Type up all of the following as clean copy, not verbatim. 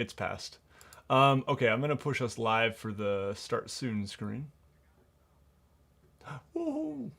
It's passed. Okay, I'm gonna push us live for the start soon screen. Whoa.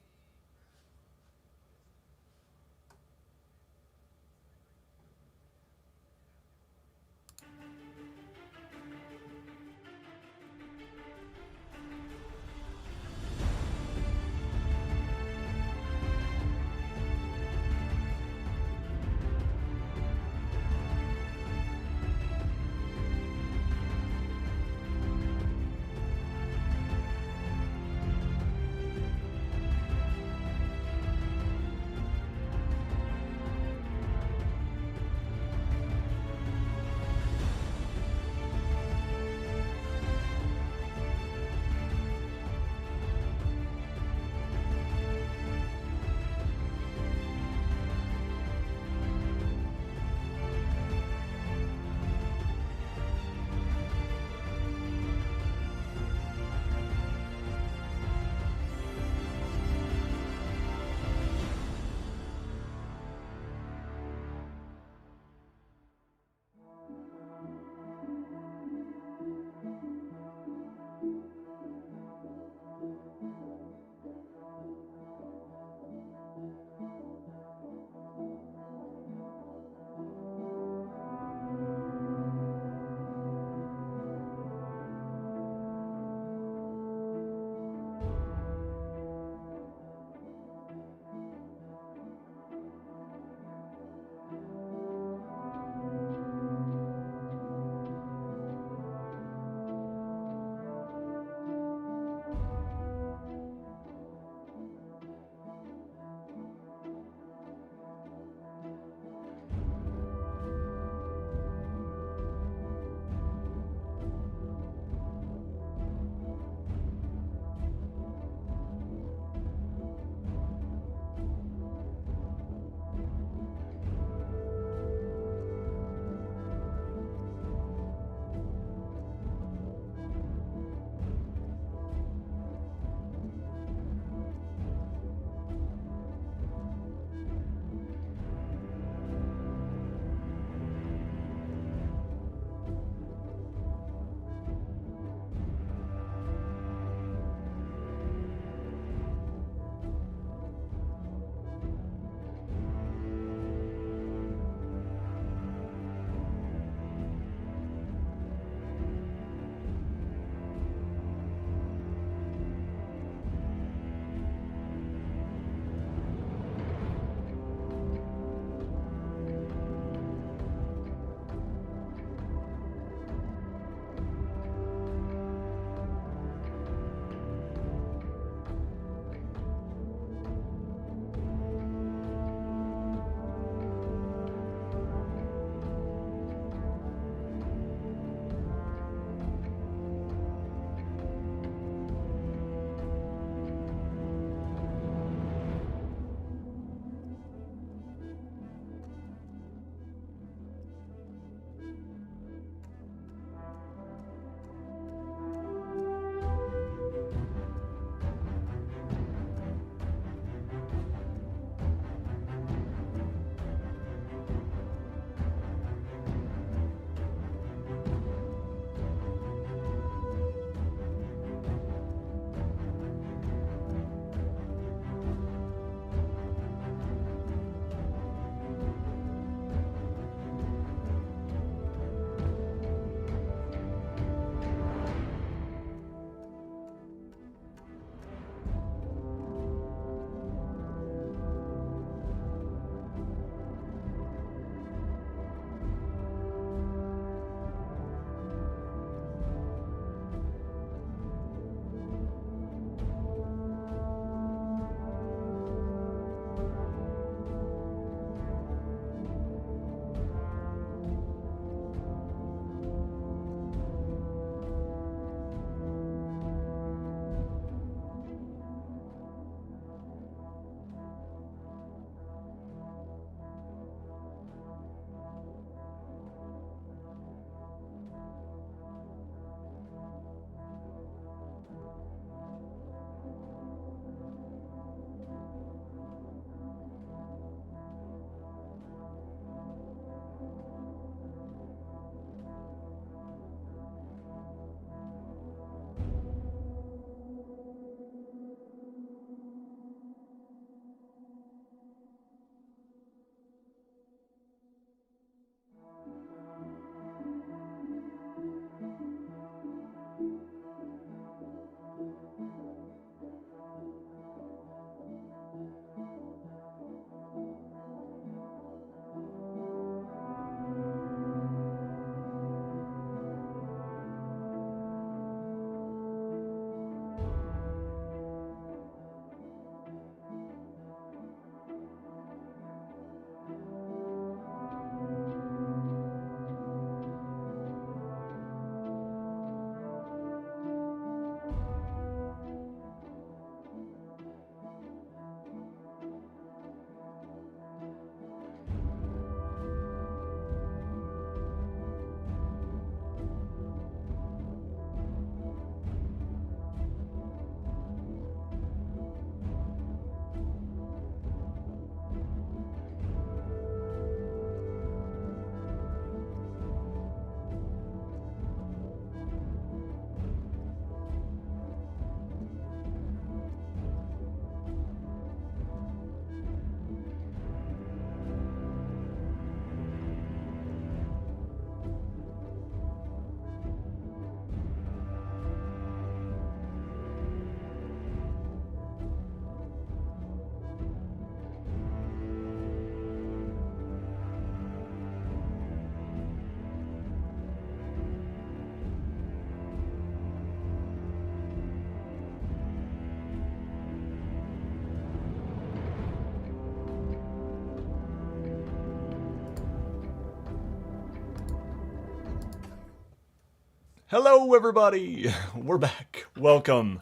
Hello, everybody. We're back. Welcome.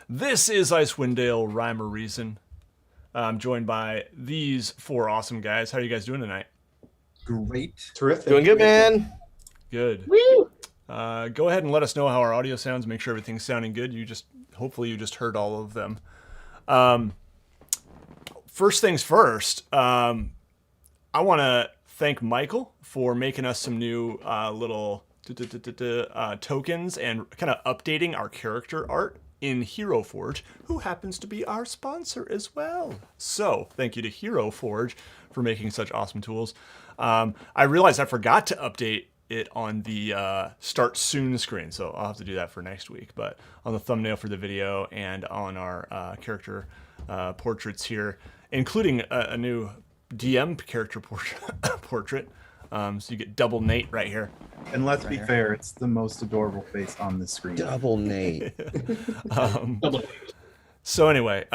This is Icewind Rime Reason. I'm joined by these four awesome guys. How are you guys doing tonight? Great. Terrific. Doing good, man. Good. Woo! Go ahead and let us know how our audio sounds. Make sure everything's sounding good. Hopefully you just heard all of them. First things first. I want to thank Michael for making us some new little tokens and kind of updating our character art in Hero Forge, who happens to be our sponsor as well. So thank you to Hero Forge for making such awesome tools. I realized I forgot to update it on the start soon screen, so I'll have to do that for next week. But on the thumbnail for the video and on our character portraits here, including a new DM character portrait. So you get double Nate right here. And let's be fair, it's the most adorable face on the screen. Double Nate. So anyway,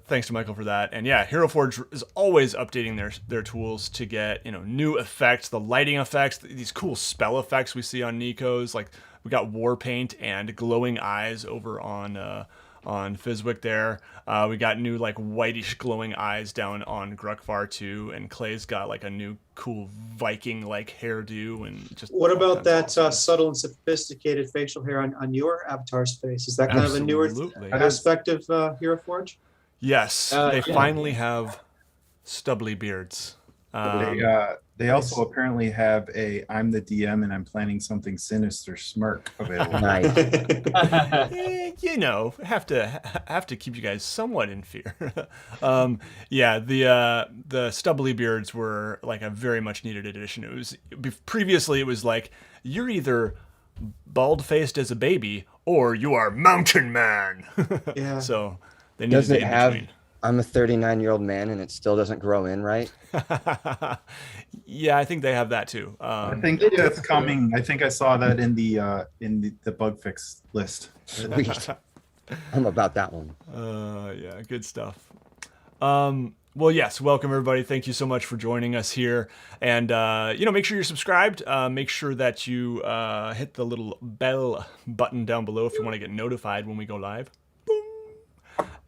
thanks to Michael for that. And yeah, Hero Forge is always updating their tools to get, new effects, the lighting effects, these cool spell effects we see on Nico's. Like we got war paint and glowing eyes over on Fizwick there. We got new like whitish glowing eyes down on Grukvar too, and Clay's got like a new cool Viking like hairdo and just. What about that subtle and sophisticated facial hair on your avatar's face? Is that kind of a newer aspect of Hero Forge? Yes, they finally have stubbly beards. They also apparently have a "I'm the DM and I'm planning something sinister" smirk available. Nice. Have to keep you guys somewhat in fear. The stubbly beards were like a very much needed addition. Previously it was like you're either bald faced as a baby or you are mountain man. Yeah. So they needed Does it in have? between. I'm a 39-year-old man, and it still doesn't grow in, right? Yeah, I think they have that too. I think that's coming. I think I saw that in the bug fix list. Sweet. I'm about that one. Yeah, good stuff. Well, yes, welcome everybody. Thank you so much for joining us here. And, make sure you're subscribed. Make sure that you hit the little bell button down below if you want to get notified when we go live.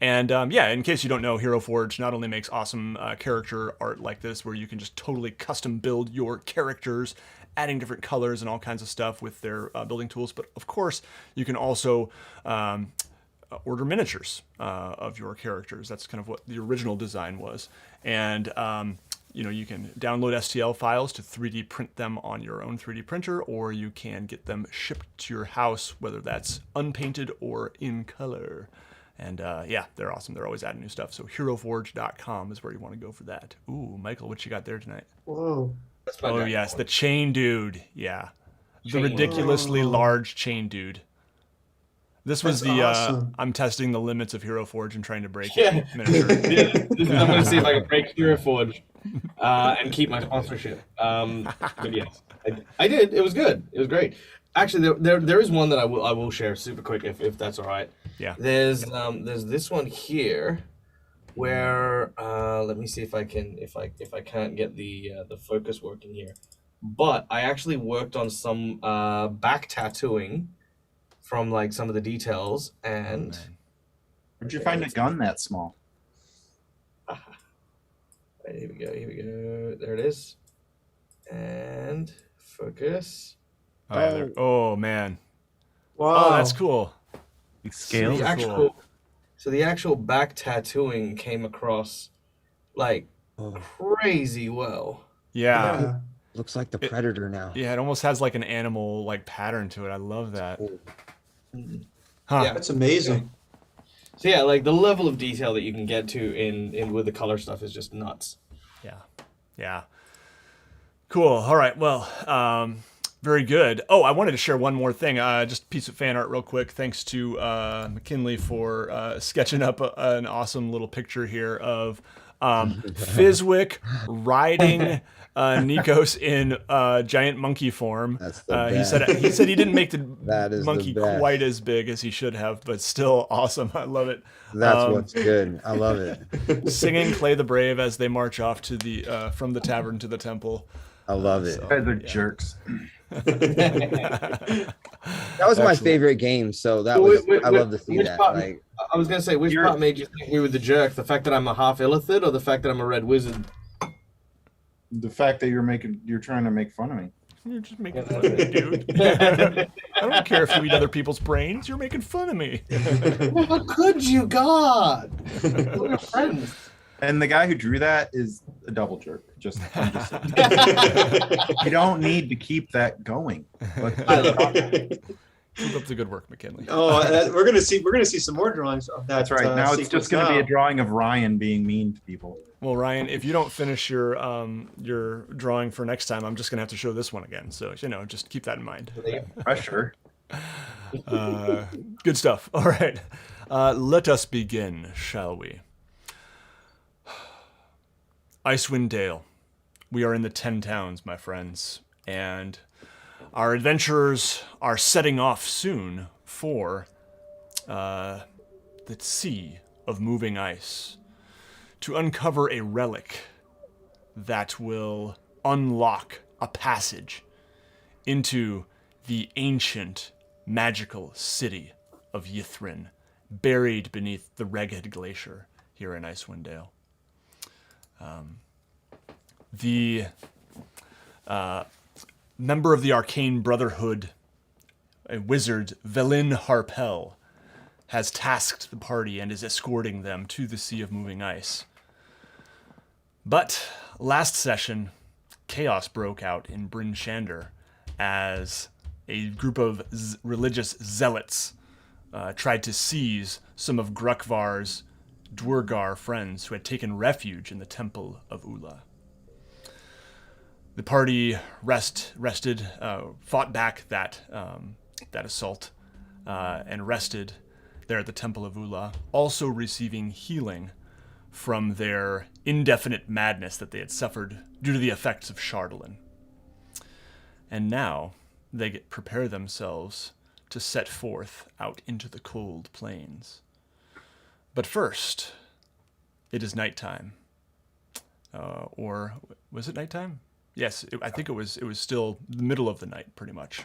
And in case you don't know, Hero Forge not only makes awesome character art like this, where you can just totally custom build your characters, adding different colors and all kinds of stuff with their building tools, but of course, you can also order miniatures of your characters. That's kind of what the original design was. And, you can download STL files to 3D print them on your own 3D printer, or you can get them shipped to your house, whether that's unpainted or in color. And they're awesome. They're always adding new stuff. So heroforge.com is where you want to go for that. Ooh, Michael, what you got there tonight? Whoa. Oh, yes, the chain dude. Yeah. The ridiculously large chain dude. This was awesome. I'm testing the limits of Hero Forge and trying to break it. I'm going to see if I can break Hero Forge and keep my sponsorship. But yes, I did. It was good. It was great. Actually, there is one that I will share super quick if that's all right. Yeah. There's this one here, where let me see if I can't get the focus working here, but I actually worked on some back tattooing from like some of the details and. Where'd you find a gun that small? Right, here we go. There it is, and focus. Oh man! Wow. Oh, that's cool. Scale. So the actual back tattooing came across like crazy well. Yeah. Looks like the Predator now. Yeah, it almost has like an animal like pattern to it. I love that. Huh. Yeah, that's amazing. So yeah, like the level of detail that you can get to in with the color stuff is just nuts. Yeah. Cool. All right. Well, very good. Oh, I wanted to share one more thing. Just a piece of fan art real quick. Thanks to McKinley for sketching up an awesome little picture here of Fizwick riding Nikos in giant monkey form. That's the best. He said he didn't make the monkey the quite as big as he should have, but still awesome. I love it. That's what's good. I love it. Singing "Clay the Brave" as they march off to the from the tavern to the temple. I love it. You guys are jerks. That That was my Excellent. favorite game, so that So was wait, I love to see which that. part- Like, I was gonna say, which part made you think we were the jerk? The fact that I'm a half illithid, or the fact that I'm a red wizard? The fact that you're trying to make fun of me. You're just making fun of me, dude. I don't care if you eat other people's brains. You're making fun of me. How could you, God? We're friends. And the guy who drew that is a double jerk. I'm just saying. You don't need to keep that going. Keep up the good work, McKinley. We're gonna see some more drawings of that. That's right. Now it's just going to be a drawing of Ryan being mean to people. Well, Ryan, if you don't finish your drawing for next time, I'm just gonna have to show this one again. So just keep that in mind. Pressure. Good stuff. All right, let us begin, shall we? Icewind Dale. We are in the 10 towns, my friends, and our adventurers are setting off soon for the Sea of Moving Ice to uncover a relic that will unlock a passage into the ancient magical city of Yithrin, buried beneath the Reghed Glacier here in Icewind Dale. The member of the Arcane Brotherhood, a wizard, Velin Harpel, has tasked the party and is escorting them to the Sea of Moving Ice. But last session, chaos broke out in Bryn Shander as a group of religious zealots tried to seize some of Grukvar's Dwurgar friends who had taken refuge in the Temple of Ula. The party rested, fought back that assault, and rested there at the Temple of Ula, also receiving healing from their indefinite madness that they had suffered due to the effects of Chardalyn. And now they prepare themselves to set forth out into the cold plains. But first, it is nighttime. Or was it nighttime? Yes, I think it was still the middle of the night, pretty much.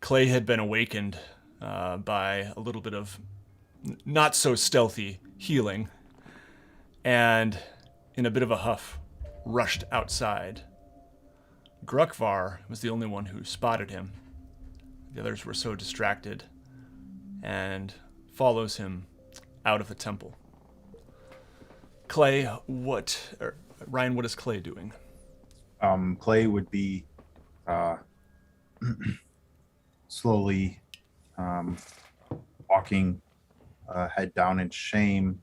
Clay had been awakened by a little bit of not so stealthy healing, and in a bit of a huff, rushed outside. Grukvar was the only one who spotted him. The others were so distracted, and follows him out of the temple. Clay, Ryan, what is Clay doing? Clay would be slowly walking, head down in shame,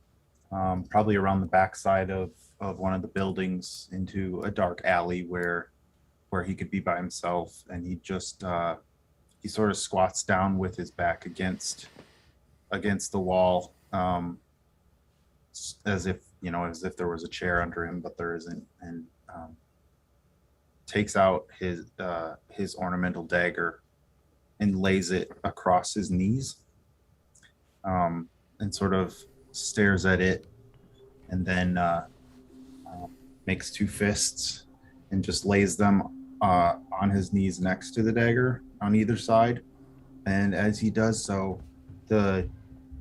probably around the backside of one of the buildings into a dark alley where he could be by himself, and he just he sort of squats down with his back against the wall, as if there was a chair under him, but there isn't, and takes out his ornamental dagger and lays it across his knees, and sort of stares at it, and then makes two fists and just lays them on his knees next to the dagger on either side. And as he does so, the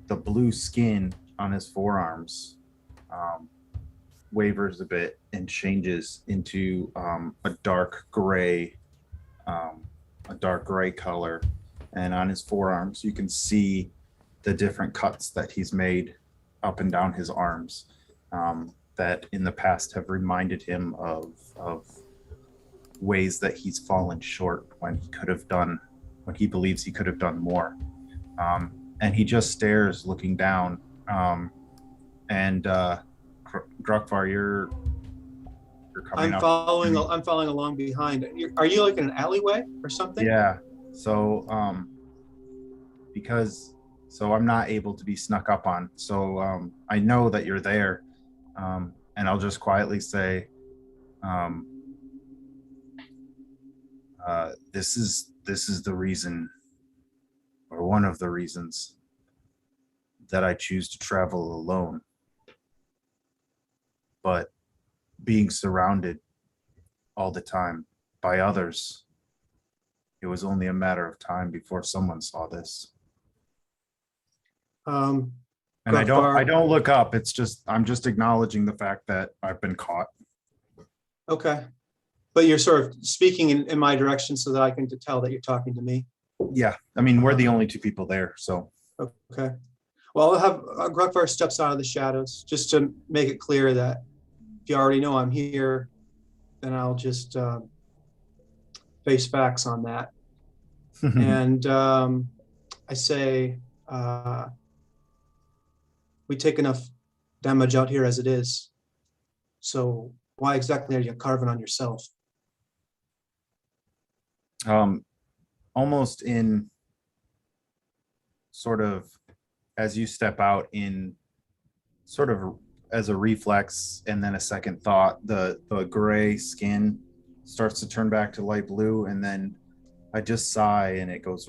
blue skin on his forearms wavers a bit and changes into a dark gray color. And on his forearms, you can see the different cuts that he's made up and down his arms, that in the past have reminded him of ways that he's fallen short when he believes he could have done more. And he just stares, looking down. And Grukvar, you're coming up. I'm following along behind. Are you like in an alleyway or something? Yeah. So so I'm not able to be snuck up on. So I know that you're there. And I'll just quietly say, this is the reason, or one of the reasons, that I choose to travel alone. But being surrounded all the time by others, it was only a matter of time before someone saw this. And I don't look up. It's just, I'm just acknowledging the fact that I've been caught. Okay. But you're sort of speaking in my direction so that I can tell that you're talking to me. Yeah. I mean, we're the only two people there, so. Okay. Well, I'll have Grugvar steps out of the shadows just to make it clear that if you already know I'm here, then I'll just face facts on that. And I say, we take enough damage out here as it is. So why exactly are you carving on yourself? Almost in sort of as you step out, in sort of as a reflex and then a second thought, the gray skin starts to turn back to light blue, and then I just sigh and it goes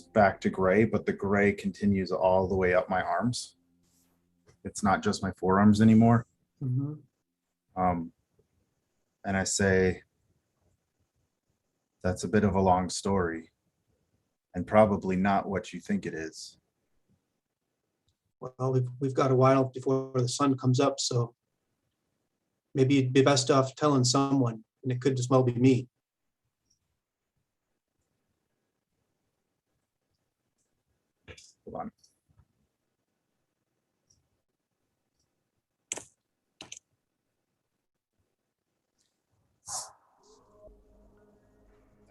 back to gray, but the gray continues all the way up my arms. It's not just my forearms anymore. Mm-hmm. And I say, that's a bit of a long story, and probably not what you think it is. Well, we've got a while before the sun comes up, so maybe you'd be best off telling someone, and it could as well be me. Hold on.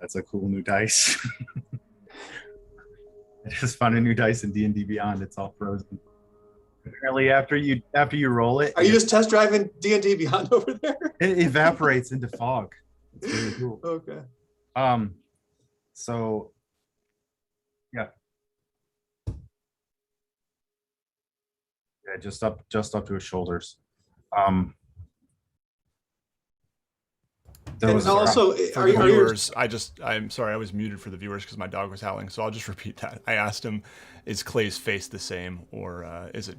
That's a cool new dice. I just found a new dice in D&D Beyond. It's all frozen. Apparently, after you roll it, Are you just test driving D&D Beyond over there? it evaporates into fog. It's really cool. Okay. So yeah. Yeah, just up to his shoulders. There was also, for the viewers, I'm sorry, I was muted for the viewers because my dog was howling. So I'll just repeat that. I asked him, "Is Clay's face the same, or is it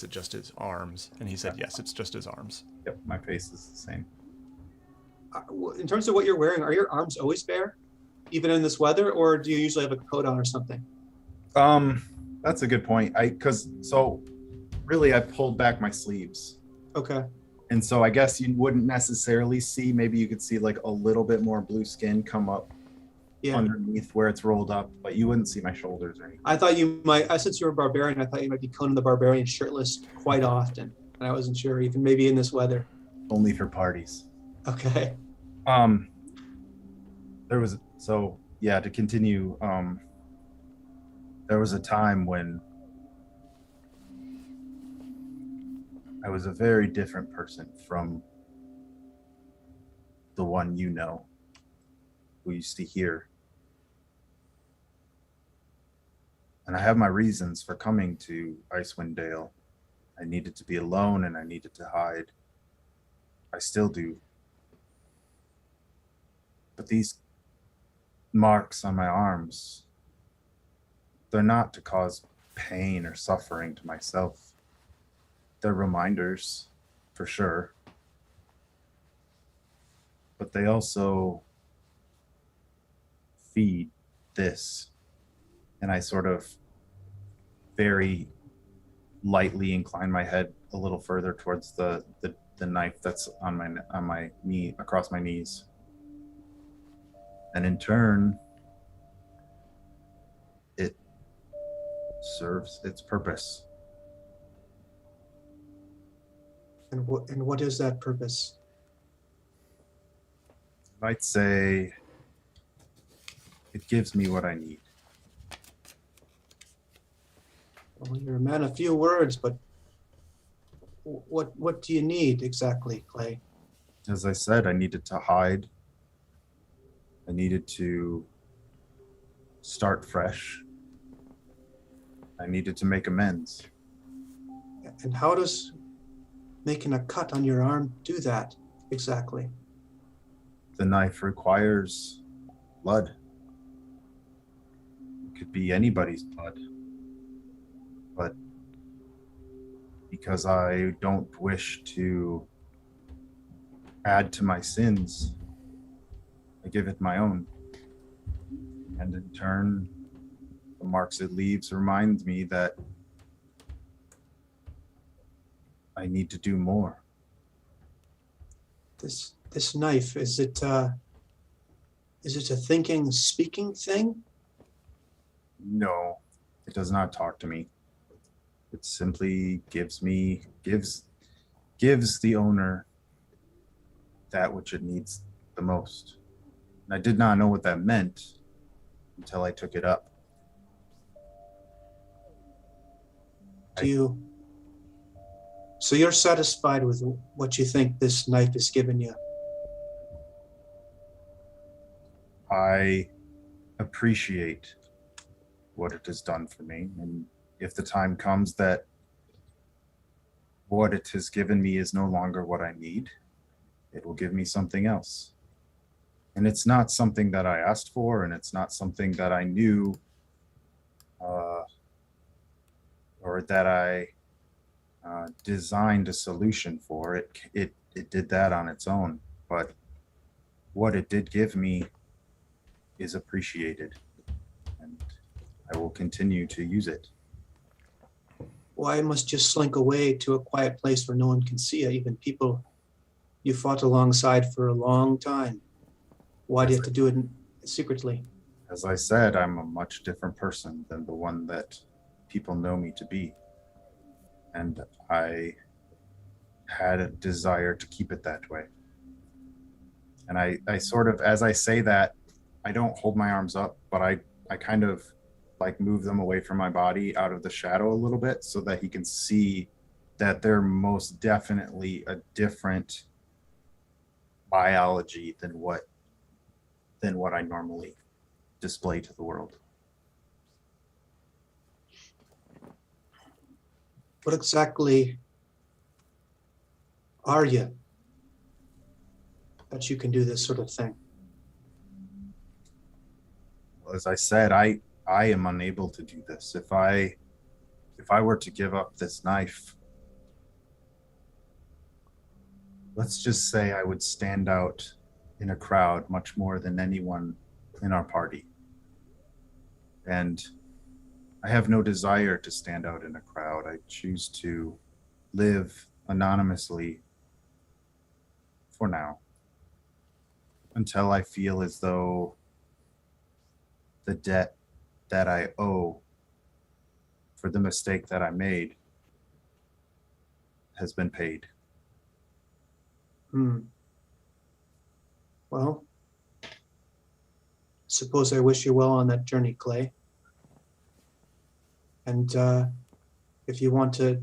just his arms?" And he said, "Yes, it's just his arms." Yep, my face is the same. In terms of what you're wearing, are your arms always bare, even in this weather, or do you usually have a coat on or something? That's a good point. So really I pulled back my sleeves. Okay. And so I guess you wouldn't necessarily see, maybe you could see like a little bit more blue skin come up underneath where it's rolled up, but you wouldn't see my shoulders or anything. I thought you might, since you're a barbarian, I thought you might be Conan the Barbarian shirtless quite often. And I wasn't sure, even maybe in this weather. Only for parties. Okay. To continue, there was a time when I was a very different person from the one you know, who used to hear. And I have my reasons for coming to Icewind Dale. I needed to be alone and I needed to hide. I still do. But these marks on my arms, they're not to cause pain or suffering to myself. They're reminders, for sure. But they also feed this. And I sort of very lightly incline my head a little further towards the knife that's on my knee, across my knees. And in turn, it serves its purpose. And what is that purpose? I might say it gives me what I need. Well, you're a man of few words, but what do you need exactly, Clay? As I said, I needed to hide. I needed to start fresh. I needed to make amends. And how does making a cut on your arm do that exactly? The knife requires blood. It could be anybody's blood. But because I don't wish to add to my sins, I give it my own. And in turn, the marks it leaves remind me that I need to do more. This knife, is it a thinking, speaking thing? No, it does not talk to me. It simply gives the owner that which it needs the most. And I did not know what that meant until I took it up. So you're satisfied with what you think this knife has given you? I appreciate what it has done for me. And if the time comes that what it has given me is no longer what I need, it will give me something else. And it's not something that I asked for, and it's not something that I knew or that I designed a solution for. It did that on its own. But what it did give me is appreciated, and I will continue to use it. Why must you slink away to a quiet place where no one can see you, even people you fought alongside for a long time? Why do you have to do it secretly? As I said, I'm a much different person than the one that people know me to be. And I had a desire to keep it that way. And I sort of, as I say that, I don't hold my arms up, but I kind of like move them away from my body out of the shadow a little bit so that he can see that they're most definitely a different biology than what I normally display to the world. What exactly are you that you can do this sort of thing? Well, as I said, I am unable to do this. If I were to give up this knife, let's just say I would stand out in a crowd much more than anyone in our party. And I have no desire to stand out in a crowd. I choose to live anonymously for now, until I feel as though the debt that I owe for the mistake that I made has been paid. Well, suppose I wish you well on that journey, Clay. And if you want to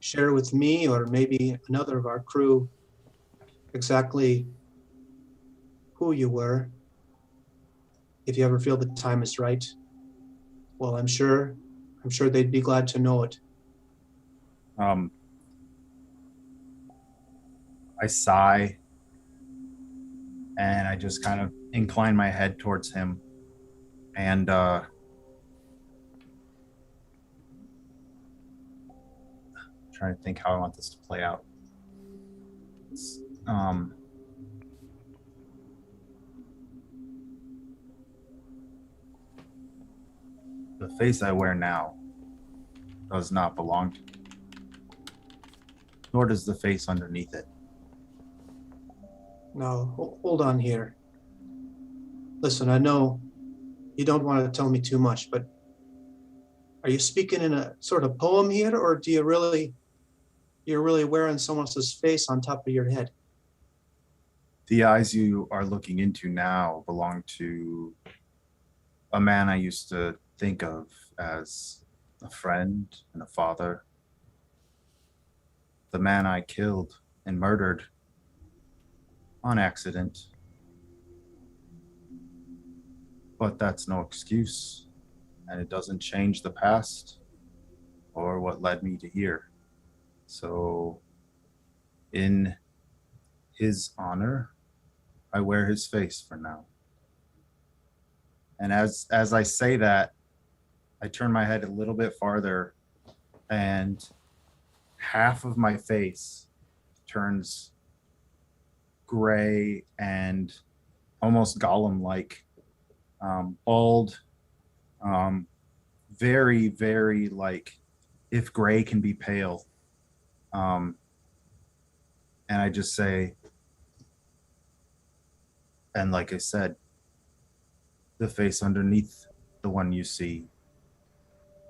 share with me or maybe another of our crew exactly who you were, if you ever feel the time is right, well, I'm sure they'd be glad to know it. I sigh and I just kind of incline my head towards him and trying to think how I want this to play out. The face I wear now does not belong to me, nor does the face underneath it. Now, hold on here. Listen, I know you don't want to tell me too much, but are you speaking in a sort of poem here, or do you're really wearing someone else's face on top of your head? The eyes you are looking into now belong to a man I used to think of as a friend and a father. The man I killed and murdered on accident. But that's no excuse, and it doesn't change the past or what led me to here. So, in his honor, I wear his face for now. And as I say that, I turn my head a little bit farther, and half of my face turns gray and almost Gollum-like, bald, very, very like if gray can be pale. And I just say, and like I said, the face underneath the one you see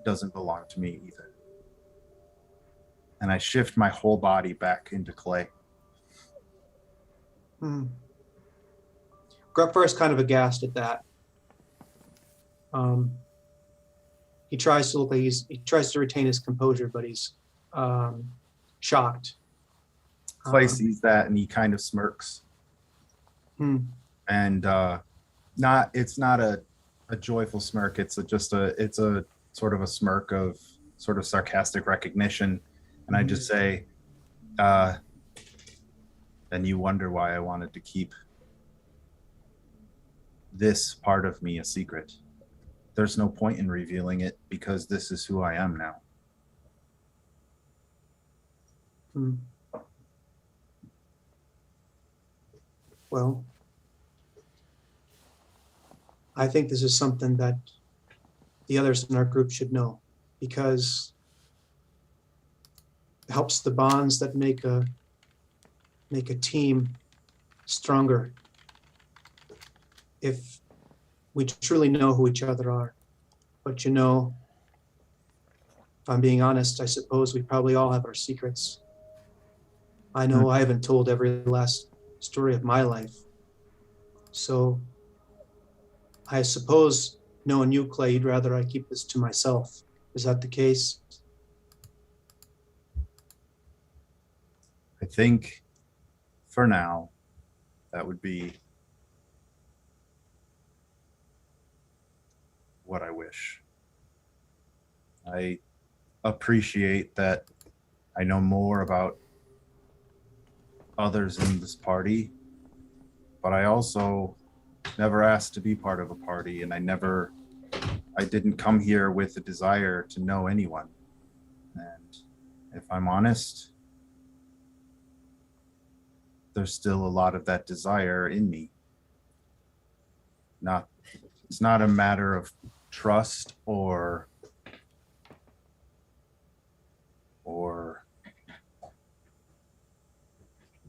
doesn't belong to me either. And I shift my whole body back into clay. Grubfar is kind of aghast at that. He tries to look like he tries to retain his composure, but he's shocked. Clay sees that and he kind of smirks. And it's not a joyful smirk. It's a sort of a smirk of sort of sarcastic recognition. And I just say, and you wonder why I wanted to keep this part of me a secret. There's no point in revealing it because this is who I am now. Well, I think this is something that the others in our group should know, because it helps the bonds that make a team stronger if we truly know who each other are. But if I'm being honest, I suppose we probably all have our secrets. I know I haven't told every last story of my life. So I suppose, knowing you, Clay, you'd rather I keep this to myself. Is that the case? I think for now, that would be what I wish. I appreciate that I know more about others in this party, but I also never asked to be part of a party, and I didn't come here with a desire to know anyone. And if I'm honest, there's still a lot of that desire in me. It's not a matter of trust or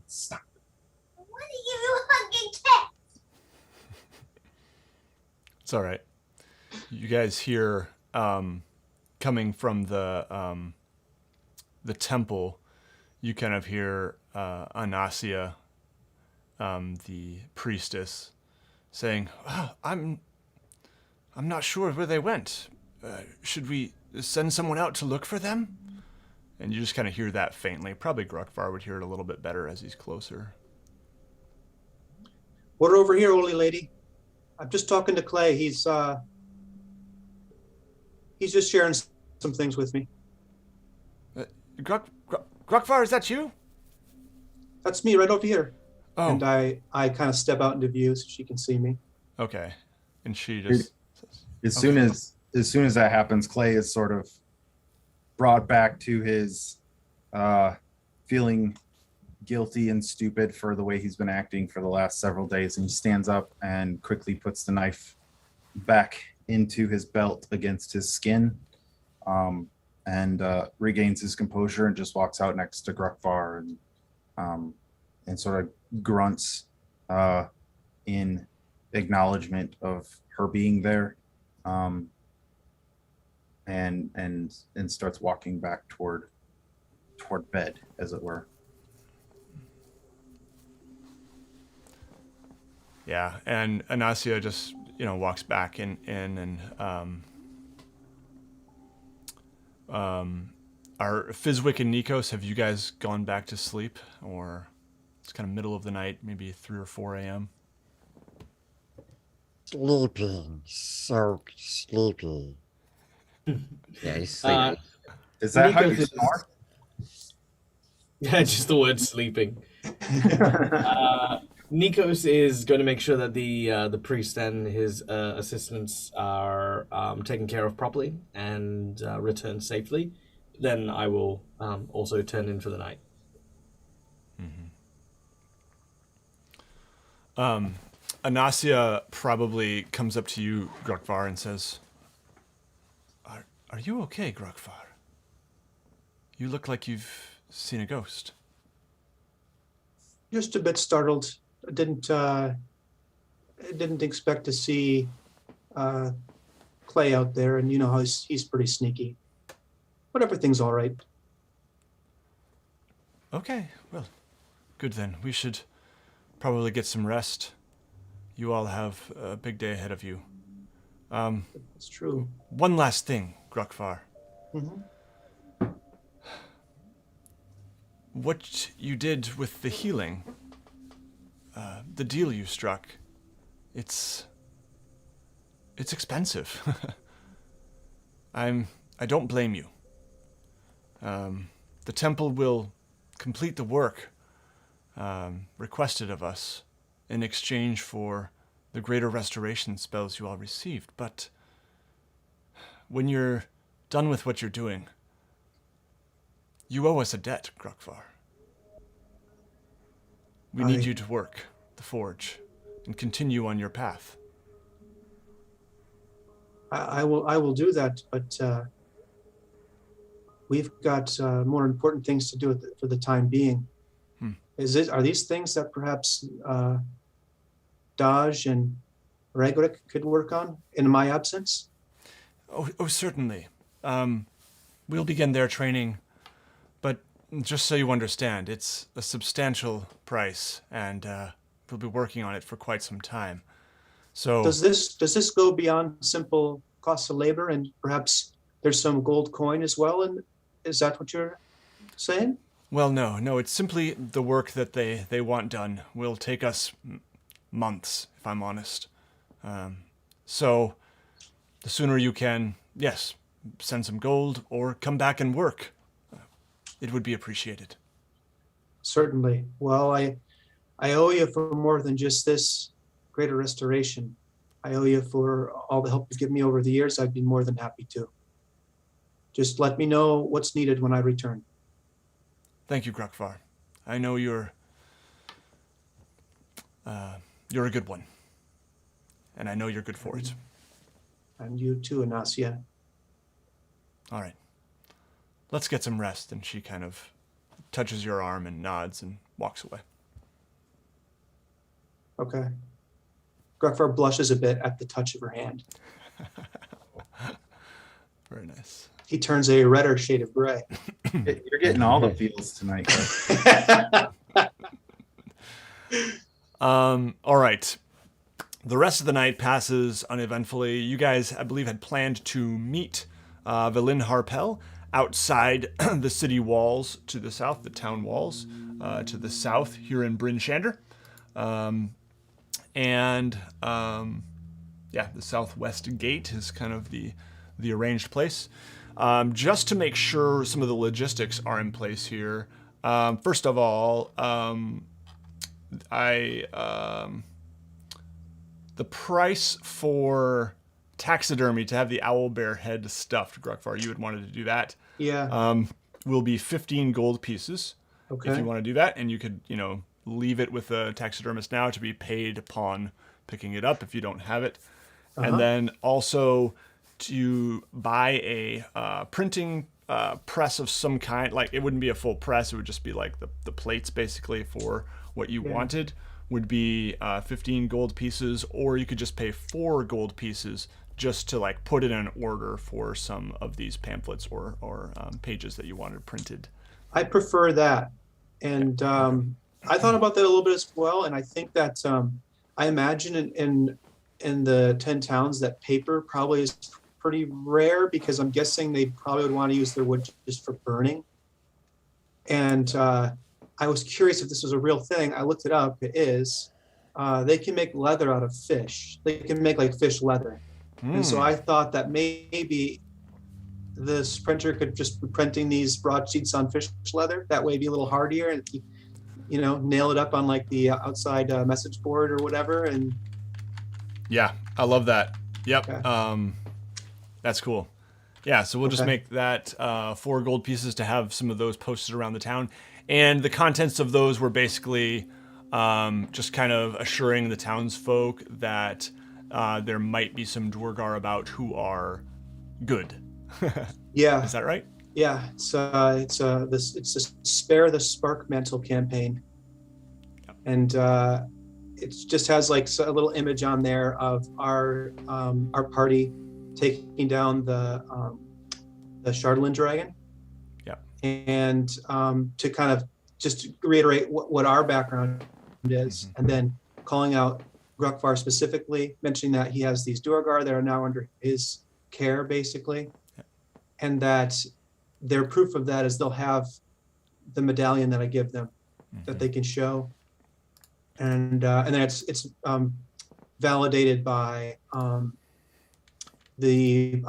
stop. I want to give you a hug and kiss. It's all right. You guys hear coming from the temple, you kind of hear Anasia, the priestess, saying, I'm not sure where they went. Should we send someone out to look for them? And you just kind of hear that faintly. Probably Grukvar would hear it a little bit better as he's closer. Water over here, holy lady. I'm just talking to Clay. He's just sharing some things with me. Grukvar, is that you? That's me right over here. Oh. And I kind of step out into view so she can see me. Okay. And she just as soon as that happens, Clay is sort of brought back to his feeling guilty and stupid for the way he's been acting for the last several days, and he stands up and quickly puts the knife back into his belt against his skin, and regains his composure and just walks out next to Grukvar and sort of grunts in acknowledgement of her being there, and starts walking back toward bed, as it were. Yeah, and Anasia just walks back in and are Fizwick and Nikos, have you guys gone back to sleep, or it's kind of middle of the night, maybe 3 or 4 a.m.? Sleeping, so sleepy. Yeah, he's sleeping. Is that how you Nikos snore? Yeah, just the word sleeping. Nikos is going to make sure that the priest and his assistants are taken care of properly and return safely. Then I will also turn in for the night. Anasia probably comes up to you, Grukvar, and says, Are you okay, Grukvar? You look like you've seen a ghost. Just a bit startled. I didn't expect to see Clay out there, and you know how he's pretty sneaky. But everything's all right. Okay, well, good then. We should probably get some rest. You all have a big day ahead of you. It's true. One last thing, Grukvar. Hmm. What you did with the healing, the deal you struck, it's expensive. I don't blame you. The temple will complete the work requested of us in exchange for the greater restoration spells you all received, but when you're done with what you're doing, you owe us a debt, Grukvar. We need you to work the forge and continue on your path. I will do that, but we've got more important things to do for the time being. Are these things that perhaps Daj and Regrick could work on in my absence? Oh, certainly. We'll begin their training, but just so you understand, it's a substantial price, and we'll be working on it for quite some time. So Does this go beyond simple cost of labor, and perhaps there's some gold coin as well? And is that what you're saying? well, no, it's simply the work that they want done will take us months, if I'm honest. So the sooner you can, yes, send some gold or come back and work, it would be appreciated. Certainly. Well, I owe you for more than just this greater restoration. I owe you for all the help you've given me over the years. I'd be more than happy to. Just let me know what's needed when I return. Thank you, Grukvar. I know you're a good one, and I know you're good for it. And you too, Anasia. All right. Let's get some rest. And she kind of touches your arm and nods and walks away. Okay. Grukvar blushes a bit at the touch of her hand. Very nice. He turns a redder shade of gray. You're getting all the feels tonight, guys. All right. The rest of the night passes uneventfully. You guys, I believe, had planned to meet Velin Harpel outside the city walls to the south, the town walls to the south here in Bryn Shander. The southwest gate is kind of the arranged place. Just to make sure some of the logistics are in place here. First of all, the price for taxidermy to have the owl bear head stuffed, Grukvar, you had wanted to do that. Yeah. Will be 15 gold pieces Okay. if you want to do that, and you could, leave it with the taxidermist now to be paid upon picking it up if you don't have it. And then also to buy a printing press of some kind. Like, it wouldn't be a full press, it would just be like the plates basically for what you wanted would be 15 gold pieces, or you could just pay 4 gold pieces just to like put in an order for some of these pamphlets or pages that you wanted printed. I prefer that. And I thought about that a little bit as well. And I think that I imagine in the 10 towns that paper probably is pretty rare, because I'm guessing they probably would want to use their wood just for burning. And I was curious if this was a real thing. I looked it up. It is. They can make leather out of fish. They can make like fish leather. And so I thought that maybe this printer could just be printing these broadsheets on fish leather. That way it'd be a little hardier, and nail it up on like the outside message board or whatever. And Yeah, I love that. Yep. Okay. That's cool. Yeah, so we'll just make that 4 gold pieces to have some of those posted around the town. And the contents of those were basically just kind of assuring the townsfolk that there might be some Dwargar about who are good. Yeah, Is that right? yeah. It's a Spare the Spark Mantle campaign, and it just has like a little image on there of our party taking down the Shardlin dragon. Yeah. And to kind of just reiterate what our background is, and then calling out Grukvar specifically, mentioning that he has these Duergar that are now under his care, basically, and that their proof of that is they'll have the medallion that I give them that they can show, and then it's validated by the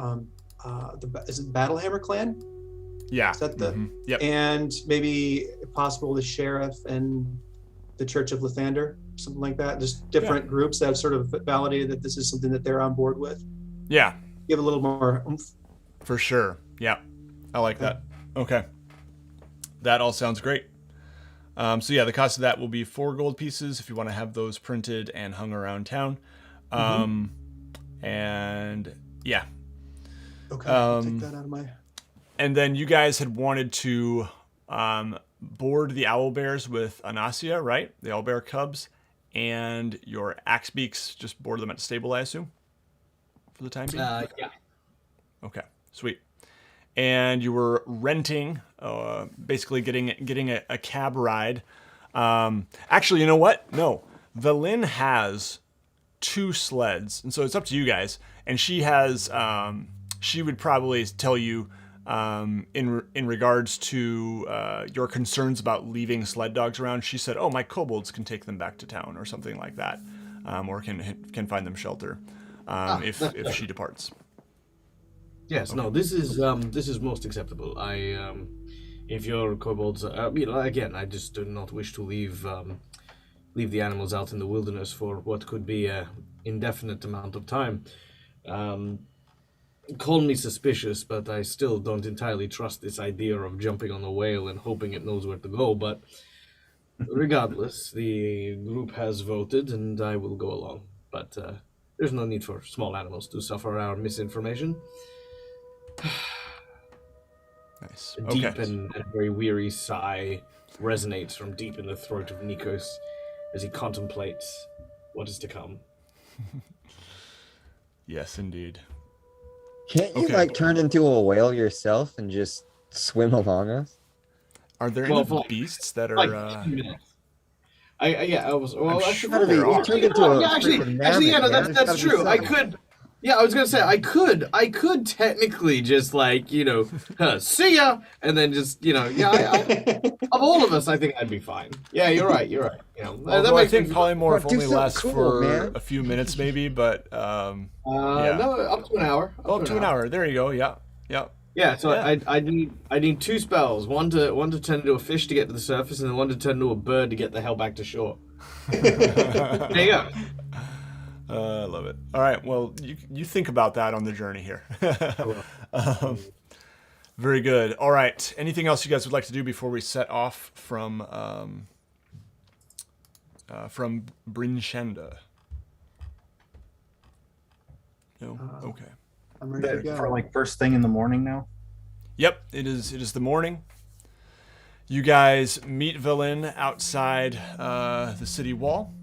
is it Battlehammer clan? Yeah. Is that the Yep. and maybe if possible the sheriff and the Church of Lathander, something like that. Just different groups that have sort of validated that this is something that they're on board with. Yeah. Give a little more oomph. For sure. Yeah. I like that. Okay. That all sounds great. So yeah, the cost of that will be 4 gold pieces if you want to have those printed and hung around town. And yeah. Okay, I'll take that out of my... And then you guys had wanted to board the owlbears with Anasia, right? The owlbear cubs. And your axebeaks, just board them at the stable, I assume? For the time being? Yeah. Okay, sweet. And you were renting, basically getting a cab ride. Actually, you know what? No, Velin has 2 sleds, and so it's up to you guys. And she has, she would probably tell you in regards to your concerns about leaving sled dogs around. She said, "Oh, my kobolds can take them back to town," or something like that, or can find them shelter if she departs. Yes, no, this is most acceptable. If your kobolds, again, I just do not wish to leave the animals out in the wilderness for what could be a indefinite amount of time. Call me suspicious, but I still don't entirely trust this idea of jumping on a whale and hoping it knows where to go. But regardless, the group has voted, and I will go along. But there's no need for small animals to suffer our misinformation. Nice. A deep and very weary sigh resonates from deep in the throat of Nikos as he contemplates what is to come. Yes, indeed. Can't you turn into a whale yourself and just swim along us? Are there any beasts that are? Like 10 minutes. I was. Well, sure actually, there turned into a actually, yeah, no, that's true. I could. Yeah, I was gonna say I could technically just see ya, and then just of all of us, I think I'd be fine. Yeah, you're right. You know, Although I think polymorph only something lasts cool, for man. a few minutes, maybe, but yeah. No, up to an hour. Up to an hour. There you go. Yeah. Yeah, so I need 2 spells. One to turn into a fish to get to the surface, and then one to turn into a bird to get the hell back to shore. There you go. I love it. All right. Well, you think about that on the journey here. Very good. All right. Anything else you guys would like to do before we set off from Bryn Shander? No. Okay. I'm ready to go. For like first thing in the morning now. Yep. It is the morning. You guys meet Velin outside the city wall.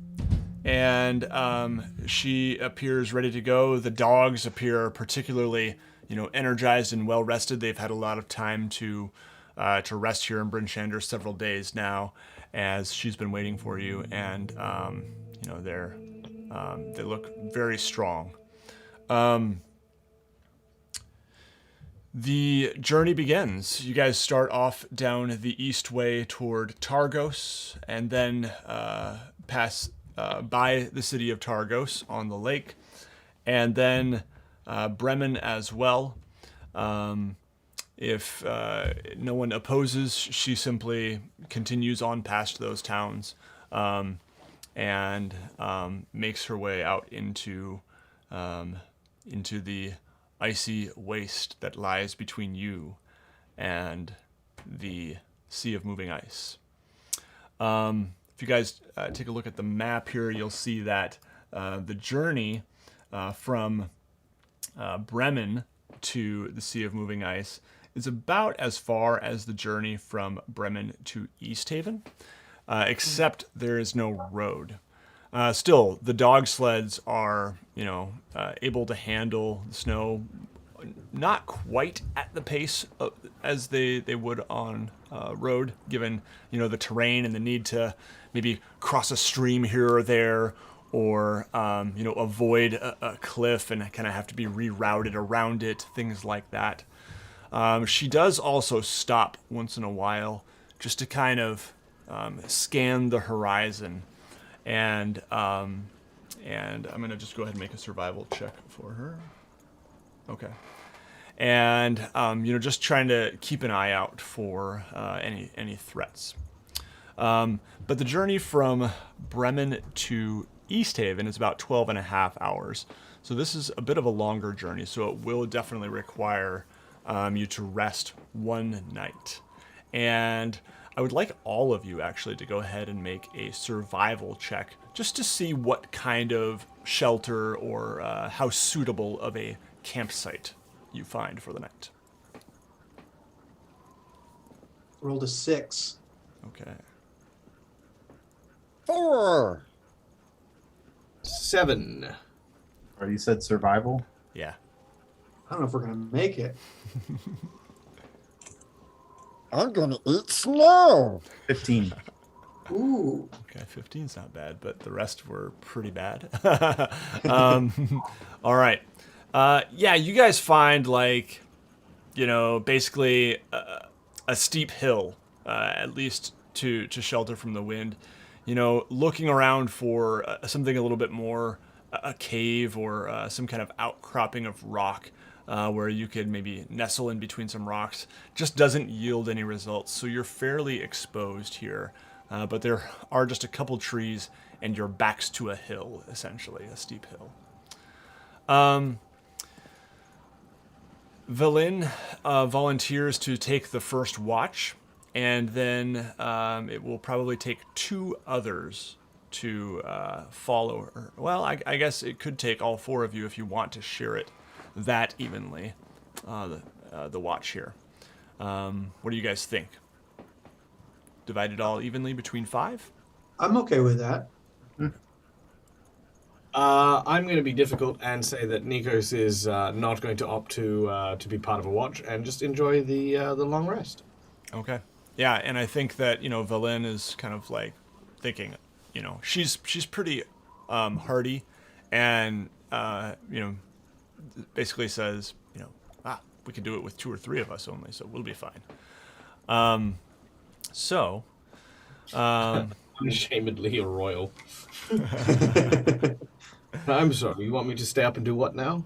And she appears ready to go. The dogs appear particularly, energized and well rested. They've had a lot of time to rest here in Bryn Shander, several days now, as she's been waiting for you. And they look very strong. The journey begins. You guys start off down the east way toward Targos, and then pass by the city of Targos on the lake, and then Bremen as well. If no one opposes, she simply continues on past those towns and makes her way out into the icy waste that lies between you and the sea of moving ice. if you guys take a look at the map here, you'll see that the journey from Bremen to the Sea of Moving Ice is about as far as the journey from Bremen to Easthaven, except there is no road. Still, the dog sleds are, able to handle the snow, not quite at the pace as they would on road, given, the terrain and the need to maybe cross a stream here or there, or, avoid a cliff and kind of have to be rerouted around it, things like that. She does also stop once in a while just to kind of scan the horizon. And I'm going to just go ahead and make a survival check for her. Okay. And, just trying to keep an eye out for any threats. But the journey from Bremen to Easthaven is about 12 and a half hours. So this is a bit of a longer journey, so it will definitely require you to rest one night. And I would like all of you actually to go ahead and make a survival check just to see what kind of shelter or how suitable of a campsite you find for the night. Rolled a 6. Okay. 4. 7. Or you said survival? Yeah. I don't know if we're gonna make it. I'm gonna eat snow. 15. Ooh. Okay, 15's not bad, but the rest were pretty bad. All right. Yeah, you guys find, basically a steep hill, at least to shelter from the wind. Looking around for something a little bit more, a cave or some kind of outcropping of rock where you could maybe nestle in between some rocks, just doesn't yield any results. So you're fairly exposed here. But there are just a couple trees and your back's to a hill, essentially, a steep hill. Velin volunteers to take the first watch, and then it will probably take 2 others to follow her. Well, I guess it could take all 4 of you if you want to share it that evenly, the watch here. What do you guys think? Divide it all evenly between 5? I'm okay with that. I'm going to be difficult and say that Nikos is not going to opt to be part of a watch and just enjoy the long rest. Okay. Yeah, and I think that, Velin is kind of thinking, she's pretty hardy and, basically says, we can do it with 2 or 3 of us only, so we'll be fine. Unashamedly a royal. I'm sorry, you want me to stay up and do what now?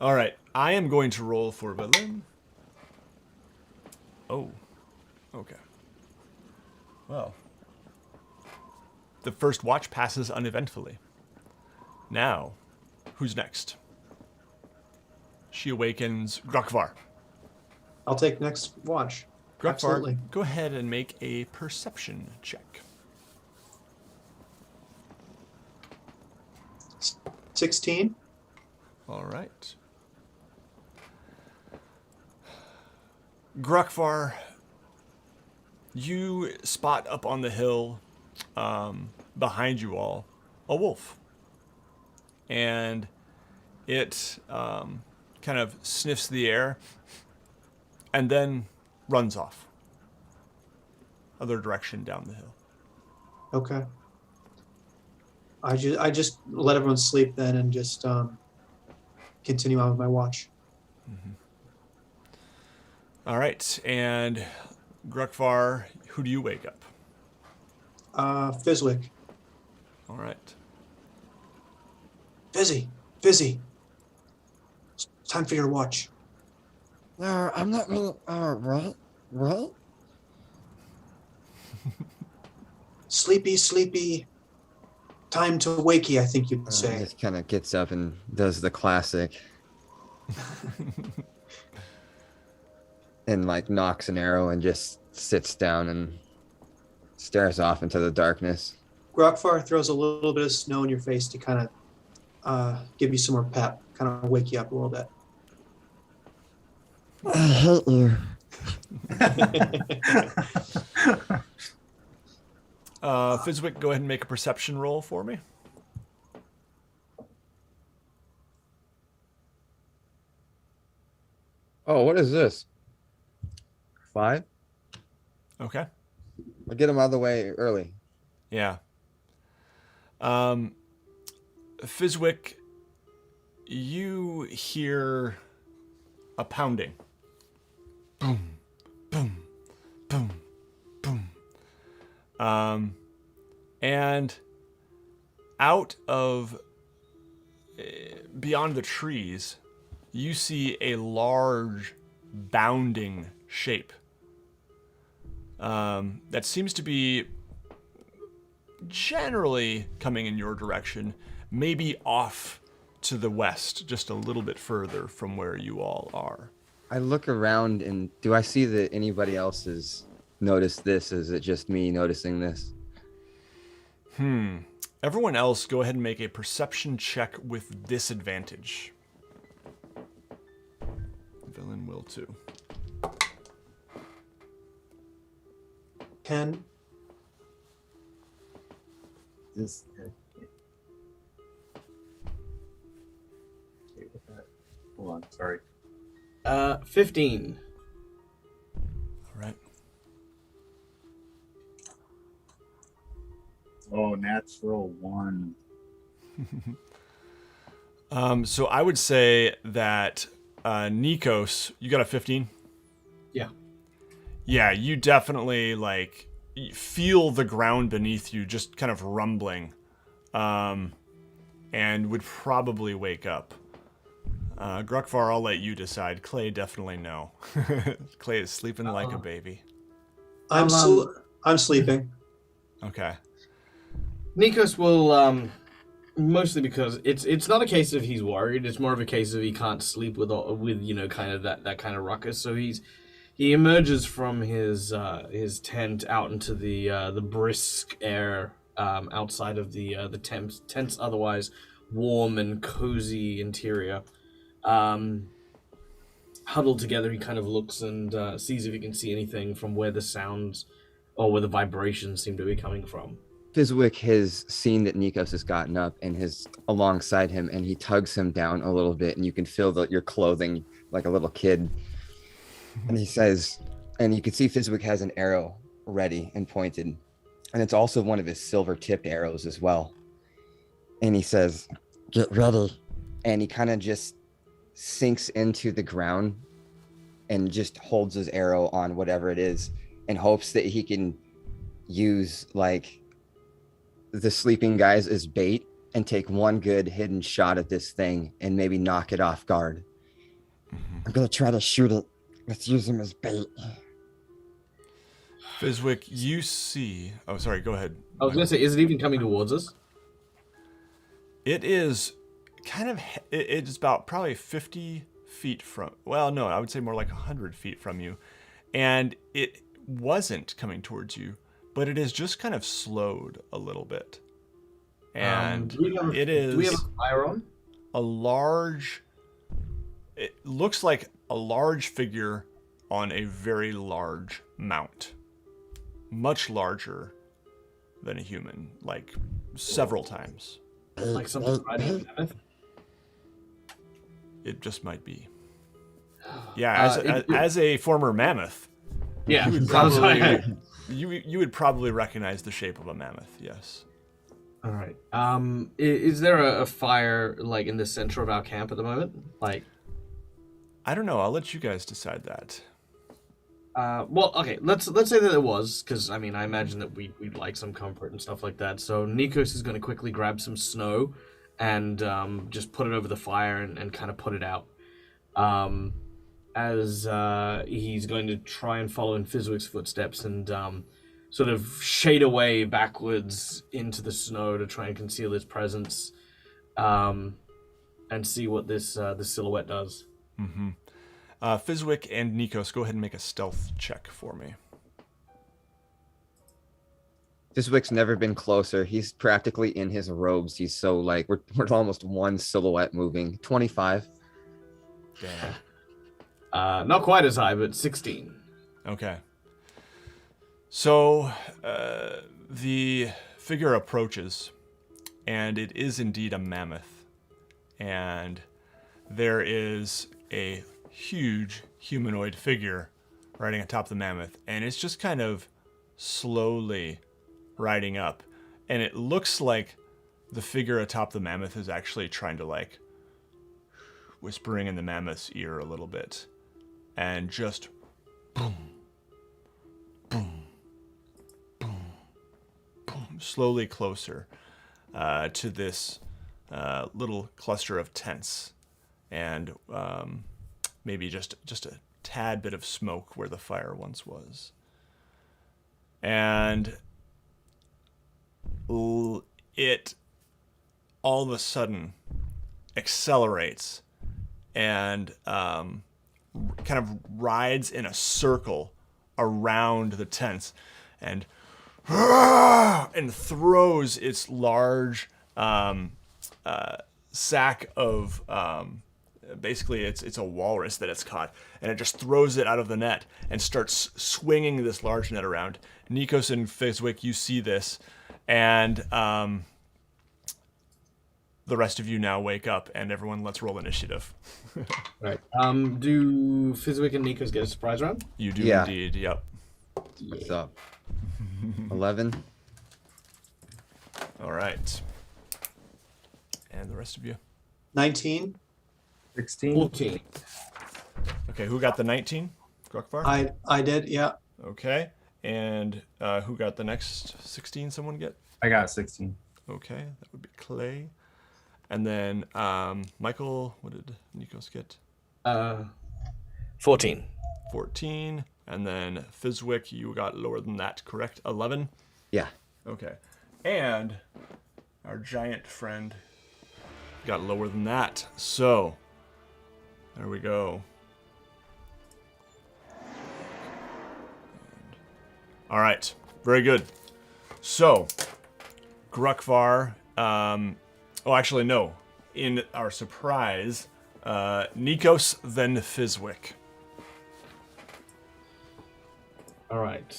All right, I am going to roll for Berlin. Oh, okay. Well, the first watch passes uneventfully. Now, who's next? She awakens Grokvar. I'll take next watch. Grokvar, Absolutely. go ahead and make a perception check. 16. All right. Grokvar, you spot up on the hill behind you all a wolf. And it kind of sniffs the air and then runs off. Other direction down the hill. Okay. I just let everyone sleep then and just continue on with my watch. Mm-hmm. All right, and Grokvar, who do you wake up? Fizwick. All right. Fizzy. It's time for your watch. No, I'm not gonna. What? Sleepy. Time to wakey, I think you'd say. Just kind of gets up and does the classic. And knocks an arrow and just sits down and stares off into the darkness. Grokvar throws a little bit of snow in your face to kind of give you some more pep, kind of wake you up a little bit. I hate you. Fizwick, go ahead and make a perception roll for me. Oh, what is this? 5? Okay. I'll get him out of the way early. Yeah. Fizwick, you hear a pounding. Boom, boom, boom, boom. And out of beyond the trees, you see a large bounding shape that seems to be generally coming in your direction, maybe off to the west, just a little bit further from where you all are. I look around, and do I see that anybody else has noticed this? Is it just me noticing this? Everyone else, go ahead and make a perception check with disadvantage. Villain will too. 10. This. Hold on, sorry. 15. All right. Oh, natural 1. So I would say that Nikos, you got a 15? Yeah. Yeah, you definitely feel the ground beneath you just kind of rumbling, and would probably wake up. Grukvar, I'll let you decide. Clay, definitely no. Clay is sleeping like a baby. I'm sleeping. Okay. Nikos will mostly because it's not a case of he's worried. It's more of a case of he can't sleep with kind of that kind of ruckus. So he emerges from his tent out into the brisk air outside of the tent's otherwise warm and cozy interior. Huddled together, he kind of looks and sees if he can see anything from where the sounds or where the vibrations seem to be coming from. Fizwick has seen that Nikos has gotten up and is alongside him, and he tugs him down a little bit, and you can feel your clothing like a little kid. And he says, and you can see Fizwick has an arrow ready and pointed, and it's also one of his silver-tipped arrows as well. And he says, "Get ready." And he kind of just sinks into the ground and just holds his arrow on whatever it is and hopes that he can use the sleeping guys as bait and take one good hidden shot at this thing and maybe knock it off guard. I'm gonna try to shoot it. Let's use him as bait. Fizwick, you see... Oh, sorry, go ahead. I was going to say, is it even coming towards us? It is kind of... It's about probably 50 feet from... Well, no, I would say more like 100 feet from you. And it wasn't coming towards you, but it is just kind of slowed a little bit. And Do we have a fire on? a large... It looks like a large figure on a very large mount. Much larger than a human, several times. Like something riding a mammoth? It just might be. Yeah, as a former mammoth, Yeah. you would probably recognize the shape of a mammoth. Yes. All right. Is there a fire in the center of our camp at the moment? I don't know. I'll let you guys decide that. Well, okay. Let's say that it was, because I imagine that we'd like some comfort and stuff like that. So Nikos is going to quickly grab some snow, and just put it over the fire and kind of put it out. As he's going to try and follow in Fizwick's footsteps and sort of shade away backwards into the snow to try and conceal his presence, and see what this silhouette does. Mm-hmm. Fizwick and Nikos, go ahead and make a stealth check for me. Fizwick's never been closer. He's practically in his robes. He's so like we're almost one silhouette moving. 25. Damn. Not quite as high, but 16. Okay. So the figure approaches, and it is indeed a mammoth. And there is a huge humanoid figure riding atop the mammoth, and it's just kind of slowly riding up. And it looks like the figure atop the mammoth is actually trying to like whispering in the mammoth's ear a little bit. And just boom, boom, boom, boom, slowly closer to this little cluster of tents, and maybe just a tad bit of smoke where the fire once was. And it all of a sudden accelerates and kind of rides in a circle around the tents and throws its large sack of basically it's a walrus that it's caught, and it just throws it out of the net and starts swinging this large net around. Nikos and Fizwick, you see this, and the rest of you now wake up, and everyone, let's roll initiative. Right. Do Fizwick and Nikos get a surprise round? You do Yeah. indeed, yep. What's up? 11. All right. And the rest of you? 19. 16. 14. Okay, who got the 19? Grokvar? I did, yeah. Okay. And who got the next 16? Someone get? I got 16. Okay, that would be Clay. And then Michael, what did Nikos get? 14. 14. And then Fizwick, you got lower than that, correct? 11? Yeah. Okay. And our giant friend got lower than that. So, there we go. All right. Very good. So, Grukvar, actually, no. In our surprise, Nikos, then Fizwick. All right.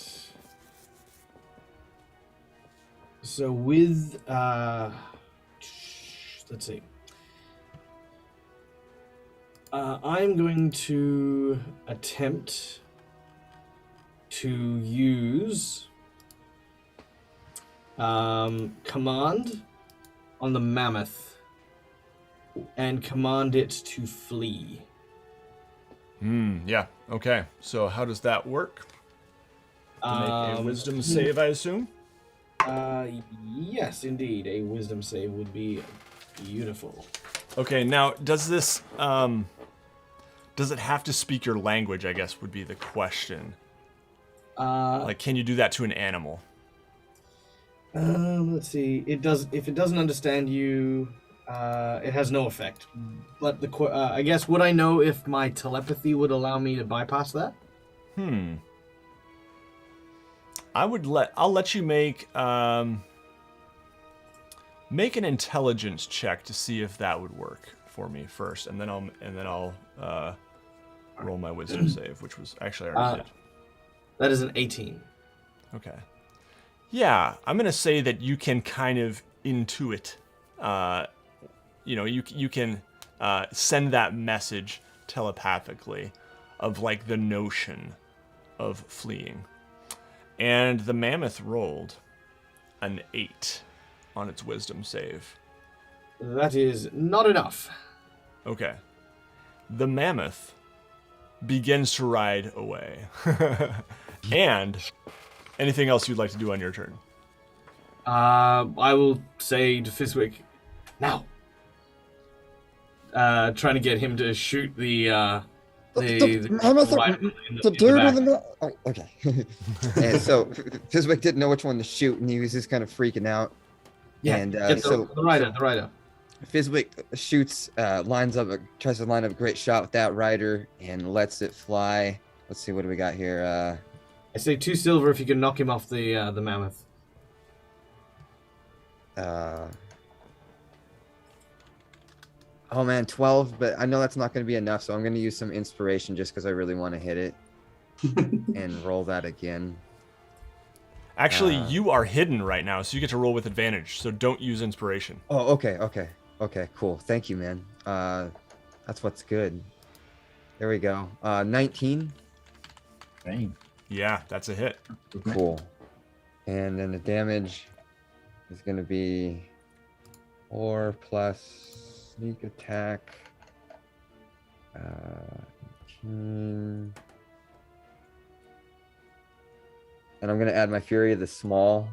So with let's see. I'm going to attempt to use command on the mammoth and command it to flee. Yeah. Okay. So how does that work? To make a wisdom save, I assume? Yes, indeed. A wisdom save would be beautiful. Okay, now, does this, does it have to speak your language, I guess, would be the question. Like, can you do that to an animal? Let's see. It does. If it doesn't understand you, it has no effect. But I guess, would I know if my telepathy would allow me to bypass that? I'll let you make make an intelligence check to see if that would work for me first, and then I'll roll my wisdom save, which was actually I already did. That is an 18. Okay. Yeah, I'm gonna say that you can kind of intuit. You can send that message telepathically of like the notion of fleeing. And the mammoth rolled an 8 on its wisdom save. That is not enough. Okay. The mammoth begins to ride away. And anything else you'd like to do on your turn? I will say to Fizwick, now. Trying to get him to shoot the mammoth, rider the in dude back. with the oh, okay. And so Fizwick didn't know which one to shoot, and he was just kind of freaking out. Yeah, And get the rider. Fizwick shoots, tries to line up a great shot with that rider, and lets it fly. Let's see, what do we got here? I say 2 silver if you can knock him off the mammoth. Oh man, 12, but I know that's not going to be enough, so I'm going to use some inspiration just because I really want to hit it and roll that again. Actually, you are hidden right now, so you get to roll with advantage. So don't use inspiration. Oh, okay, cool. Thank you, man. That's what's good. There we go. 19. Dang. Yeah, that's a hit. Cool. And then the damage is going to be 4 plus sneak attack. 18. And I'm going to add my Fury of the Small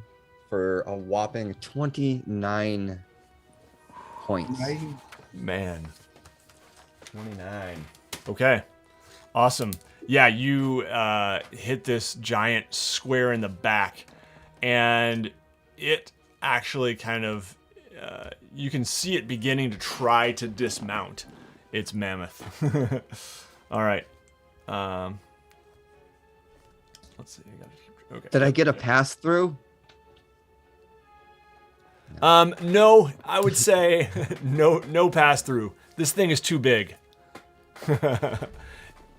for a whopping 29 points. Man. 29. Okay. Awesome. Yeah, you hit this giant square in the back, and it actually kind of, you can see it beginning to try to dismount its mammoth. All right. Let's see. Okay. Did I get a pass through? No, I would say no pass through. This thing is too big.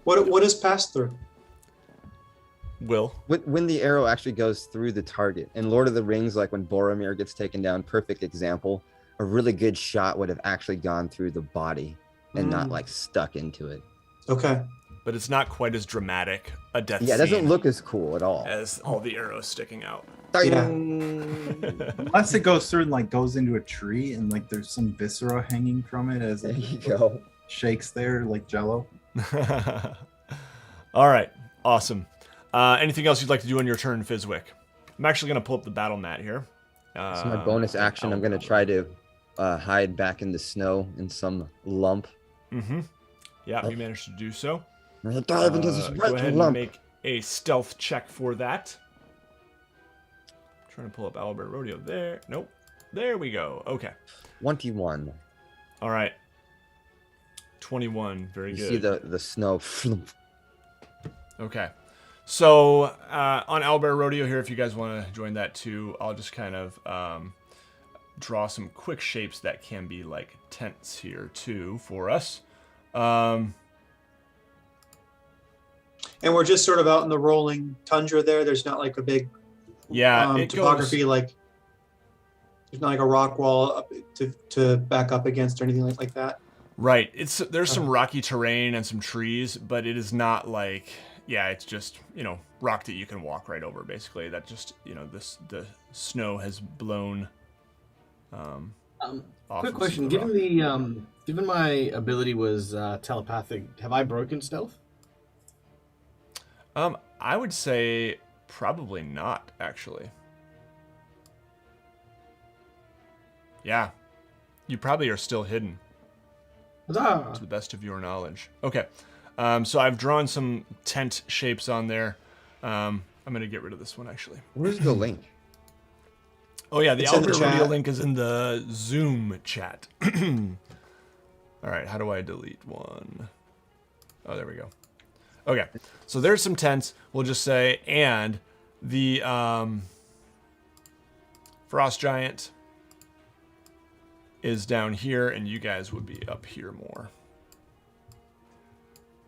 What is pass through? Will. When the arrow actually goes through the target. In Lord of the Rings, like when Boromir gets taken down, perfect example. A really good shot would have actually gone through the body and not like stuck into it. Okay. But it's not quite as dramatic a death Yeah, it doesn't scene look as cool at all. as all the arrows sticking out. Yeah. Unless it goes through and like goes into a tree and like there's some viscera hanging from it as There it you go. shakes there like jello. All right, awesome. Anything else you'd like to do on your turn, Fizwick? I'm actually going to pull up the battle mat here. So my bonus action, I'm going to try to hide back in the snow in some lump. Mm-hmm. Yeah, we managed to do so. I'm going to dive into this Go red ahead and lump. make a stealth check for that. Trying to pull up Albert Rodeo there. Nope. There we go. Okay. 21. All right. 21. Very You good. see the snow. Okay. So on Albert Rodeo here, if you guys want to join that too, I'll just kind of draw some quick shapes that can be like tents here too for us. And we're just sort of out in the rolling tundra there. There's not like a big Yeah, it topography, goes, like there's not like a rock wall up to back up against or anything like that. right. There's some rocky terrain and some trees, but it is not like, yeah, it's just, rock that you can walk right over basically. That just, the snow has blown off. Quick of question: the rock. given my ability was telepathic, have I broken stealth? I would say probably not, actually. Yeah. You probably are still hidden, Huzzah! to the best of your knowledge. Okay. So I've drawn some tent shapes on there. I'm going to get rid of this one, actually. Where's the link? Oh, yeah, the It's in the Albert Rodeo chat. link is in the Zoom chat. All right, how do I delete one? Oh, there we go. Okay, so there's some tents, we'll just say, and the Frost Giant is down here, and you guys would be up here more.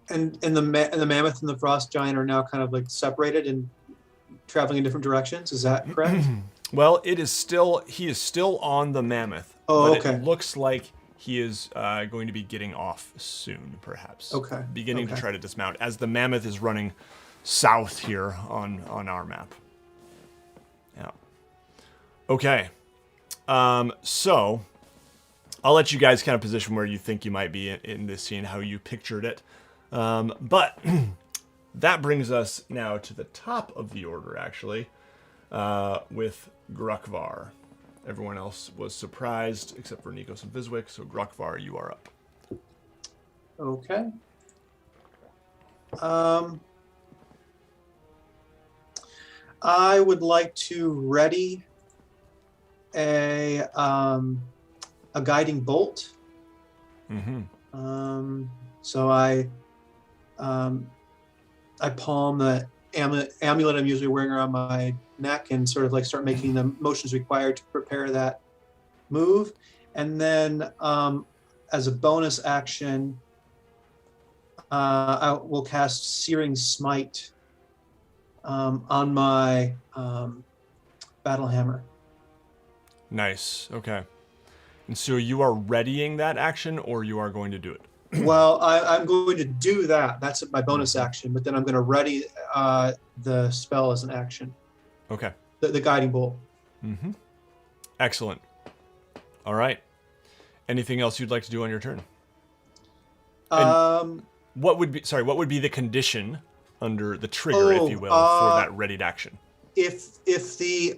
And the mammoth and the frost giant are now kind of like separated and traveling in different directions. Is that correct? Well, he is still on the mammoth. Oh, but okay. It looks like he is going to be getting off soon, perhaps. Okay. Beginning to Okay. try to dismount as the mammoth is running south here on our map. Yeah. Okay. So I'll let you guys kind of position where you think you might be in this scene, how you pictured it. But that brings us now to the top of the order, actually, with Grukvar. Everyone else was surprised, except for Nikos and Fizwick, so Grukvar, you are up. Okay. I would like to ready a guiding bolt. Mm-hmm. So I palm the amulet I'm usually wearing around my neck and sort of like start making the motions required to prepare that move, and then as a bonus action, I will cast Searing Smite on my battle hammer. Nice. Okay. And so you are readying that action, or you are going to do it? Well, I'm going to do that. That's my bonus action, but then I'm going to ready the spell as an action. Okay. The guiding bolt. Mm-hmm. Excellent. All right. Anything else you'd like to do on your turn? What would be the condition under the trigger, if you will, for that readied action? If the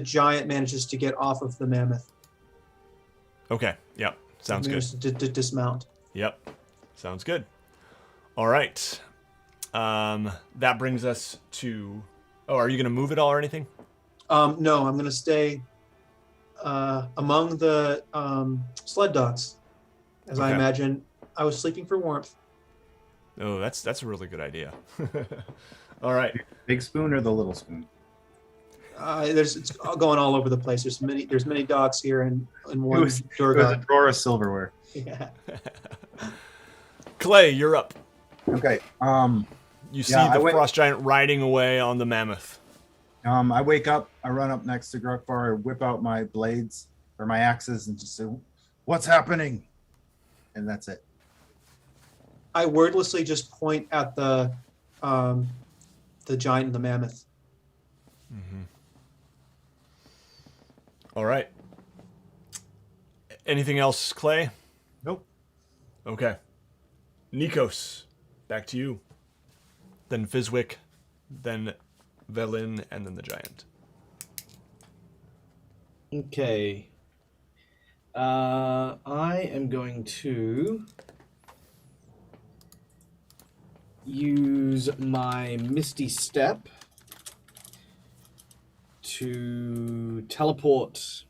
giant manages to get off of the mammoth. Okay. Yep. Sounds good. Dismount. Yep. Sounds good. All right. That brings us to... Oh, are you going to move at all or anything? No, I'm going to stay among the sled dogs, as I imagine I was sleeping for warmth. Oh, that's a really good idea. All right. Big spoon or the little spoon? It's going all over the place. There's many dogs here and one It was Durga. a drawer of silverware. Yeah. Clay, you're up. Okay. You see the frost giant riding away on the mammoth. I wake up, I run up next to Grukvar, I whip out my blades or my axes and just say, "What's happening?" And that's it. I wordlessly just point at the giant and the mammoth. Mm-hmm. All right. Anything else, Clay? Nope. Okay. Nikos, back to you. Then Fizwick, then Velin, and then the giant. Okay. I am going to use my Misty Step to teleport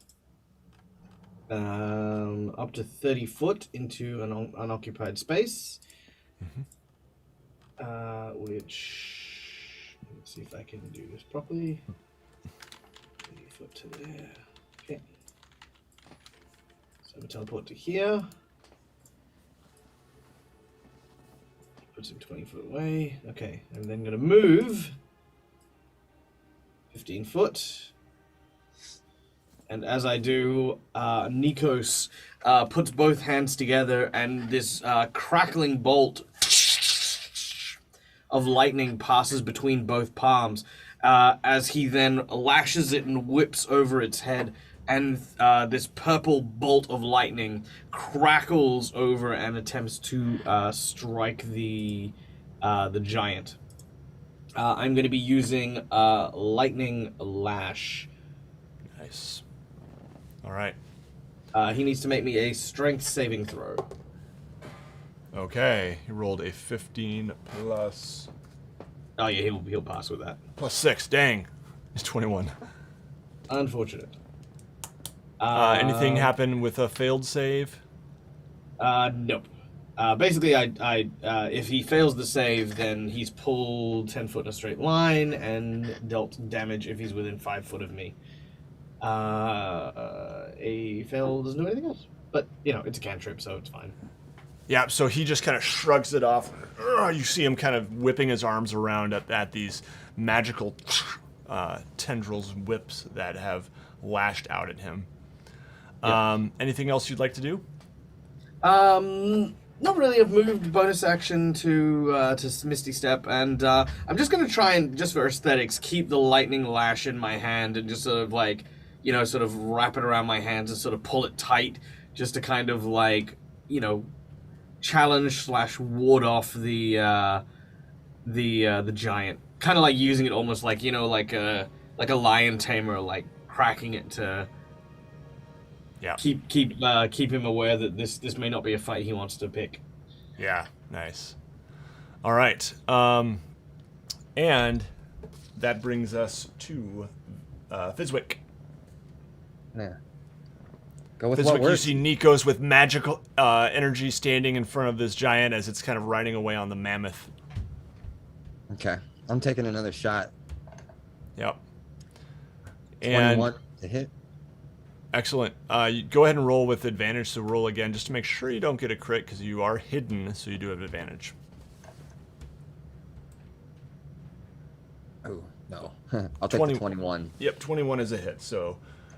up to 30 foot into an unoccupied space. Which, let me see if I can do this properly. 30 foot to there. Okay. So I'm going to teleport to here. Puts him 20 foot away. Okay, I'm then going to move 15 foot. And as I do, Nikos puts both hands together, and this crackling bolt of lightning passes between both palms as he then lashes it and whips over its head, and this purple bolt of lightning crackles over and attempts to strike the giant. I'm going to be using Lightning Lash. Nice. All right. He needs to make me a strength saving throw. Okay. He rolled a 15 plus... Oh yeah, he'll pass with that. Plus 6. Dang. It's 21. Unfortunate. Anything happen with a failed save? Nope. Basically, I if he fails the save, then he's pulled 10 foot in a straight line and dealt damage if he's within 5 foot of me. A fail doesn't do anything else. But, it's a cantrip, so it's fine. Yeah, so he just kind of shrugs it off. You see him kind of whipping his arms around at these magical tendrils, whips that have lashed out at him. Yeah. Anything else you'd like to do? Not really. I've moved bonus action to Misty Step, and I'm just going to try and, just for aesthetics, keep the lightning lash in my hand and just sort of sort of wrap it around my hands and sort of pull it tight, just to kind of challenge / ward off the giant. Kind of like using it almost like a lion tamer, cracking it to keep him aware that this may not be a fight he wants to pick. Yeah, nice. All right, and that brings us to Fizwick. Yeah. Go with Fizwick, what you works. see Nikos with magical energy standing in front of this giant as it's kind of riding away on the mammoth. Okay, I'm taking another shot. Yep. And 21 to hit. Excellent. You go ahead and roll with advantage. So roll again just to make sure you don't get a crit because you are hidden, so you do have advantage. Oh, no. I'll take 20 the 21. Yep, 21 is a hit. So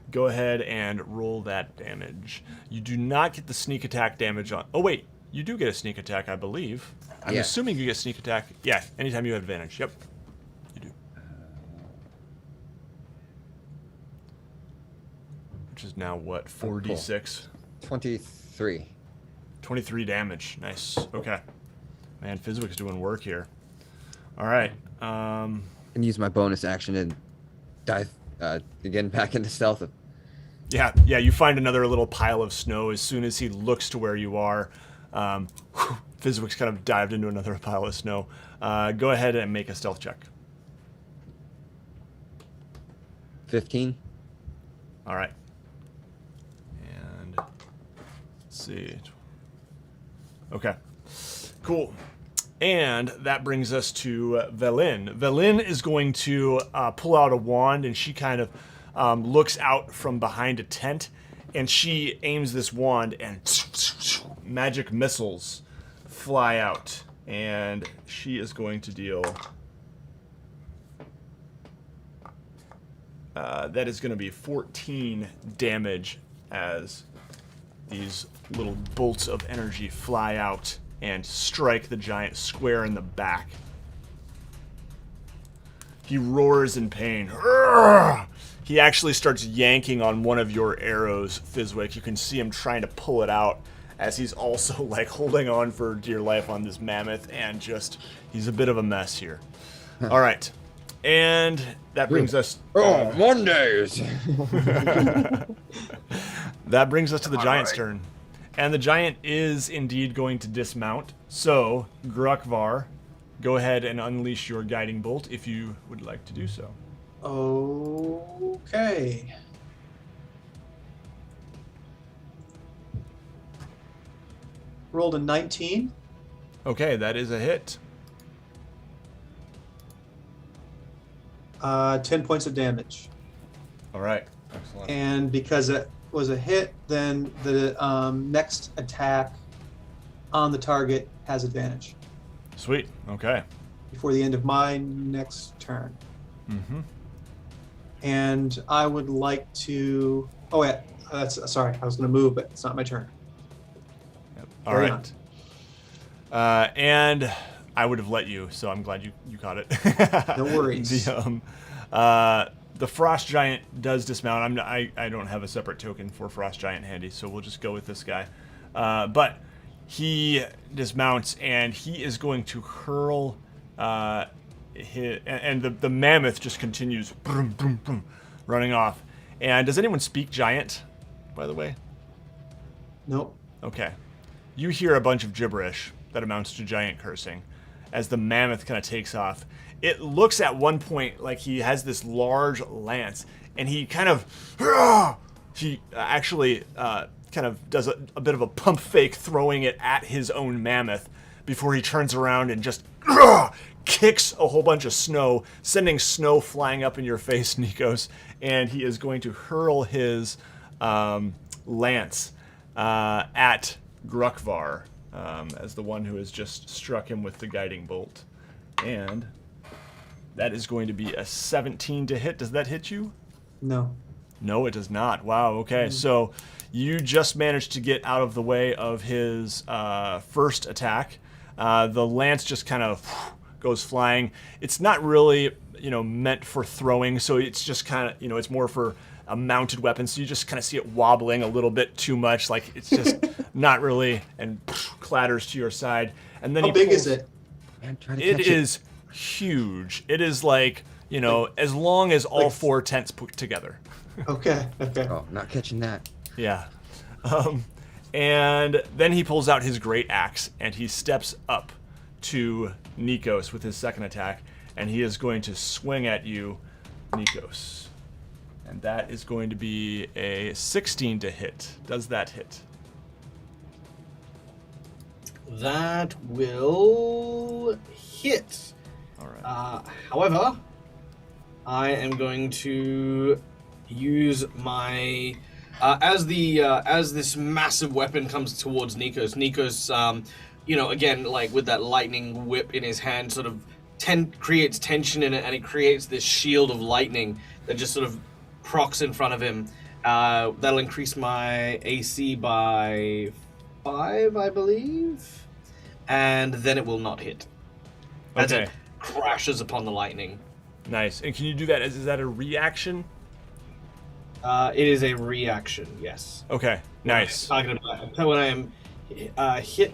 go ahead and roll that damage. You do not get the sneak attack damage on. Oh wait, you do get a sneak attack, I believe. I'm Yeah. assuming you get sneak attack. Yeah, anytime you have advantage. Yep, you do. Which is now what? 4d6. 23. 23 damage. Nice. Okay. Man, Fizwick's doing work here. All right. And use my bonus action and dive again back into stealth. Yeah, you find another little pile of snow as soon as he looks to where you are. Fizwick's kind of dived into another pile of snow. Go ahead and make a stealth check. 15. All right. And let's see. Okay. Cool. And that brings us to Velin. Velin is going to pull out a wand, and she kind of looks out from behind a tent, and she aims this wand, and magic missiles fly out. And she is going to deal... that is going to be 14 damage as these little bolts of energy fly out and strike the giant square in the back. He roars in pain. Urgh! He actually starts yanking on one of your arrows, Fizwick. You can see him trying to pull it out as he's also like holding on for dear life on this mammoth, and just he's a bit of a mess here. All right. And that brings us Mondays. that brings us to the giant's turn. And the giant is indeed going to dismount. So, Grukvar, go ahead and unleash your guiding bolt if you would like to do so. Okay. Rolled a 19. Okay, that is a hit. 10 points of damage. All right. Excellent. And because it was a hit, then the next attack on the target has advantage Sweet. Okay. before the end of my next turn. Mm-hmm. And I would like to... Oh, yeah. Sorry. I was going to move, but it's not my turn. Yep. All Carry right. And I would have let you, so I'm glad you caught it. No worries. The frost giant does dismount. I don't have a separate token for frost giant handy, so we'll just go with this guy. But he dismounts, and he is going to hurl the mammoth just continues boom, boom, boom, running off. And does anyone speak giant, by the way? Nope. Okay. You hear a bunch of gibberish that amounts to giant cursing as the mammoth kind of takes off. It looks at one point like he has this large lance, and he kind of... He actually kind of does a bit of a pump fake, throwing it at his own mammoth before he turns around and just kicks a whole bunch of snow, sending snow flying up in your face, Nikos. And he is going to hurl his lance at Grukvar as the one who has just struck him with the guiding bolt. And that is going to be a 17 to hit. Does that hit you? No. No, it does not. Wow, okay. So you just managed to get out of the way of his first attack. The lance just kind of goes flying. It's not really, meant for throwing, so it's just kind of, it's more for a mounted weapon, so you just kind of see it wobbling a little bit too much, like it's just not really, and clatters to your side. And then How big is it? Man, try to It catch is huge. It is like, as long as all like- four tents put together. Okay. Oh, not catching that. Yeah. And then he pulls out his great axe, and he steps up to Nikos with his second attack, and he is going to swing at you, Nikos. And that is going to be a 16 to hit. Does that hit? That will hit. All right. However, I am going to use my As this massive weapon comes towards Nikos, again, like with that lightning whip in his hand, sort of creates tension in it, and it creates this shield of lightning that just sort of procs in front of him. That'll increase my AC by 5, I believe, and then it will not hit. As Okay. it crashes upon the lightning. Nice. And can you do that? Is that a reaction? It is a reaction, yes. Okay. Nice. When I am hit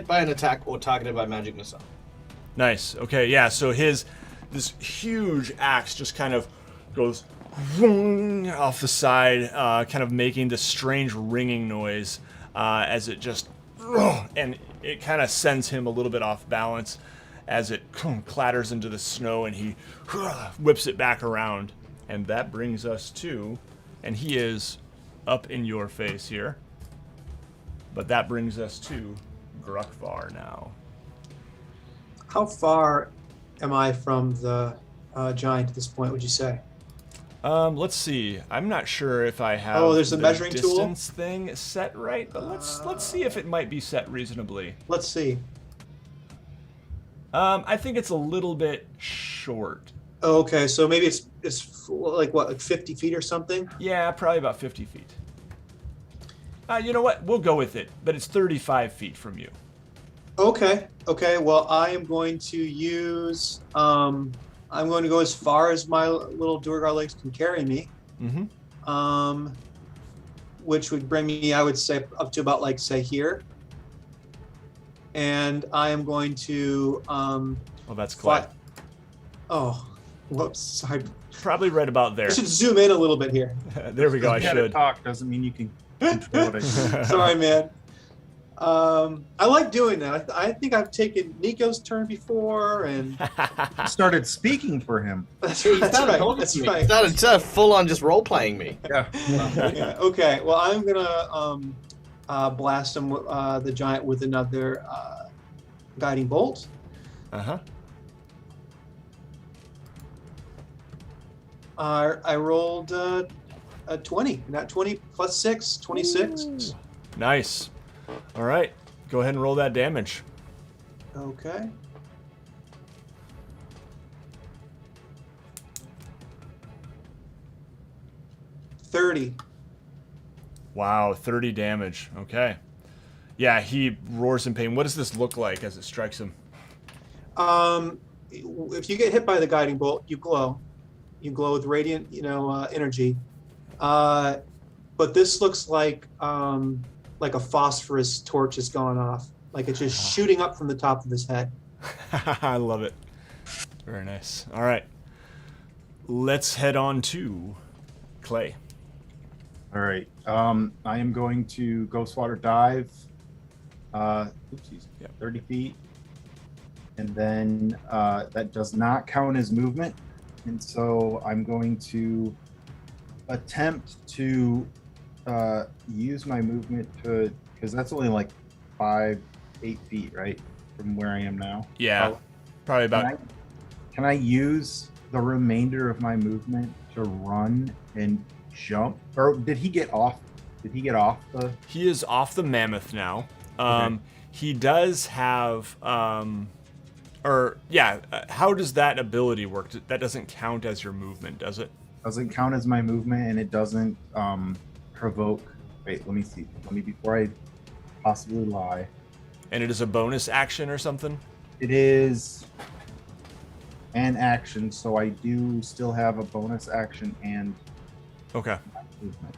by an attack or targeted by magic missile. Nice. Okay. Yeah. So this huge axe just kind of goes off the side, kind of making this strange ringing noise as it just, and it kind of sends him a little bit off balance as it clatters into the snow, and he whips it back around. And that brings us to, and he is up in your face here, but that brings us to Grukvar now. How far am I from the giant at this point, would you say? Let's see. I'm not sure if I have there's a measuring tool? distance thing set right, but let's see if it might be set reasonably. Let's see. I think it's a little bit short. Okay, so maybe it's like what, like 50 feet or something? Yeah, probably about 50 feet. You know what? We'll go with it, but it's 35 feet from you. Okay. Well, I am going to use. I'm going to go as far as my little Duergar legs can carry me. Mm-hmm. Which would bring me, I would say, up to about like say here. And I am going to. Well, that's Clay. Oh, whoops! Sorry. Probably right about there. I should zoom in a little bit here. There we go. I You gotta should. talk doesn't mean you can control what I do. Sorry, man. I like doing that. I think I've taken Nico's turn before, and Started speaking for him. that's right. That's right. Started full on just role playing me. Yeah. Yeah, okay. Well, I'm gonna blast him, the giant, with another guiding bolt. Uh-huh. I rolled a 20. Not 20 plus 6, 26. Ooh. Nice. All right. Go ahead and roll that damage. Okay. $30. Wow, 30 damage. Okay. Yeah, he roars in pain. What does this look like as it strikes him? If you get hit by the guiding bolt, you glow. You glow with radiant, energy. But this looks like a phosphorus torch has gone off. Like it's just shooting up from the top of his head. I love it. Very nice. All right. Let's head on to Clay. All right. I am going to Ghostwater dive. Oopsies. Yep. 30 feet. And then that does not count as movement. And so I'm going to attempt to use my movement to, because that's only like 5-8 feet, right? From where I am now. Yeah. Probably about. Can I use the remainder of my movement to run and jump? Or did he get off? Did he get off the? He is off the mammoth now. Okay. He does have, how does that ability work? That doesn't count as your movement, does it? Doesn't count as my movement, and it doesn't provoke. Wait, let me see. Before I possibly lie. And it is a bonus action or something? It is an action, so I do still have a bonus action and Okay. movement.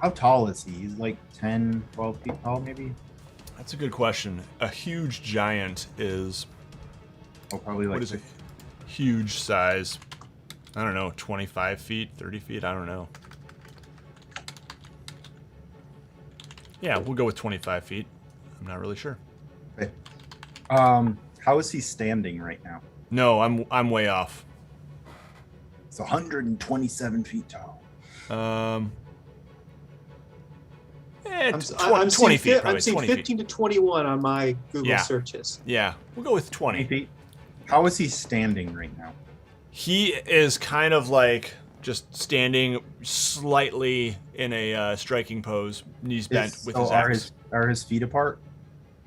How tall is he? He's like 10, 12 feet tall, maybe? That's a good question. A huge giant is, Oh, probably like what is a huge size? I don't know, 25 feet, 30 feet? I don't know. Yeah, we'll go with 25 feet. I'm not really sure. Okay. How is he standing right now? No, I'm way off. It's 127 feet tall. I'm 20 seeing feet, probably I'm seeing 20 feet. 15 to 21 on my Google Yeah. searches. Yeah, we'll go with 20. 20 feet. How is he standing right now? He is kind of like just standing slightly in a striking pose, knees bent with his axe. Are his feet apart?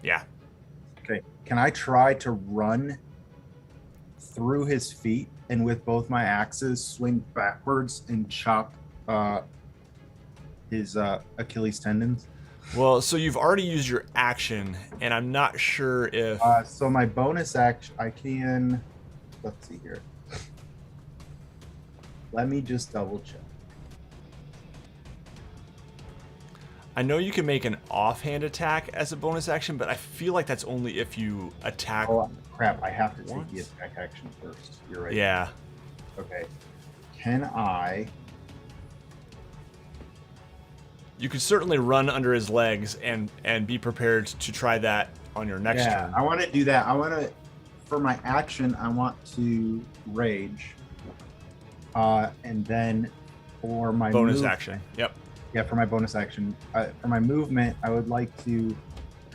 Yeah. Okay. Can I try to run through his feet and with both my axes swing backwards and chop his Achilles tendons? Well, so you've already used your action, and I'm not sure if... So my bonus action, I can... Let's see here. Let me just double check. I know you can make an offhand attack as a bonus action, but I feel like that's only if you attack... Oh, crap. I have to take once. the attack action first. You're right. Yeah. Okay. Can I... You could certainly run under his legs and be prepared to try that on your next turn. I want to do that. I want to... For my action, I want to rage. And then for my bonus action. Yep. Yeah, for my bonus action. For my movement, I would like to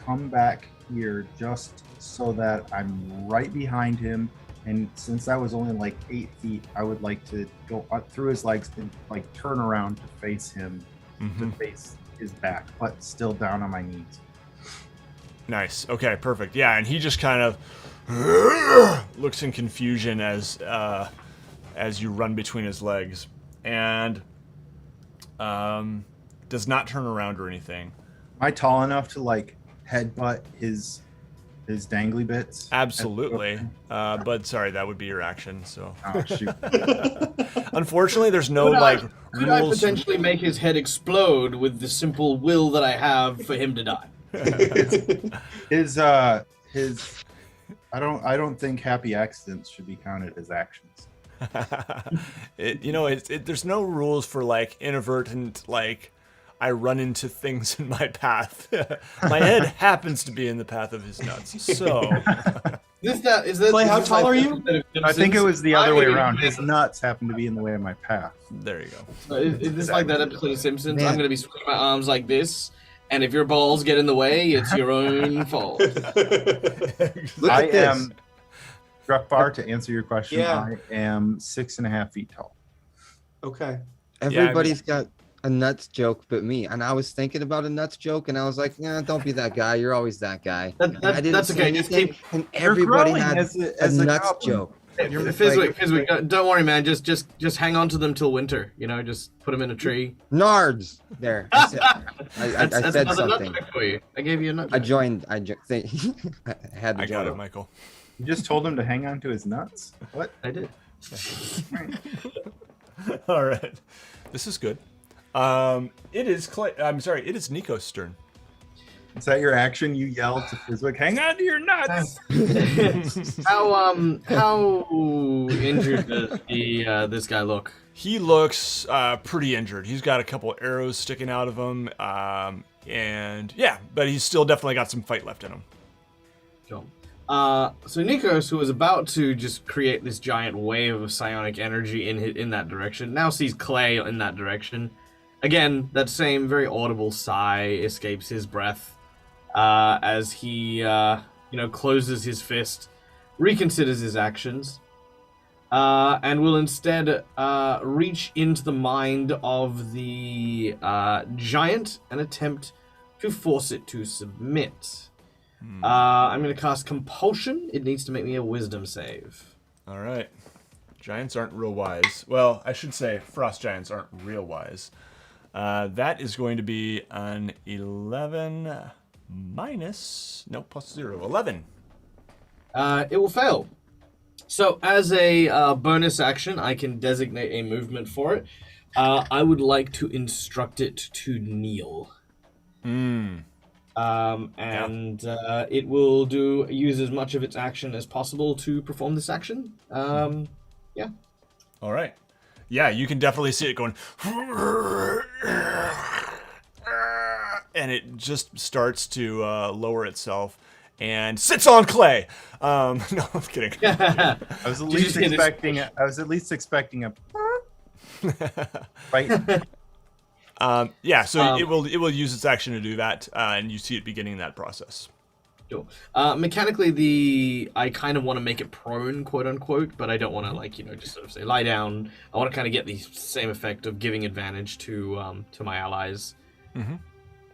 come back here just so that I'm right behind him. And since I was only like 8 feet, I would like to go up through his legs and like turn around to face him, to face his back, but still down on my knees. Nice. Okay, perfect. Yeah, and he just kind of looks in confusion as you run between his legs, and does not turn around or anything. Am I tall enough to like headbutt his dangly bits? Absolutely. But sorry, that would be your action. So Oh shoot! unfortunately, there's no Could I rules. potentially make his head explode with the simple will that I have for him to die? His I don't think happy accidents should be counted as actions. There's no rules for like inadvertent I run into things in my path. My head happens to be in the path of his nuts. So Is this Clay, how is tall like are you? instead of I think it was the other way I'm around. gonna His nuts happen to be in the way of my path. there you go. Is this like that episode of Simpsons? Man. I'm gonna be swinging my arms like this, and if your balls get in the way, it's your own fault. Look I at this. am Gruffbar, to answer your question. Yeah. I am 6.5 feet tall. Okay. Everybody's got a nuts joke but me. And I was thinking about a nuts joke, and I was like, yeah, don't be that guy. You're always that guy. I didn't That's say okay. Just anything, keep and everybody had as a a nuts goblin. joke. Fizwick, don't worry, man. Just hang on to them till winter. Just put them in a tree. Nards. There. I said, I That's said another nut something. joke for you. I gave you a nut I joke. joined. I had the I got joke. it, Michael. You just told him to hang on to his nuts? What? I did. All right. This is good. It is Clay. I'm sorry. It is Nico's turn. Is that your action? You yell to Fizwick, hang on to your nuts! How injured does this guy look? He looks pretty injured. He's got a couple arrows sticking out of him, and yeah, but he's still definitely got some fight left in him. Cool. So Nikos, who was about to just create this giant wave of psionic energy in that direction, now sees Clay in that direction. Again, that same very audible sigh escapes his breath as he, closes his fist, reconsiders his actions, and will instead reach into the mind of the giant and attempt to force it to submit. I'm going to cast Compulsion. It needs to make me a Wisdom save. All right. Giants aren't real wise. Well, I should say frost giants aren't real wise. That is going to be an 11 plus 0. 11. It will fail. So as a bonus action, I can designate a movement for it. I would like to instruct it to kneel. It will use as much of its action as possible to perform this action. Yeah. All right. Yeah, you can definitely see it going. And it just starts to lower itself and sits on Clay. No, I'm kidding. I was at Did you least see this? expecting a fight. Yeah, so it will use its action to do that, and you see it beginning that process. Sure. Mechanically, I kind of want to make it prone, quote unquote, but I don't want to just sort of say lie down. I want to kind of get the same effect of giving advantage to my allies. Mm-hmm.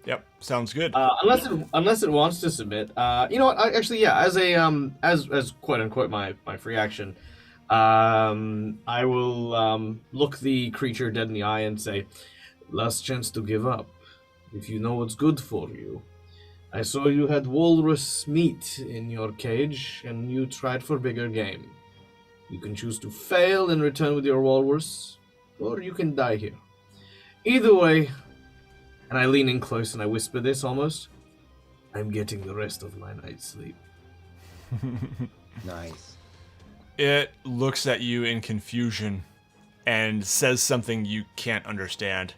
Yep, sounds good. Unless it wants to submit. You know what? As a as quote unquote my free action, I will look the creature dead in the eye and say, "Last chance to give up. If you know what's good for you. I saw you had walrus meat in your cage, and you tried for bigger game. You can choose to fail and return with your walrus, or you can die here. Either way," and I lean in close and I whisper this almost, "I'm getting the rest of my night's sleep." Nice. It looks at you in confusion and says something you can't understand.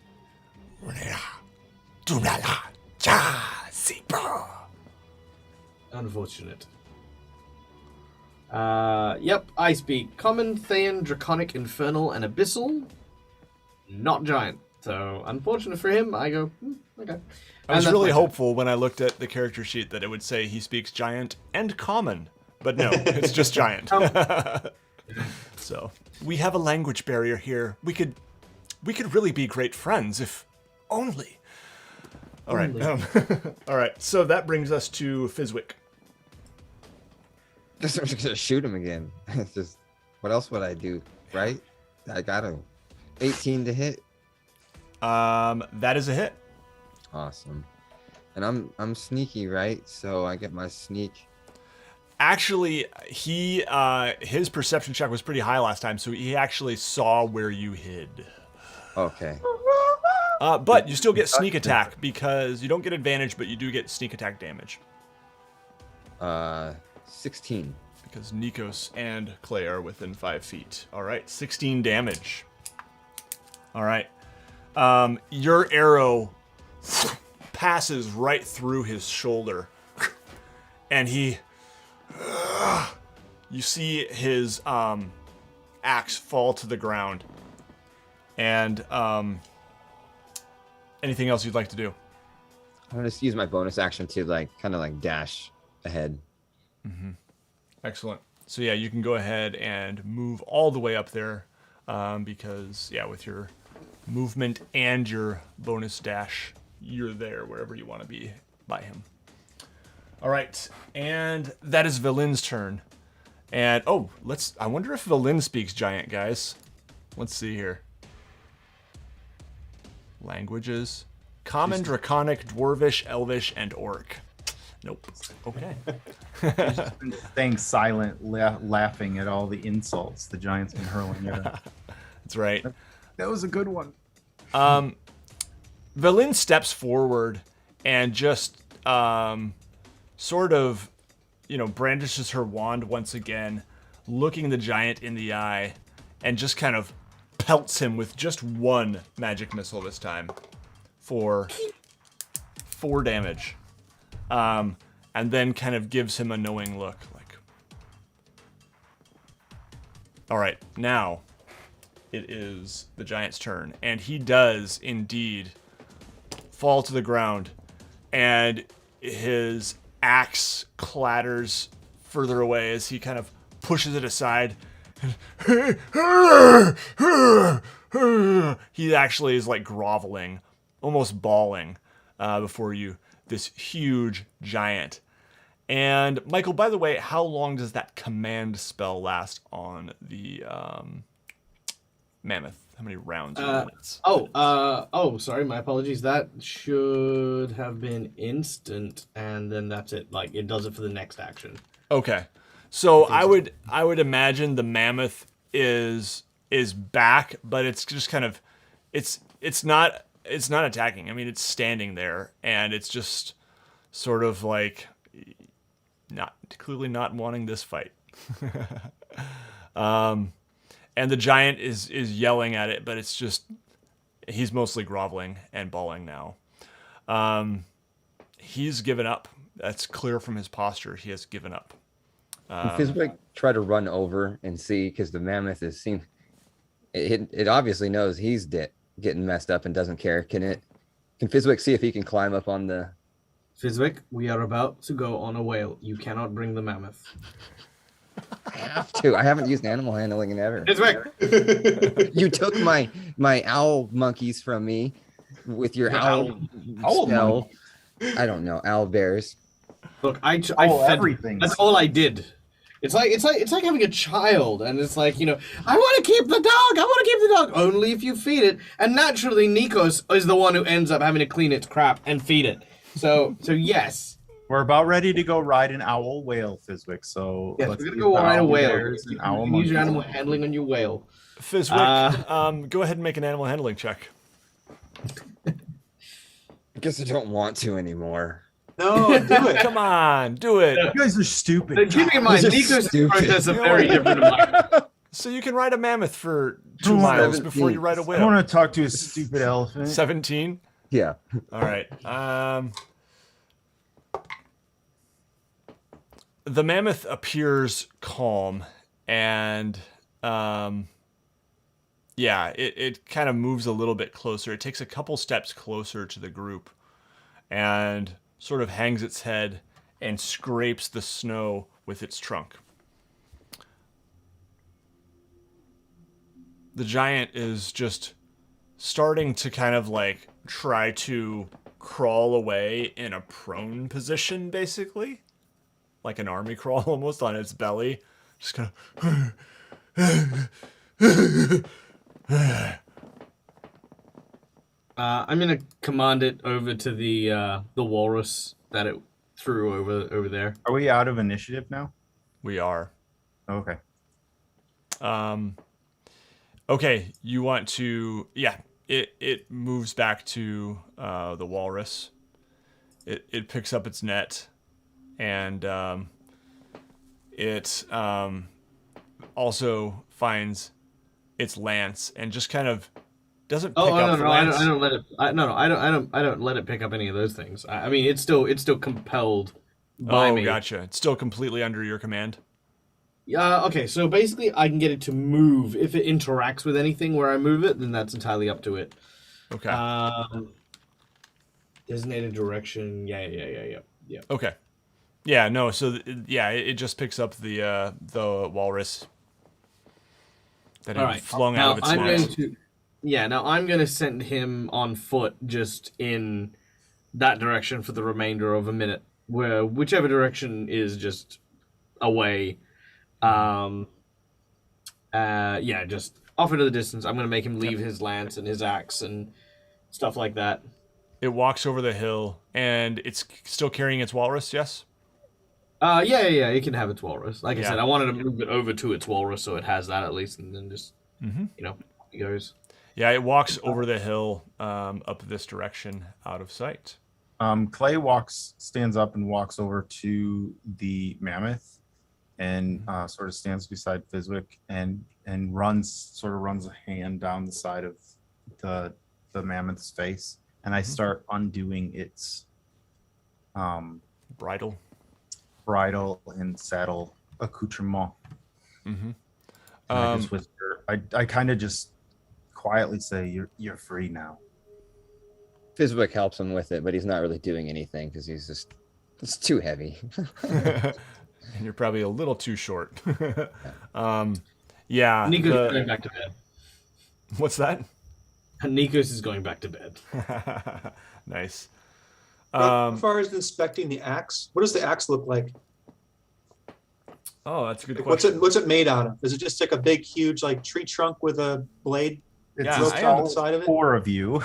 Unfortunate. Yep, I speak Common, Thayan, Draconic, Infernal, and Abyssal. Not Giant. So, unfortunate for him, I go, okay. I was And really that's my hopeful when I looked at the character sheet that it would say he speaks Giant and Common. But no, it's just Giant. So, we have a language barrier here. We could really be great friends if only. All right. All right. So that brings us to Fizwick. Just I'm just gonna shoot him again. It's just, what else would I do, right? I got him. 18 to hit. That is a hit. Awesome. And I'm sneaky, right? So I get my sneak. Actually, his perception check was pretty high last time, so he actually saw where you hid. Okay. But you still get sneak attack because you don't get advantage, but you do get sneak attack damage. 16. Because Nikos and Clay are within 5 feet. All right, 16 damage. All right. Your arrow passes right through his shoulder. And you see his axe fall to the ground. And anything else you'd like to do? I'm gonna just use my bonus action to kind of dash ahead. Mm-hmm. Excellent. So yeah, you can go ahead and move all the way up there because with your movement and your bonus dash, you're there wherever you want to be by him. All right, and that is Valin's turn. And I wonder if Valin speaks Giant, guys. Let's see here. Languages: Common, Draconic, Dwarvish, Elvish, and Orc. Nope. Okay. He's just been staying silent, laughing at all the insults the Giant's been hurling at him. That's right. That was a good one. Valin steps forward and just sort of, brandishes her wand once again, looking the Giant in the eye, and just kind of pelts him with just one magic missile this time for 4 damage. And then kind of gives him a knowing look, like, all right, now it is the Giant's turn, and he does indeed fall to the ground, and his axe clatters further away as he kind of pushes it aside. He actually is groveling, almost bawling before you, this huge Giant. And Michael, by the way, how long does that command spell last on the mammoth? How many rounds or minutes? Sorry, my apologies. That should have been instant, and then that's it. It does it for the next action. Okay, so I would imagine the mammoth is back, but it's just kind of it's not attacking. I mean, it's standing there, and it's just sort of clearly not wanting this fight. And the Giant is yelling at it, but it's just, he's mostly groveling and bawling now. He's given up. That's clear from his posture. He has given up. Fizwick try to run over and see, because the mammoth it obviously knows he's getting messed up and doesn't care. Can Fizwick see if he can climb up on the Fizwick, we are about to go on a whale. You cannot bring the mammoth. I have to. I haven't used animal handling in ever. Fizwick! You took my owl monkeys from me with your What owl owl spell. monkeys? I don't know, owl bears. Look, I fed everything. That's all I did. It's like having a child, and it's like, you know, I want to keep the dog. I want to keep the dog only if you feed it. And naturally, Nikos is the one who ends up having to clean its crap and feed it. So yes. We're about ready to go ride an owl whale, Fizwick. So Yes, let's we're gonna use go the ride a owl whale. bears You and owl can use your monkeys. animal handling on your whale. Fizwick, go ahead and make an animal handling check. I guess I don't want to anymore. No, do it. Come on, do it. You guys are stupid. But keep in mind, These are Nikos' stupid. process is very different to mine. So you can ride a mammoth for 2 Come on, miles before you ride a I whale. want to talk to a stupid elephant. 17. Yeah. All right. The mammoth appears calm, and yeah, it kind of moves a little bit closer. It takes a couple steps closer to the group, and sort of hangs its head and scrapes the snow with its trunk. The giant is just starting to kind of like try to crawl away in a prone position, basically. Like an army crawl almost on its belly. Just kind of... I'm gonna command it over to the walrus that it threw over there. Are we out of initiative now? We are. Okay. Okay, you want to... Yeah, it moves back to the walrus. It picks up its net, and it also finds its lance and just kind of doesn't pick up the lance. I don't let it. I don't let it pick up any of those things. I mean, it's still compelled by me. Gotcha. It's still completely under your command. Okay, so basically, I can get it to move. If it interacts with anything where I move it, then that's entirely up to it. Okay. Designated direction. Yeah. Okay. Yeah. No. So it just picks up the walrus that All had right. flung Now out of its I'm net. going to. Yeah. Now I'm going to send him on foot, just in that direction for the remainder of a minute, where whichever direction is just away. Just off into the distance. I'm going to make him leave his lance and his axe and stuff like that. It walks over the hill, and it's still carrying its walrus. Yes. Yeah. It can have its walrus. Like I Yeah. said, I wanted to move it over to its walrus so it has that at least, and then just he goes. Yeah. It walks over the hill, up this direction, out of sight. Clay stands up and walks over to the mammoth, and sort of stands beside Fizwick and runs a hand down the side of the mammoth's face, and I start undoing its Bridle. bridle and saddle accoutrement. Mm-hmm. And I just whisper, I kind of just quietly say, "You're free now." Fizwick helps him with it, but he's not really doing anything because it's too heavy. And you're probably a little too short. Yeah. Nikos is going back to bed. What's that? Nikos is going back to bed. Nice. As far as inspecting the axe, what does the axe look like? Oh, that's a good Like, question. what's it made out of? Is it just like a big, huge, like tree trunk with a blade It's Yeah, roped I on the side of it? 4 of you.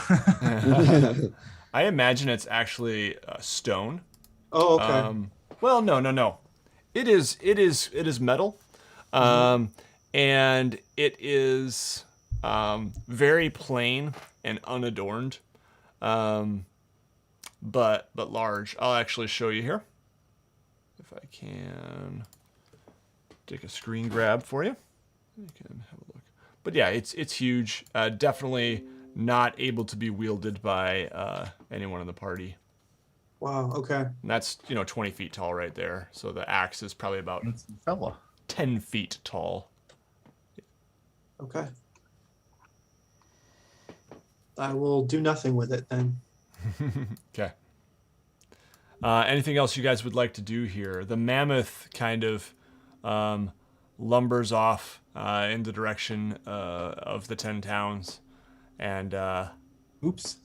I imagine it's actually stone. Oh, okay. Well, no. It is metal, and it is very plain and unadorned, but large. I'll actually show you here if I can take a screen grab for you. You can have a look. But yeah, it's huge. Definitely not able to be wielded by anyone in the party. Wow. Okay. And that's 20 feet tall right there. So the axe is probably about It's a fella. 10 feet tall. Okay. I will do nothing with it then. Okay. Anything else you guys would like to do here? The mammoth kind of lumbers off in the direction of the 10 towns. And, Oops.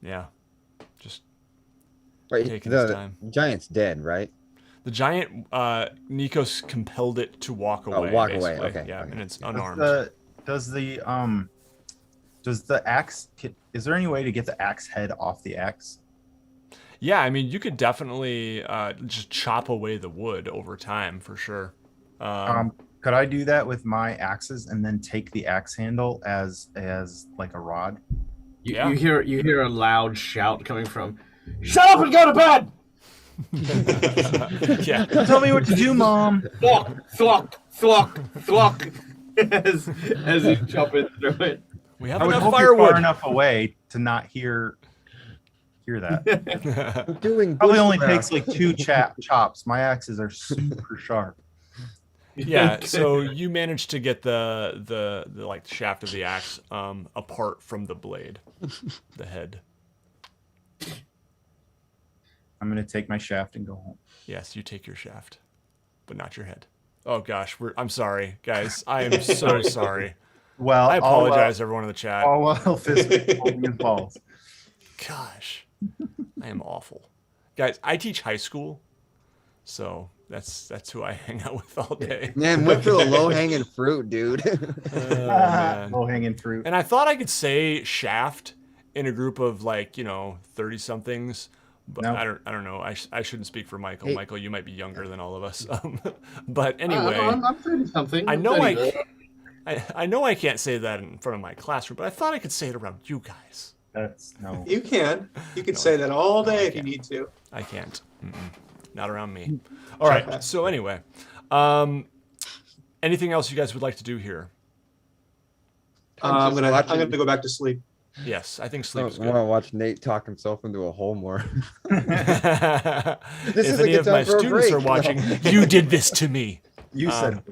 yeah, just Right, taking his the time. giant's dead, right? The giant, Nikos compelled it to walk away. Walk away, basically. okay, Yeah, okay. and it's Does unarmed. the axe? Is there any way to get the axe head off the axe? Yeah, I mean, you could definitely just chop away the wood over time for sure. Could I do that with my axes and then take the axe handle as like a rod? Yeah. You hear a loud shout coming from, "Shut up and go to bed!" Yeah. Tell me what to do, Mom. Thwack, thwack, thwack, thwack. as you chop it through it. We have I would enough hope you're firewood. far enough away to not hear that. We're doing Probably only bushcraft. takes like 2 chops. My axes are super sharp. Yeah, so you managed to get the like shaft of the axe apart from the blade, the head. I'm gonna take my shaft and go home. Yes, you take your shaft, but not your head. Oh gosh, I'm sorry, guys. I am so sorry. Well, I apologize, everyone in the chat. All while Fizwick holding his balls. Gosh, I am awful, guys. I teach high school, so that's who I hang out with all day. Man, went for the low-hanging fruit, dude. Oh, man. Low hanging fruit. And I thought I could say shaft in a group of 30 somethings, but No. I don't know. I shouldn't speak for Michael. Hey. Michael, you might be younger than all of us. But anyway, I'm 30 something. I know I know I can't say that in front of my classroom, but I thought I could say it around you guys. That's no. You can. You can No, say that all no, I day if you can't. need to. I can't. Not around me. All right. So anyway, anything else you guys would like to do here? I'm gonna go back to sleep. Yes, I think sleep I is want good. to watch Nate talk himself into a hole more. If is a any good of my time for a students are break. watching, you did this to me. You said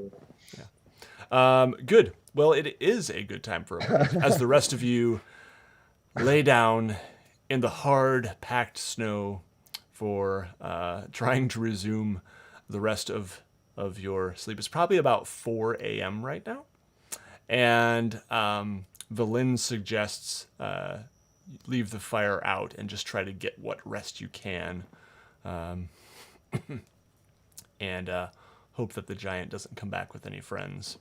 Good. Well, it is a good time for a break, as the rest of you lay down in the hard, packed snow for trying to resume the rest of your sleep. It's probably about 4 a.m. right now, and Valin suggests leave the fire out and just try to get what rest you can, and hope that the giant doesn't come back with any friends.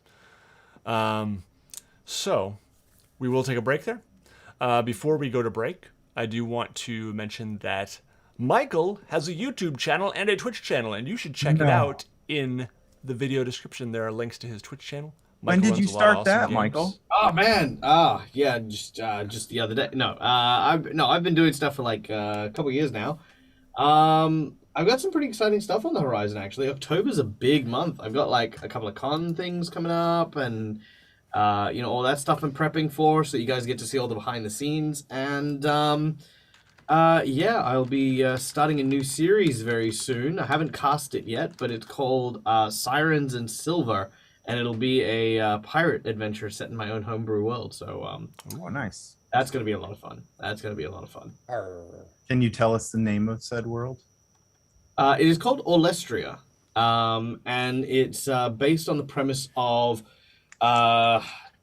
So we will take a break there. Before we go to break, I do want to mention that Michael has a YouTube channel and a Twitch channel, and you should check it out in the video description. There are links to his Twitch channel. When Michael did you runs a lot of start awesome that, games. Michael? Oh man, yeah, just the other day. No, I've been doing stuff for like a couple years now. I've got some pretty exciting stuff on the horizon actually. October's a big month. I've got like a couple of con things coming up, and all that stuff I'm prepping for. So you guys get to see all the behind the scenes, and yeah, I'll be starting a new series very soon. I haven't cast it yet, but it's called Sirens and Silver. And it'll be a pirate adventure set in my own homebrew world. So Oh, nice. that's going to be a lot of fun. Can you tell us the name of said world? It is called Orlestria. And it's based on the premise of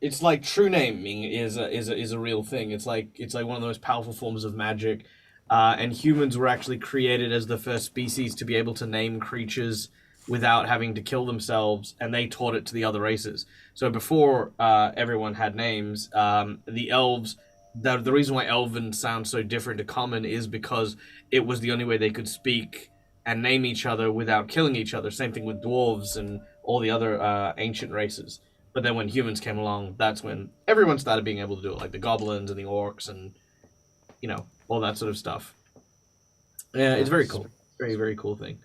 it's like true naming is a real thing. It's like one of the most powerful forms of magic. And humans were actually created as the first species to be able to name creatures without having to kill themselves, and they taught it to the other races. So before everyone had names, the elves, the reason why Elven sounds so different to Common is because it was the only way they could speak and name each other without killing each other. Same thing with dwarves and all the other ancient races. But then when humans came along, that's when everyone started being able to do it, like the goblins and the orcs and, all that sort of stuff. Yeah, it's very cool. Very, very cool thing.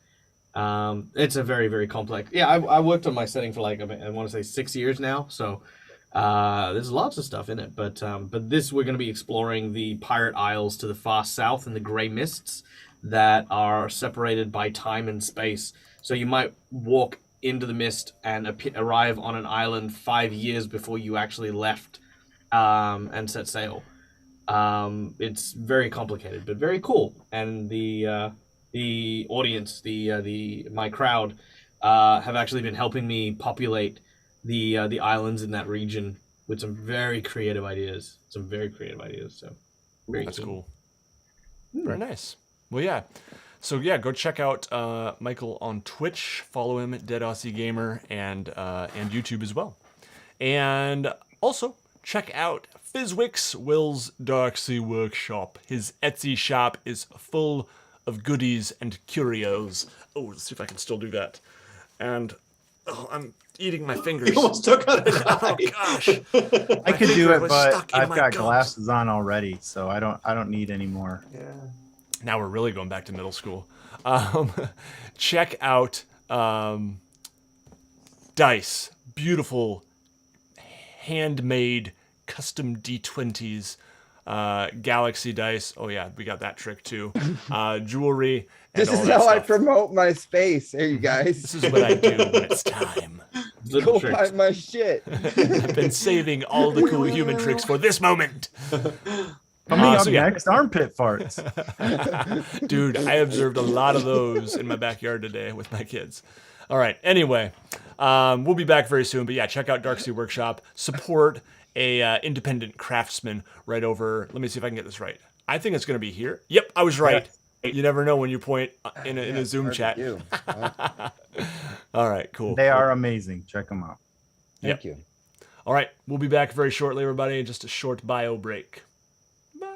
It's a very, very complex. Yeah, I worked on my setting for like, I want to say 6 years now. So there's lots of stuff in it. But this, we're going to be exploring the Pirate Isles to the far south and the Grey Mists that are separated by time and space. So you might walk into the mist and arrive on an island 5 years before you actually left and set sail. It's very complicated, but very cool. And the the audience, the my crowd, have actually been helping me populate the islands in that region with some very creative ideas. So very That's keen. cool. Very nice. Well, yeah. So yeah, go check out Michael on Twitch. Follow him at Dead Aussie Gamer and YouTube as well. And also check out Fizwick's Will's Darksea Workshop. His Etsy shop is full of goodies and curios. Oh, let's see if I can still do that. And I'm eating my fingers. You almost took out an Oh eye. gosh. I could do finger it, was but stuck in I've my got gums. glasses on already, so I don't need any more. Yeah. Now we're really going back to middle school. Check out dice. Beautiful, handmade, custom D20s. Galaxy dice. Oh yeah, we got that trick too. Jewelry. And This all is that how I stuff. promote my space. Hey, you guys. This is what I do when it's time. Little Go tricks. buy my shit. I've been saving all the cool human tricks for this moment. Coming up so yeah. next, armpit farts. Dude, I observed a lot of those in my backyard today with my kids. All right. Anyway, we'll be back very soon. But yeah, check out Darksea Workshop. Support a independent craftsman right over. Let me see if I can get this right. I think it's going to be here. Yep, I was right. You never know when you point in a Zoom Hard to chat. do. All right, cool. They are amazing. Check them out. Thank you. All right, we'll be back very shortly, everybody. Just a short bio break. Bye.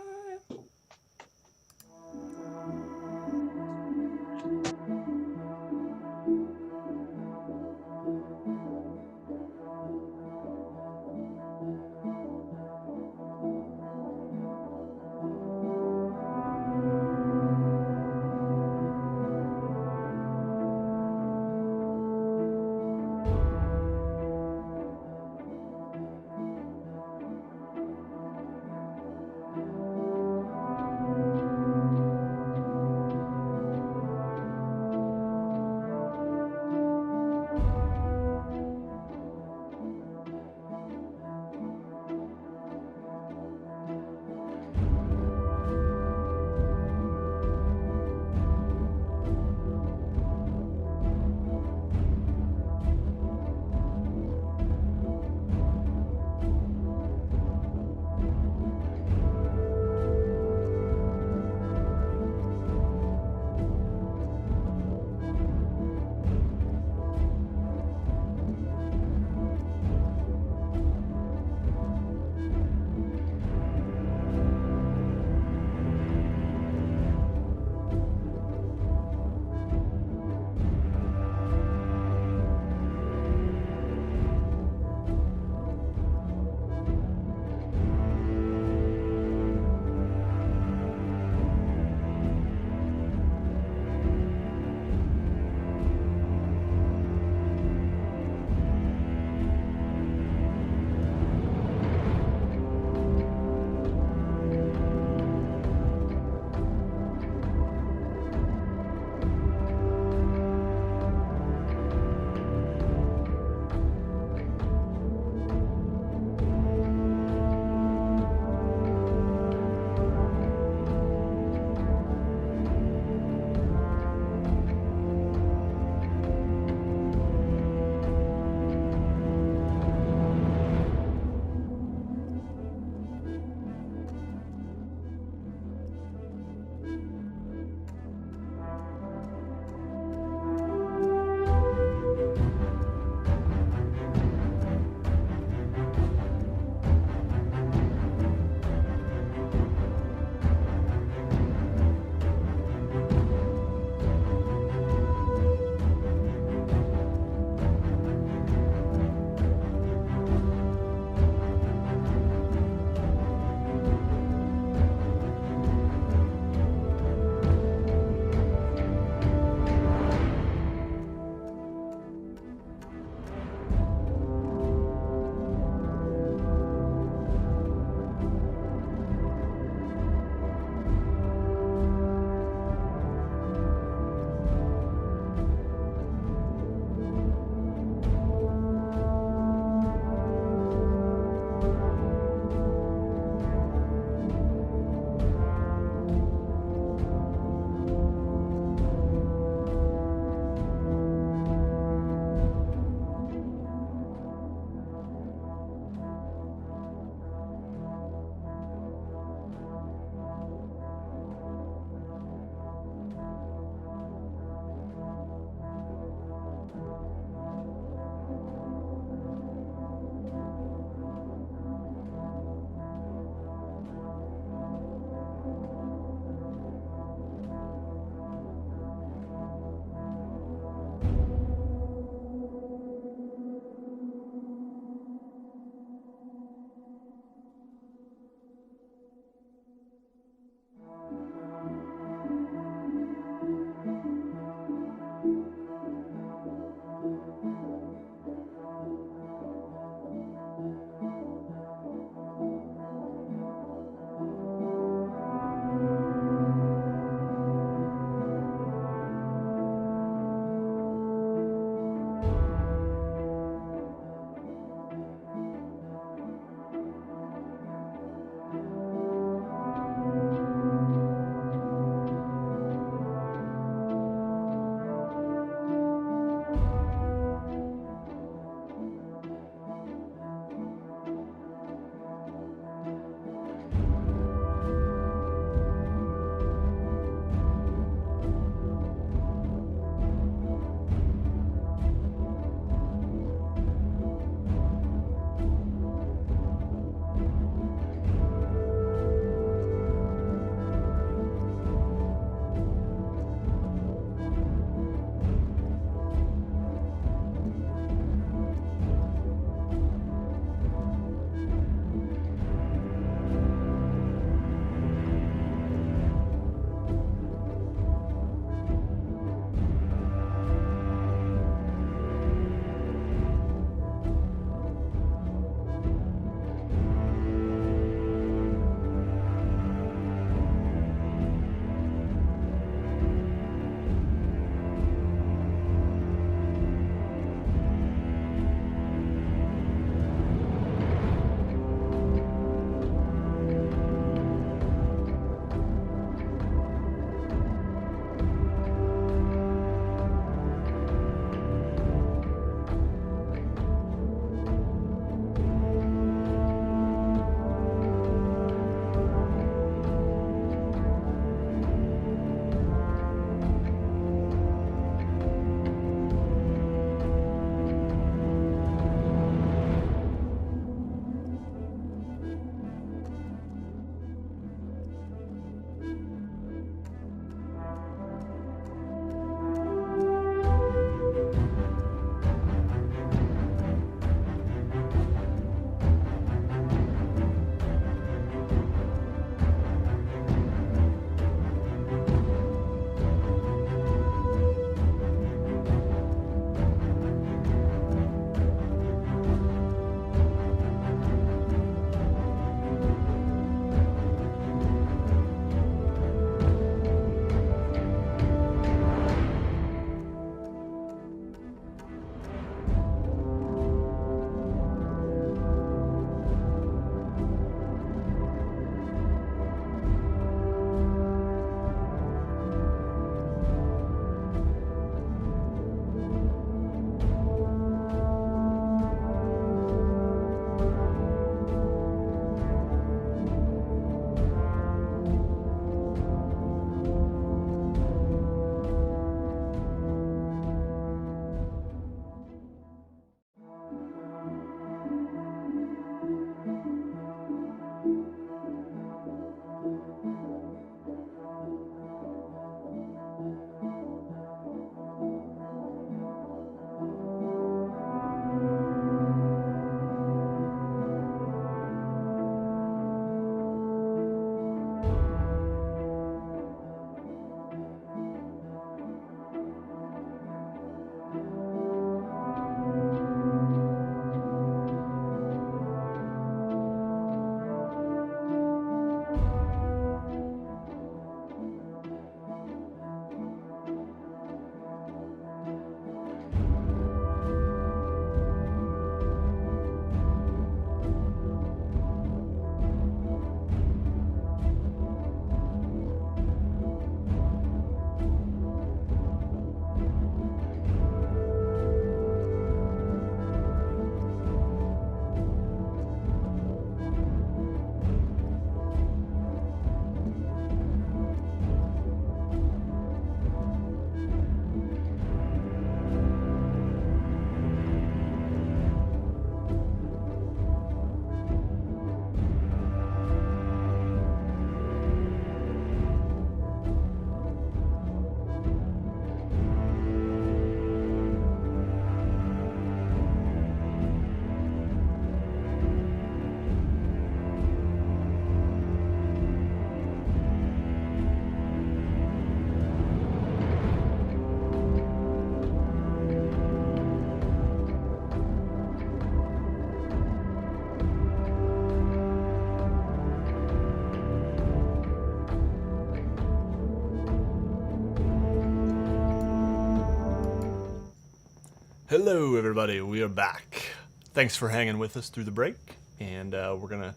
Hello, everybody. We are back. Thanks for hanging with us through the break, and we're gonna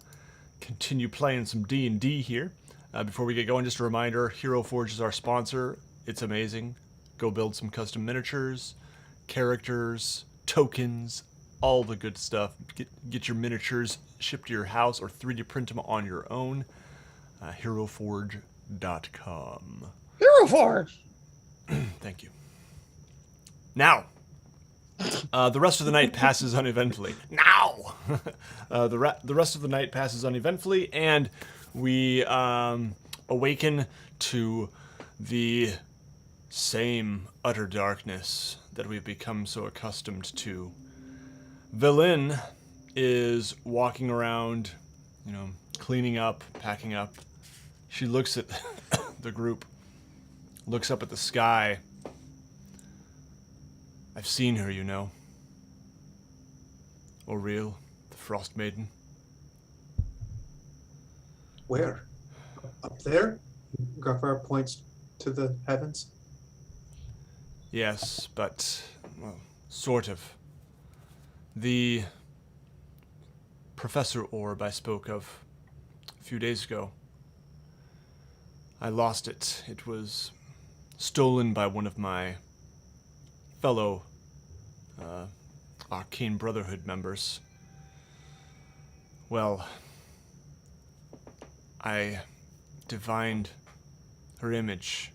continue playing some D&D here. Before we get going, just a reminder: Hero Forge is our sponsor. It's amazing. Go build some custom miniatures, characters, tokens, all the good stuff. Get your miniatures shipped to your house or 3D print them on your own. HeroForge.com. Hero Forge. Thank you. Now. The rest of the night passes uneventfully. Now! The rest of the night passes uneventfully, and we awaken to the same utter darkness that we've become so accustomed to. Velin is walking around, cleaning up, packing up. She looks at the group, looks up at the sky. I've seen her, Oriel, the Frost Maiden. Where? Up there? Gruffar points to the heavens. Yes, but, well, sort of. The Professor Orb I spoke of a few days ago. I lost it. It was stolen by one of my fellow Arcane Brotherhood members. Well, I divined her image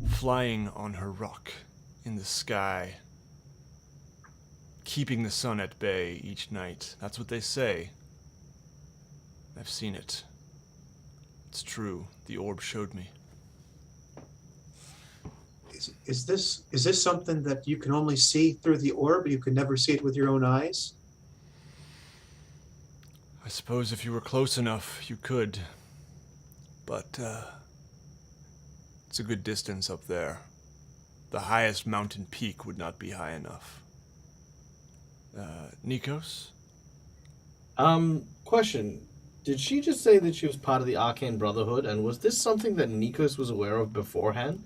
flying on her rock in the sky, keeping the sun at bay each night. That's what they say. I've seen it. It's true. The orb showed me. Is this something that you can only see through the orb? You can never see it with your own eyes? I suppose if you were close enough, you could. But, it's a good distance up there. The highest mountain peak would not be high enough. Nikos? Question. Did she just say that she was part of the Arcane Brotherhood, and was this something that Nikos was aware of beforehand?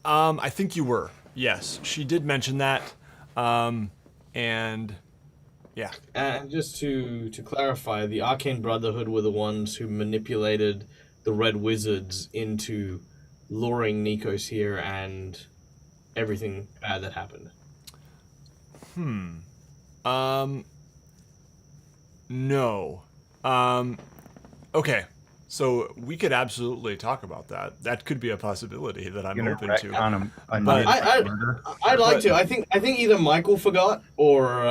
I think you were. Yes, she did mention that. And yeah. And just to clarify, the Arcane Brotherhood were the ones who manipulated the Red Wizards into luring Nikos here and everything bad that happened. No. Okay. So we could absolutely talk about that. That could be a possibility that I'm open to. But I'd like to. I think either Michael forgot or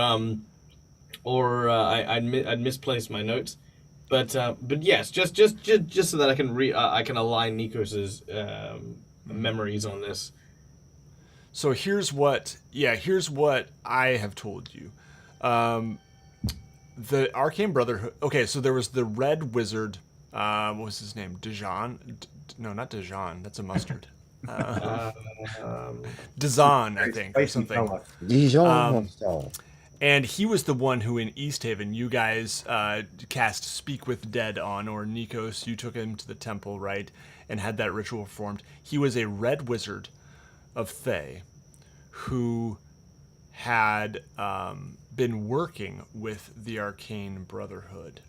I'd misplaced my notes. But yes, just so that I can I can align Nikos's memories on this. So here's what I have told you. The Arcane Brotherhood. Okay, so there was the Red Wizard. What was his name? Dijon? No, not Dijon. That's a mustard. Dazan, I think, or something. Dijon. And he was the one who in East Haven you guys cast Speak with Dead on, or Nikos, you took him to the temple, right, and had that ritual performed. He was a red wizard of Thay who had been working with the Arcane Brotherhood.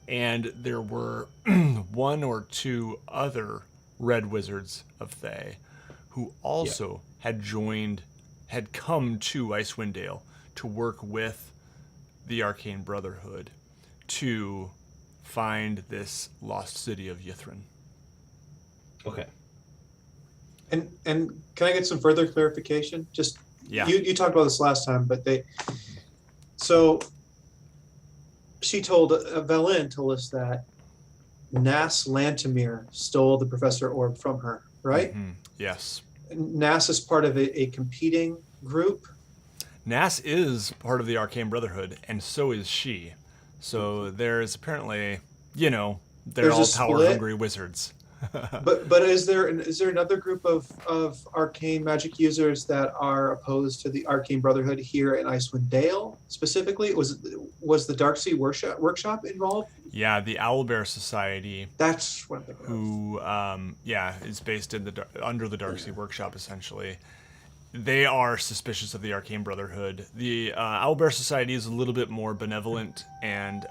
And there were one or two other red wizards of Thay who also had come to Icewind Dale to work with the Arcane Brotherhood to find this lost city of Yithrin. Okay. And can I get some further clarification? Just you talked about this last time, but she told Velin told us that Nas Lantimir stole the Professor Orb from her, right? Mm-hmm. Yes. Nas is part of a competing group. Nas is part of the Arcane Brotherhood, and so is she. So there's apparently, they're all power-hungry wizards. but is there another group of arcane magic users that are opposed to the Arcane Brotherhood here in Icewind Dale specifically? Was the Darksea workshop involved? Yeah, the Owlbear Society. That's what who is based in under the Darksea Workshop essentially. they are suspicious of the Arcane Brotherhood. The Owlbear Society is a little bit more benevolent and,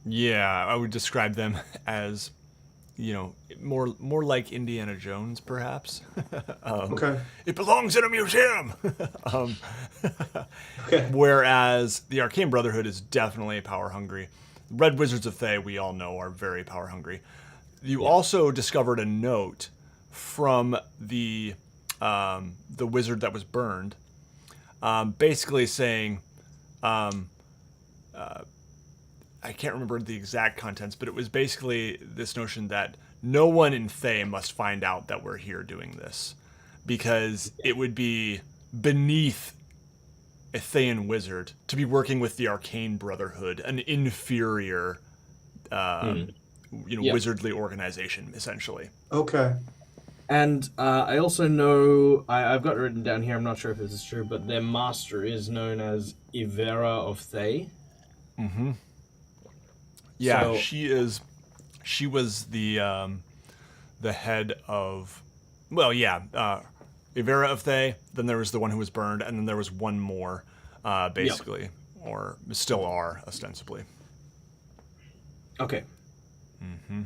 yeah, I would describe them as, more like Indiana Jones, perhaps. Okay. It belongs in a museum! Okay. Whereas the Arcane Brotherhood is definitely power hungry. Red Wizards of Thay, we all know, are very power hungry. You also discovered a note from the wizard that was burned, basically saying, I can't remember the exact contents, but it was basically this notion that no one in Thay must find out that we're here doing this, because it would be beneath a Thayan wizard to be working with the Arcane Brotherhood, an inferior, wizardly organization, essentially. Okay. And I also know, I've got it written down here, I'm not sure if this is true, but their master is known as Ivera of Thay. Mm-hmm. Yeah, So- she was the head of, Ivera of Thay, then there was the one who was burned, and then there was one more, basically, or still are, ostensibly. Okay. Mm-hmm.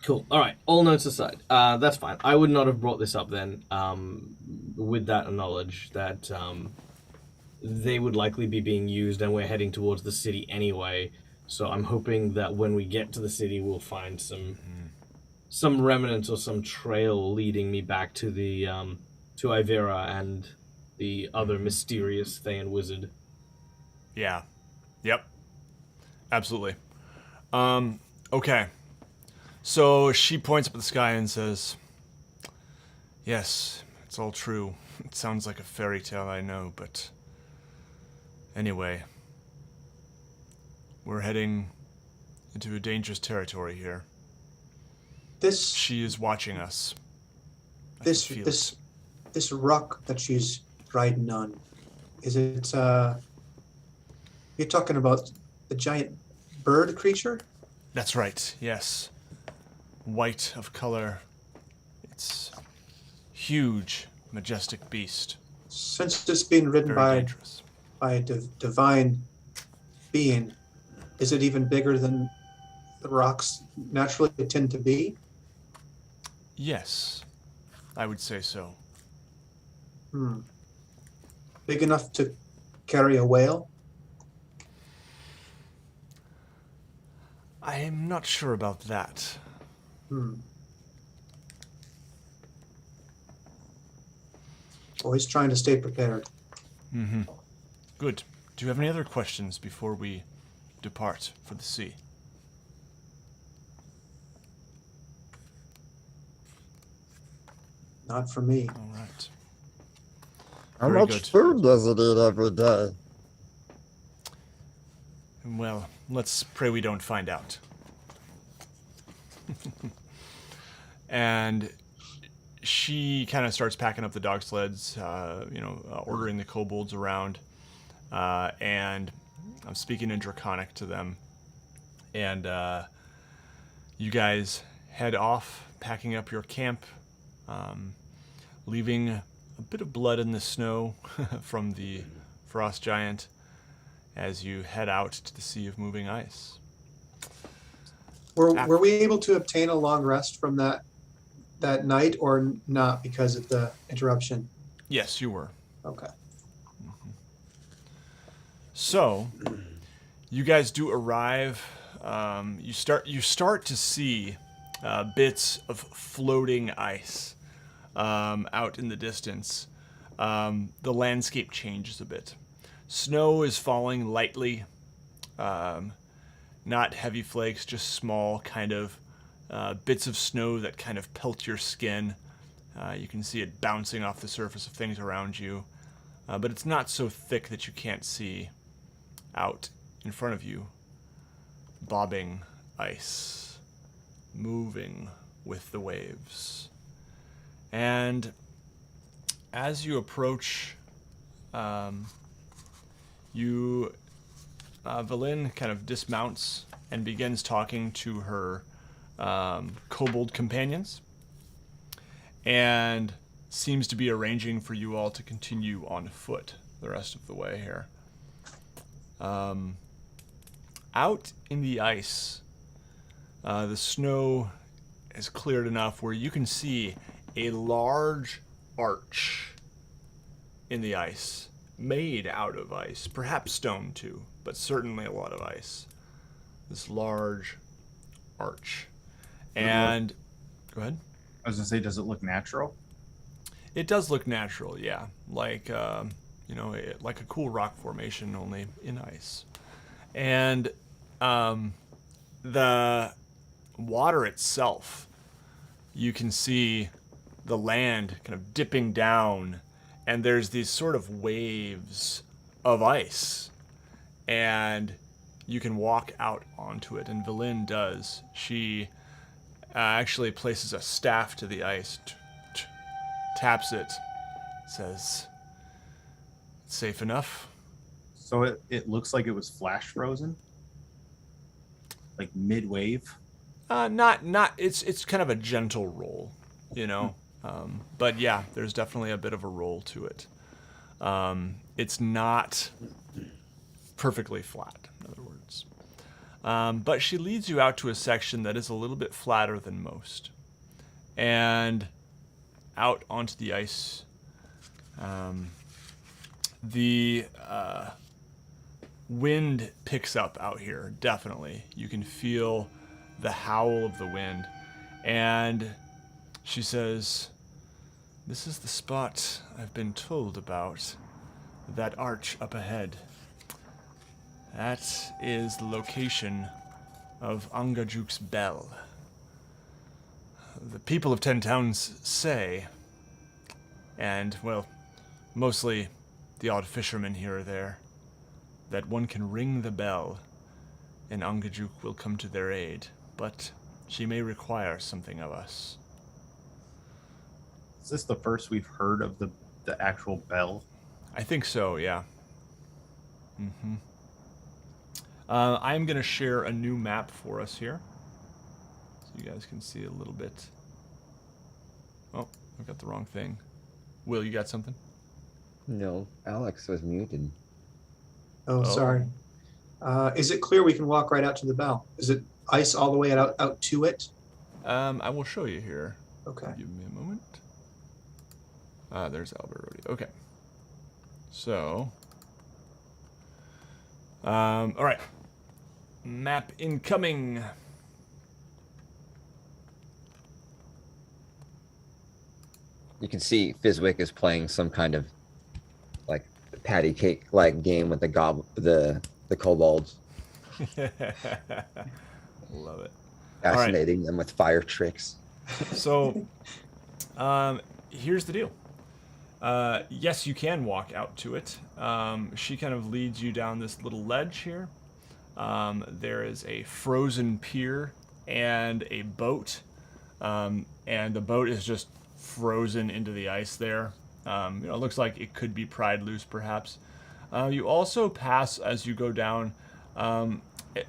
Cool. All right. All notes aside, that's fine. I would not have brought this up then, with that knowledge that they would likely be being used, and we're heading towards the city anyway. So I'm hoping that when we get to the city, we'll find some remnants or some trail leading me back to the to Ivera and the other mysterious Thayan wizard. Yeah. Yep. Absolutely. Okay. So she points up at the sky and says, "Yes, it's all true. It sounds like a fairy tale, I know, but anyway, we're heading into a dangerous territory here. This She is watching us. I this can feel this this rock that she's riding on, is it you're talking about the giant bird creature? That's right, yes. White of color. It's huge, majestic beast. Since it's being ridden Very dangerous. by a divine being, is it even bigger than the rocks naturally tend to be? Yes, I would say so. Big enough to carry a whale? I am not sure about that. Always trying to stay prepared. Mm-hmm. Good. Do you have any other questions before we depart for the sea? Not for me. All right. How Very much good. food does it eat every day? Well, let's pray we don't find out. And she kind of starts packing up the dog sleds, ordering the kobolds around, and I'm speaking in Draconic to them. And you guys head off, packing up your camp, leaving a bit of blood in the snow from the frost giant as you head out to the Sea of Moving Ice. Were we able to obtain a long rest from that night or not because of the interruption? Yes, you were. Okay. So, you guys do arrive. You start to see bits of floating ice out in the distance. The landscape changes a bit. Snow is falling lightly. Not heavy flakes, just small kind of bits of snow that kind of pelt your skin. You can see it bouncing off the surface of things around you. But it's not so thick that you can't see out in front of you. Bobbing ice, moving with the waves. And as you approach, Valin kind of dismounts and begins talking to her kobold companions. And seems to be arranging for you all to continue on foot the rest of the way here. Out in the ice, the snow is cleared enough where you can see a large arch in the ice, made out of ice, perhaps stone too, but certainly a lot of ice. This large arch. And go ahead. I was gonna say, does it look natural? It does look natural, yeah. Like like a cool rock formation, only in ice. And the water itself, you can see the land kind of dipping down, and there's these sort of waves of ice, and you can walk out onto it, and Valin does. She actually places a staff to the ice, taps it, says, "Safe enough." So it looks like it was flash frozen, like mid wave. Not. It's kind of a gentle roll, you know. But yeah, there's definitely a bit of a roll to it. It's not perfectly flat, in other words. But she leads you out to a section that is a little bit flatter than most, and out onto the ice. The wind picks up out here, definitely. You can feel the howl of the wind. And she says, "This is the spot I've been told about. That arch up ahead. That is the location of Angajuk's bell. The people of Ten Towns say, and, well, mostly the odd fishermen here or there, that one can ring the bell and Angajuk will come to their aid, but she may require something of us." Is this the first we've heard of the actual bell? I think so, yeah. Mm-hmm. I'm going to share a new map for us here, so you guys can see a little bit. Oh, I've got the wrong thing. Will, you got something? No, Alex was muted. Oh, sorry. Is it clear we can walk right out to the bell? Is it ice all the way out to it? I will show you here. Okay. Give me a moment. There's Albert Rodeo. Okay. So, all right. Map incoming. You can see Fizwick is playing some kind of like patty cake like game with the kobolds, Love it. fascinating them with fire tricks. So, here's the deal. Yes, you can walk out to it. She kind of leads you down this little ledge here. There is a frozen pier and a boat. And the boat is just frozen into the ice there. It looks like it could be pried loose, perhaps. You also pass, as you go down,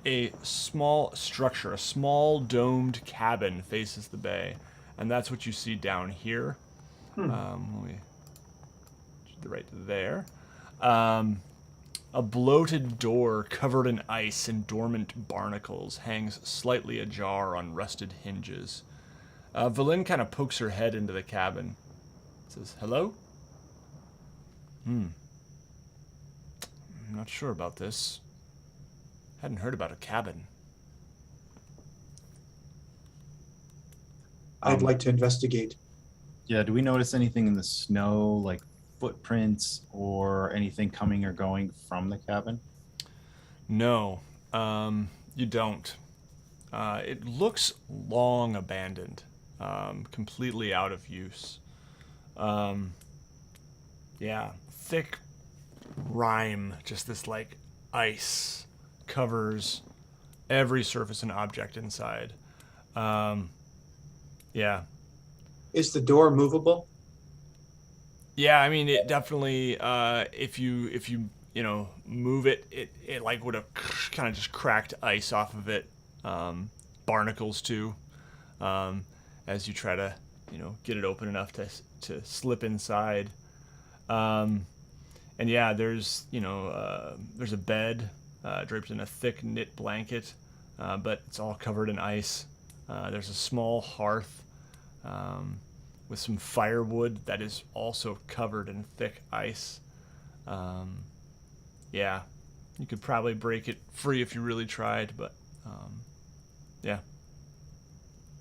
a small structure, a small domed cabin faces the bay. And that's what you see down here. Right there. A bloated door covered in ice and dormant barnacles hangs slightly ajar on rusted hinges. Valin kind of pokes her head into the cabin. Says, "Hello?" I'm not sure about this. Hadn't heard about a cabin. I'd like to investigate. Yeah, do we notice anything in the snow, like footprints or anything coming or going from the cabin? No, you don't. It looks long abandoned, completely out of use. Yeah, thick rime, just this like ice covers every surface and object inside. Yeah. Is the door movable? Yeah, I mean, it definitely, if you move it, it like would have kind of just cracked ice off of it. Barnacles too, as you try to get it open enough to slip inside. And yeah, there's there's a bed draped in a thick knit blanket, but it's all covered in ice. There's a small hearth with some firewood that is also covered in thick ice. Yeah, you could probably break it free if you really tried, but yeah.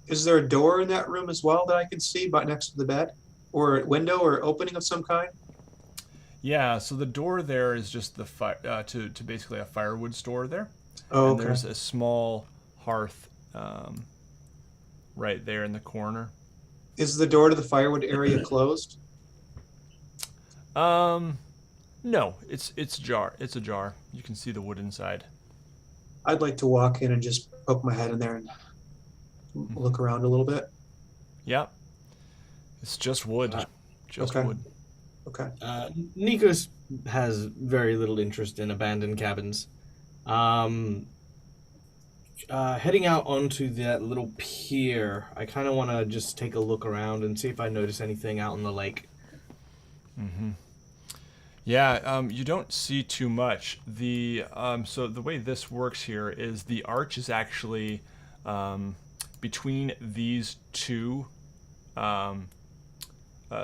Is there a door in that room as well that I can see, but next to the bed, or a window or opening of some kind? Yeah, so the door there is just the to basically a firewood store there. Oh, And okay. there's a small hearth right there in the corner. Is the door to the firewood area closed? No, it's jar. It's a jar. You can see the wood inside. I'd like to walk in and just poke my head in there and look around a little bit. Yeah, it's just wood. Just okay. wood. Okay. Nikos has very little interest in abandoned cabins. Heading out onto that little pier, I kind of want to just take a look around and see if I notice anything out in the lake. Mm-hmm. Yeah, you don't see too much. So the way this works here is the arch is actually between these two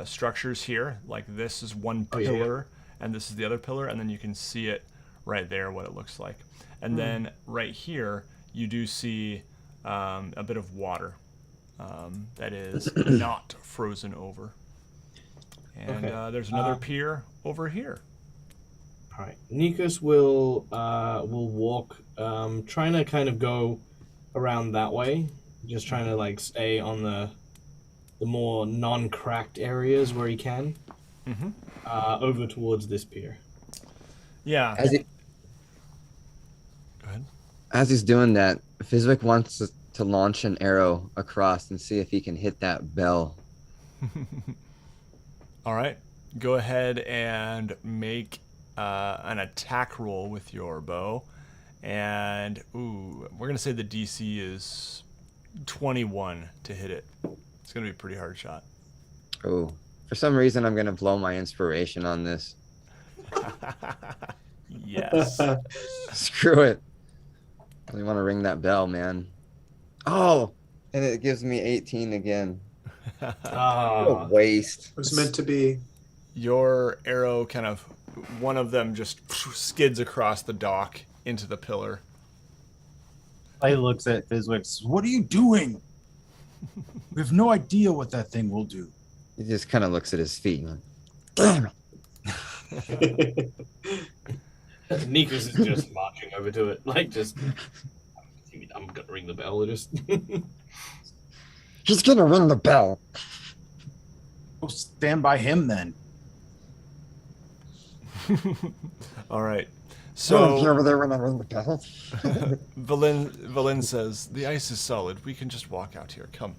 structures here. Like this is one pillar, and this is the other pillar, and then you can see it right there, what it looks like. And then right here, you do see a bit of water that is not frozen over. And there's another pier over here. All right, Nikos will walk, trying to kind of go around that way, just trying to like stay on the more non-cracked areas where he can, over towards this pier. Yeah. As he, Go ahead. as he's doing that, Fizwick wants to launch an arrow across and see if he can hit that bell. All right. Go ahead and make an attack roll with your bow. And, we're going to say the DC is 21 to hit it. It's going to be a pretty hard shot. Oh, for some reason, I'm going to blow my inspiration on this. Yes. Screw it. I really want to ring that bell, man. Oh, and it gives me 18 again. What a waste. It was meant to be. Your arrow one of them just skids across the dock into the pillar. Clay looks at Fizwick. Says, "What are you doing? We have no idea what that thing will do." He just kind of looks at his feet. And like, damn it. Nikos is just marching over to it, like just. I'm gonna ring the bell. Just. He's gonna ring the bell. Go stand by him then. All right. So So over there when I ring the bell. Valin says, "The ice is solid. We can just walk out here. Come."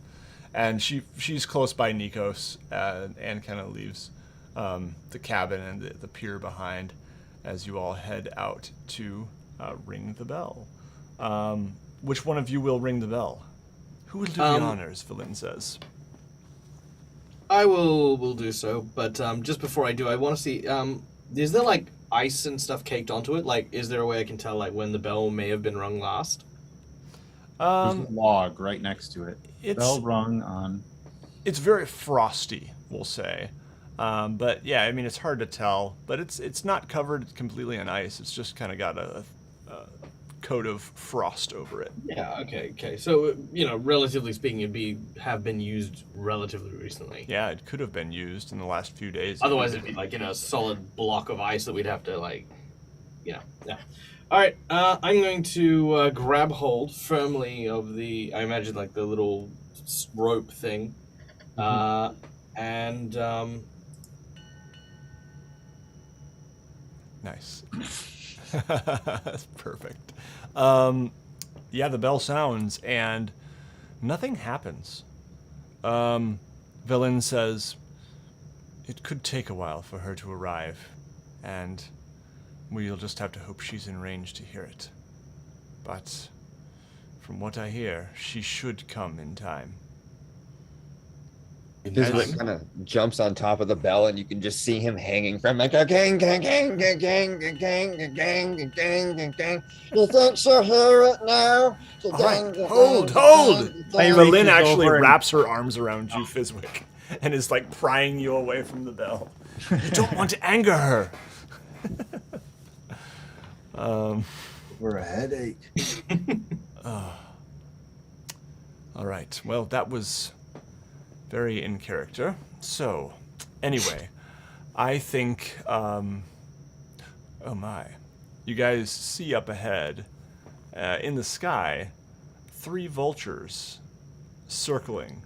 And she's close by Nikos and kind of leaves the cabin and the pier behind as you all head out to ring the bell. Which one of you will ring the bell? Who will do the honors? Valin says. I will do so, but just before I do, I want to see. Is there like ice and stuff caked onto it? Like, is there a way I can tell like when the bell may have been rung last? There's a log right next to it. Bell It's rung on. it's very frosty, we'll say. But yeah, I mean it's hard to tell. But it's not covered completely in ice. It's just kind of got a coat of frost over it. Yeah. Okay. So relatively speaking, have been used relatively recently. Yeah, it could have been used in the last few days. Otherwise, it'd be like a solid block of ice that we'd have to like, Yeah. All right. I'm going to grab hold firmly of I imagine like the little rope thing, and Nice. That's perfect. Yeah, the bell sounds and nothing happens. Villain says it could take a while for her to arrive, and we'll just have to hope she's in range to hear it. But from what I hear, she should come in time. Fizwick kind of jumps on top of the bell, and you can just see him hanging from like a gang, gang, gang, gang, gang, gang, gang, gang, gang, gang, gang, gang. You think she'll hear it now? All right, hold. Lynn actually wraps her arms around you, Fizwick, and is like prying you away from the bell. You don't want to anger her. For a headache. All right. Well, that was very in character. So, anyway, I think, oh my, you guys see up ahead, in the sky, 3 vultures circling,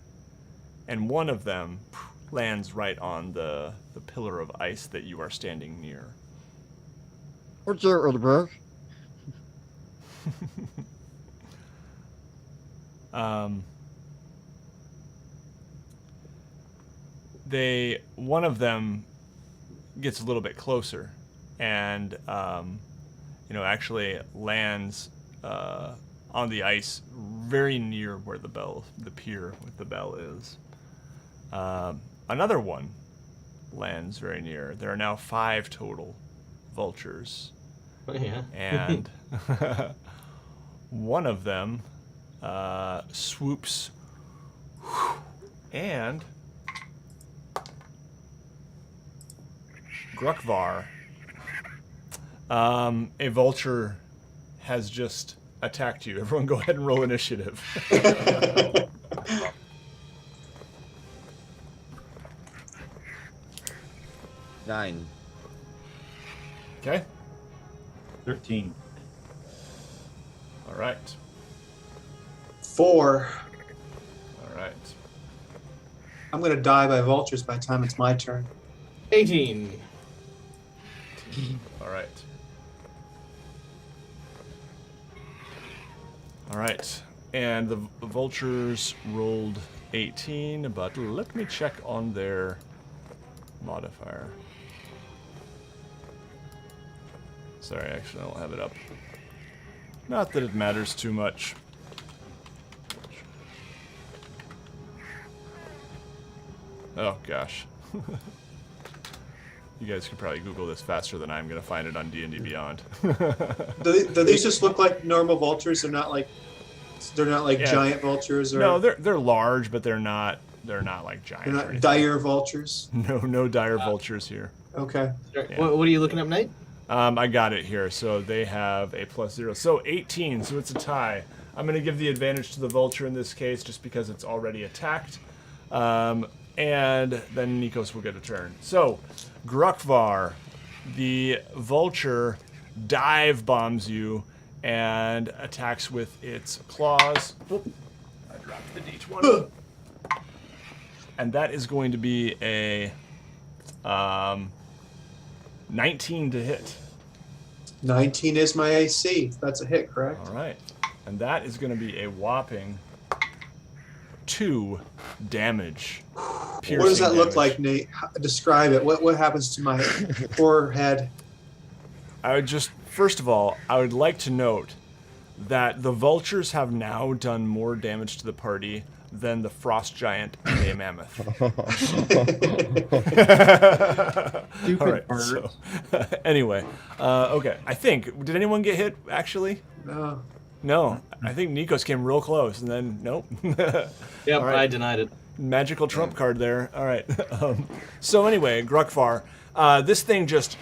and one of them lands right on the pillar of ice that you are standing near. What's that, little bro? One of them gets a little bit closer and, actually lands on the ice very near where the pier with the bell is. Another one lands very near. There are now 5 total vultures. Oh, yeah. And one of them swoops and Grukvar, a vulture has just attacked you. Everyone go ahead and roll initiative. 9. Okay. 13. All right. 4. All right. I'm gonna die by vultures by the time it's my turn. 18. All right. All right. And the vultures rolled 18, but let me check on their modifier. Sorry, actually, I don't have it up. Not that it matters too much. Oh, gosh. You guys could probably Google this faster than I'm going to find it on D&D Beyond. Do these just look like normal vultures? They're not like Yeah. giant vultures, or No, they're large, but they're not like giant. they're or not anything. dire vultures. No dire vultures here. Okay. Yeah. What are you looking up, Nate? I got it here. So they have a +0. So 18, so it's a tie. I'm going to give the advantage to the vulture in this case just because it's already attacked. And then Nikos will get a turn. So, Grukvar, the vulture, dive bombs you and attacks with its claws. Oop, I dropped the D20. And that is going to be a 19 to hit. 19 is my AC. That's a hit, correct? All right. And that is going to be a whopping 2 damage. What does that Piercing look damage. like, Nate? Describe it. What happens to my poor head? I would just, first of all, I would like to note that the vultures have now done more damage to the party than the frost giant and a mammoth. All right, so, anyway, okay. I think, did anyone get hit, actually? No. No. I think Nikos came real close, and then, nope. Yep, All right. I denied it. Magical trump card there. All right. So anyway, Grukvar, this thing just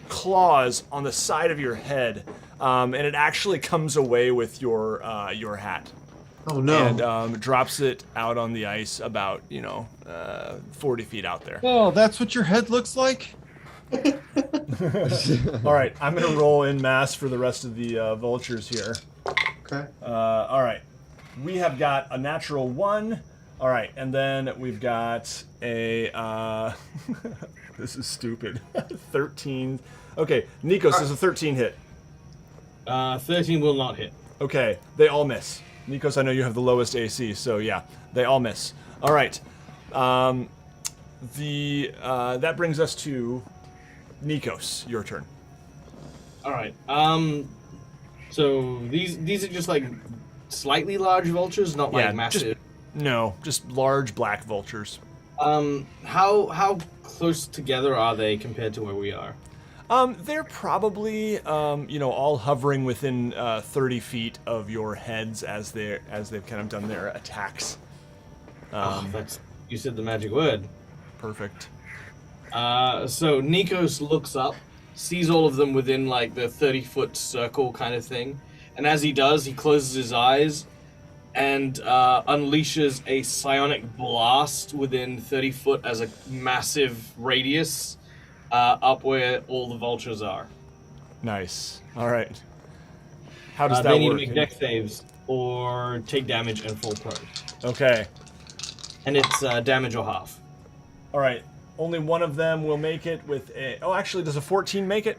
claws on the side of your head, and it actually comes away with your hat. Oh no. And drops it out on the ice about 40 feet out there. Oh, that's what your head looks like? All right, I'm gonna roll in mass for the rest of the vultures here. Okay. All right, we have got a natural 1. All right, and then we've got a this is stupid. 13. Okay, Nikos is a 13 hit. 13 will not hit. Okay, they all miss. Nikos, I know you have the lowest AC, so yeah, they all miss. All right, that brings us to Nikos. Your turn. All right. So these are just like slightly large vultures, not like massive. No, just large black vultures. How close together are they compared to where we are? They're probably, all hovering within 30 feet of your heads as they've kind of done their attacks. You said the magic word. Perfect. So Nikos looks up, sees all of them within like the 30-foot circle kind of thing, and as he does, he closes his eyes and unleashes a psionic blast within 30 foot as a massive radius up where all the vultures are. Nice. All right. How does that they need work? to make dex saves or take damage and fall prone. Okay. And it's damage or half. All right. Only one of them will make it with a... Oh, actually, does a 14 make it?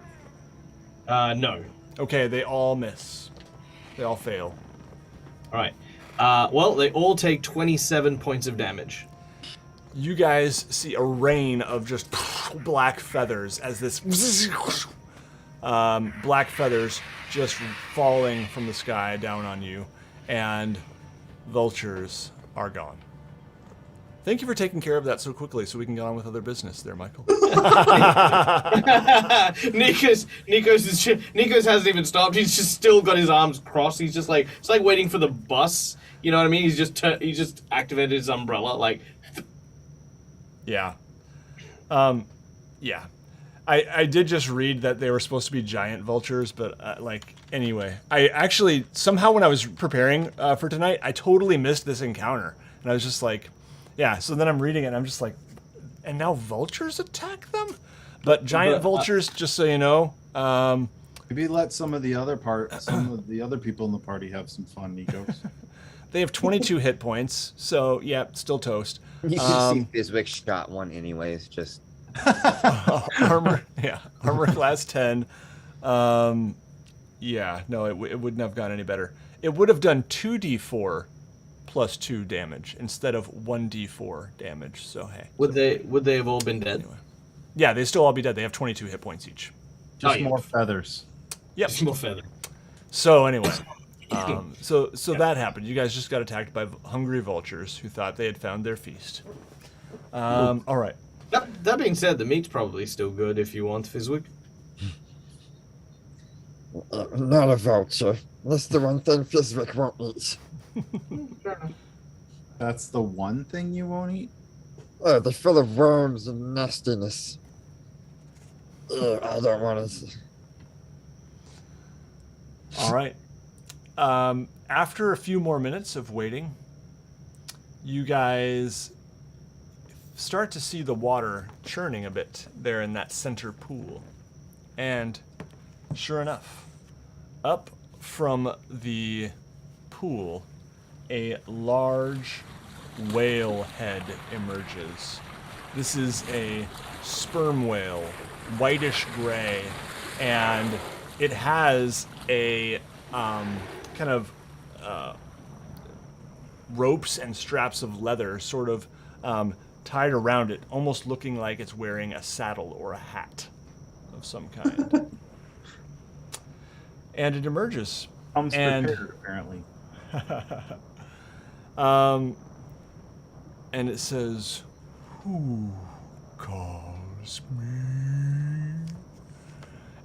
No. Okay, they all miss. They all fail. All right. Well, they all take 27 points of damage. You guys see a rain of just black feathers as this black feathers just falling from the sky down on you, and vultures are gone. Thank you for taking care of that so quickly so we can get on with other business there, Michael. Nikos hasn't even stopped. He's just still got his arms crossed. He's just like, it's like waiting for the bus. You know what I mean? He just activated his umbrella, like. Yeah. Yeah. I did just read that they were supposed to be giant vultures, but anyway. I actually, somehow when I was preparing for tonight, I totally missed this encounter. And I was just like, yeah, so then I'm reading it and I'm just like, and now vultures attack them? But giant vultures, just so you know. Maybe let some of the other people in the party have some fun, Nikos. They have 22 hit points, so yeah, still toast. You can see Fizwick shot one anyways, just... armor class 10. Yeah, no, it wouldn't have gone any better. It would have done 2d4 plus 2 damage instead of 1d4 damage, so hey. Would they have all been dead? Anyway. Yeah, they still all be dead. They have 22 hit points each. Just more feathers. Yep. Just more feather. So anyway, so that happened. You guys just got attacked by hungry vultures who thought they had found their feast. All right. That being said, the meat's probably still good if you want, Fizwick. Not a vulture. That's the one thing Fizwick won't eat. That's the one thing you won't eat? Oh, they're full of worms and nastiness. Ugh, I don't want to. All right. After a few more minutes of waiting, you guys start to see the water churning a bit there in that center pool. And sure enough, up from the pool, a large whale head emerges. This is a sperm whale, whitish gray, and it has a kind of ropes and straps of leather sort of tied around it, almost looking like it's wearing a saddle or a hat of some kind. And it emerges. Comes prepared, apparently. And it says, "Who calls me?"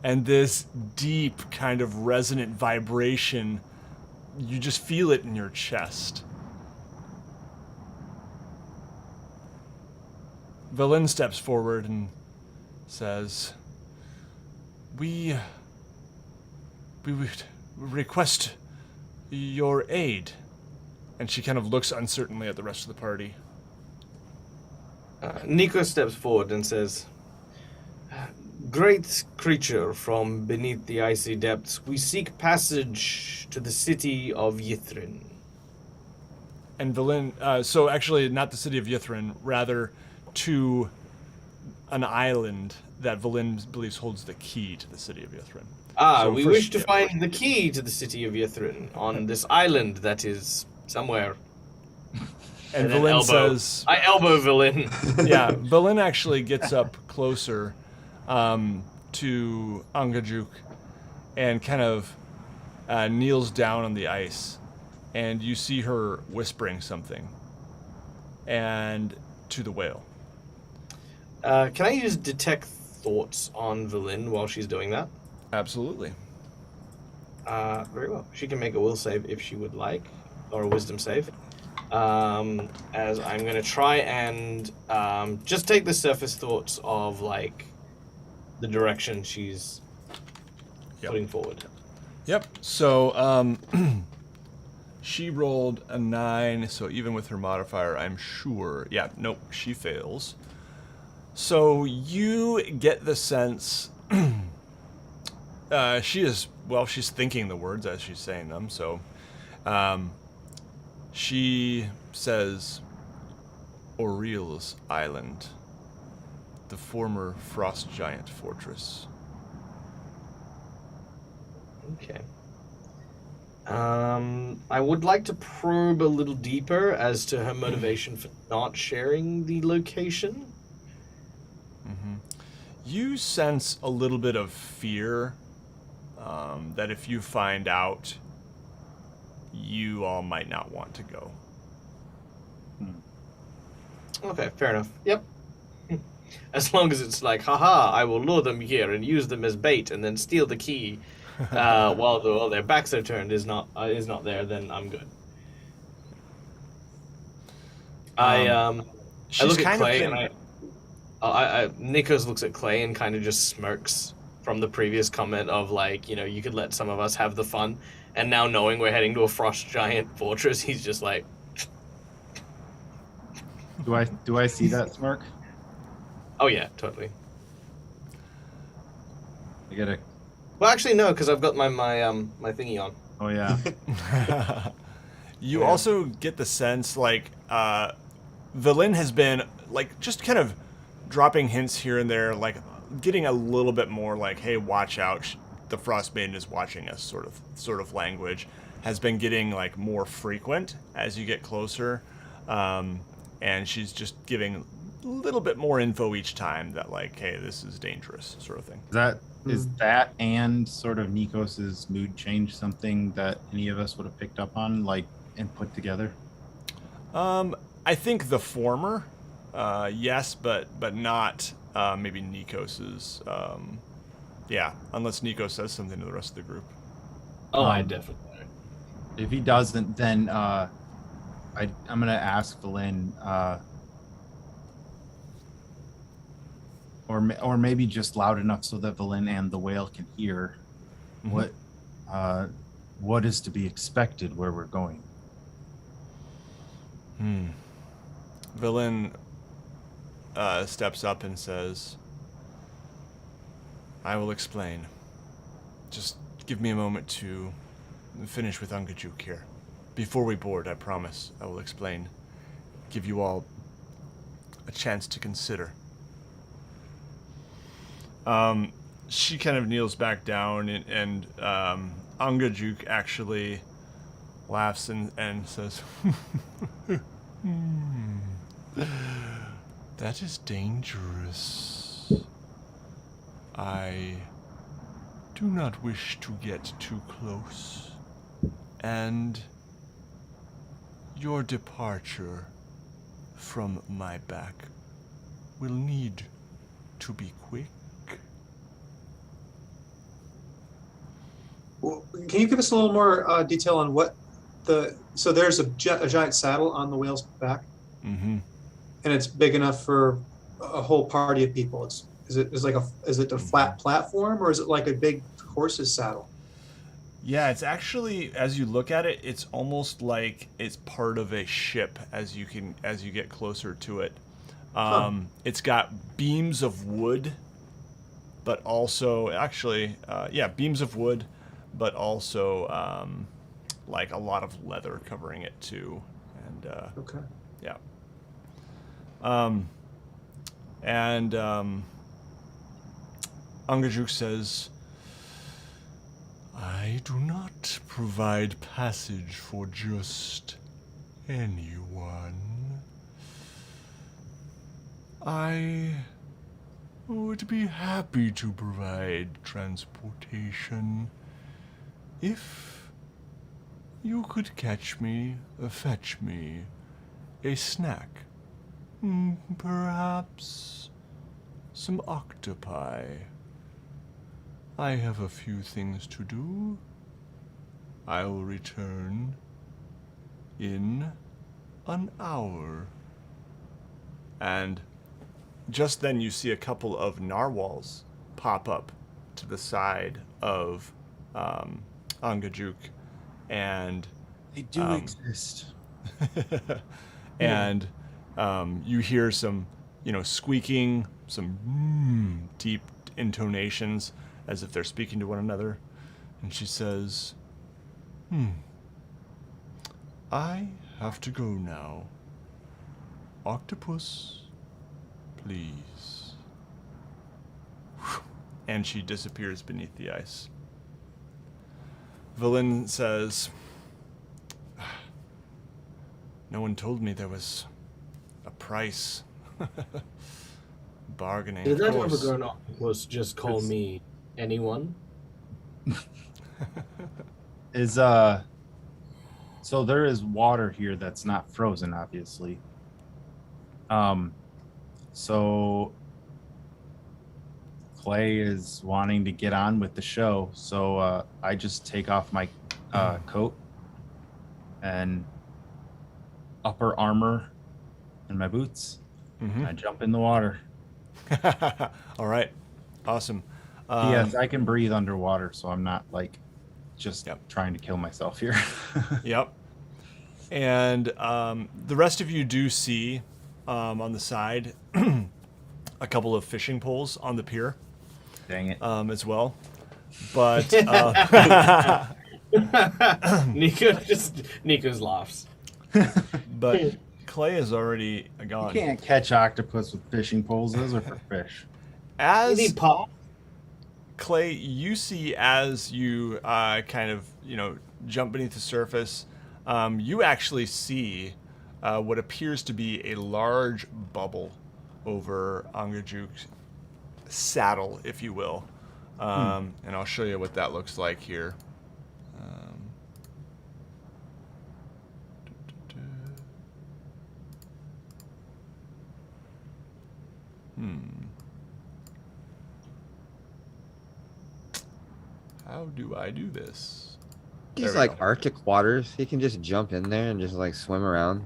And this deep kind of resonant vibration, you just feel it in your chest. Velen steps forward and says, We would request your aid. And she kind of looks uncertainly at the rest of the party. Nico steps forward and says, "Great creature from beneath the icy depths, we seek passage to the city of Yithrin." And Velen, so actually not the city of Yithrin, rather to an island that Velen believes holds the key to the city of Yithrin. We wish to find the key to the city of Yithrin on this island that is somewhere. And Velen says... I elbow Velen. Yeah, Velen actually gets up closer to Angajuk and kind of kneels down on the ice. And you see her whispering something and to the whale. Can I use detect thoughts on Valin while she's doing that? Absolutely. Very well. She can make a will save if she would like, or a wisdom save. As I'm going to try and just take the surface thoughts of, like, the direction she's putting forward. Yep. So, she rolled a 9, so even with her modifier, I'm sure. Yeah, nope, she fails. So you get the sense she's thinking the words as she's saying them. So she says, Aurel's Island, the former frost giant fortress. Okay. I would like to probe a little deeper as to her motivation for not sharing the location. Mm-hmm. You sense a little bit of fear that if you find out, you all might not want to go. Okay, fair enough. Yep. As long as it's like, haha, I will lure them here and use them as bait and then steal the key while their backs are turned is not there, then I'm good. I look at Clay and Nikos looks at Clay and kind of just smirks from the previous comment of, like, you know, you could let some of us have the fun, and now knowing we're heading to a frost giant fortress, he's just like, Do I see that smirk? oh yeah, totally. I gotta. Well, actually, no, because I've got my thingy on. Oh yeah. You also get the sense, like, Valin has been, like, just kind of dropping hints here and there, like, getting a little bit more, like, hey, watch out, the Frost Maiden is watching us, sort of language, has been getting, like, more frequent as you get closer, and she's just giving a little bit more info each time that, like, hey, this is dangerous, sort of thing. Is that and sort of Nikos's mood change something that any of us would have picked up on, like, and put together? I think the former, yes, but not maybe Nikos's. Yeah, unless Nikos says something to the rest of the group. Oh, I definitely. If he doesn't, then I'm gonna ask Valin, or maybe just loud enough so that Valin and the whale can hear what is to be expected where we're going. Valin steps up and says, I will explain. Just give me a moment to finish with Angajuk here. Before we board, I promise, I will explain. Give you all a chance to consider. She kind of kneels back down, and Angajuk actually laughs and says, that is dangerous. I do not wish to get too close, and your departure from my back will need to be quick. Well, can you give us a little more detail on what so there's a giant saddle on the whale's back, Mm-hmm. and it's big enough for a whole party of people. Is it a flat platform, or is it like a big horse's saddle? Yeah, it's actually, as you look at it, it's almost like it's part of a ship as you get closer to it. It's got beams of wood, but also beams of wood, but also like a lot of leather covering it too. And Okay. yeah. Angajuk says, I do not provide passage for just anyone. I would be happy to provide transportation if you could fetch me a snack. Perhaps some octopi. I have a few things to do. I'll return in an hour. And just then you see a couple of narwhals pop up to the side of Angajuk, and They do exist. and you hear some, squeaking, some deep intonations as if they're speaking to one another. And she says, I have to go now. Octopus, please. And she disappears beneath the ice. Valen says, no one told me there was a price. Bargaining. Did of that course. overgrown octopus just call me anyone? So there is water here that's not frozen, obviously. So Clay is wanting to get on with the show, so I just take off my coat and upper armor and my boots. Mm-hmm. I jump in the water. All right. Awesome. Yes, I can breathe underwater, so I'm not just Yep. trying to kill myself here. Yep. And the rest of you do see on the side a couple of fishing poles on the pier Dang it. as well. But Nico's laughs. but Clay is already You gone. can't catch octopus with fishing poles. Those are for fish. You As need pop. Clay, you see as you kind of, jump beneath the surface, you actually see what appears to be a large bubble over Angajuk's saddle, if you will. And I'll show you what that looks like here. How do I do this? These There we go. Arctic waters. He can just jump in there and just swim around.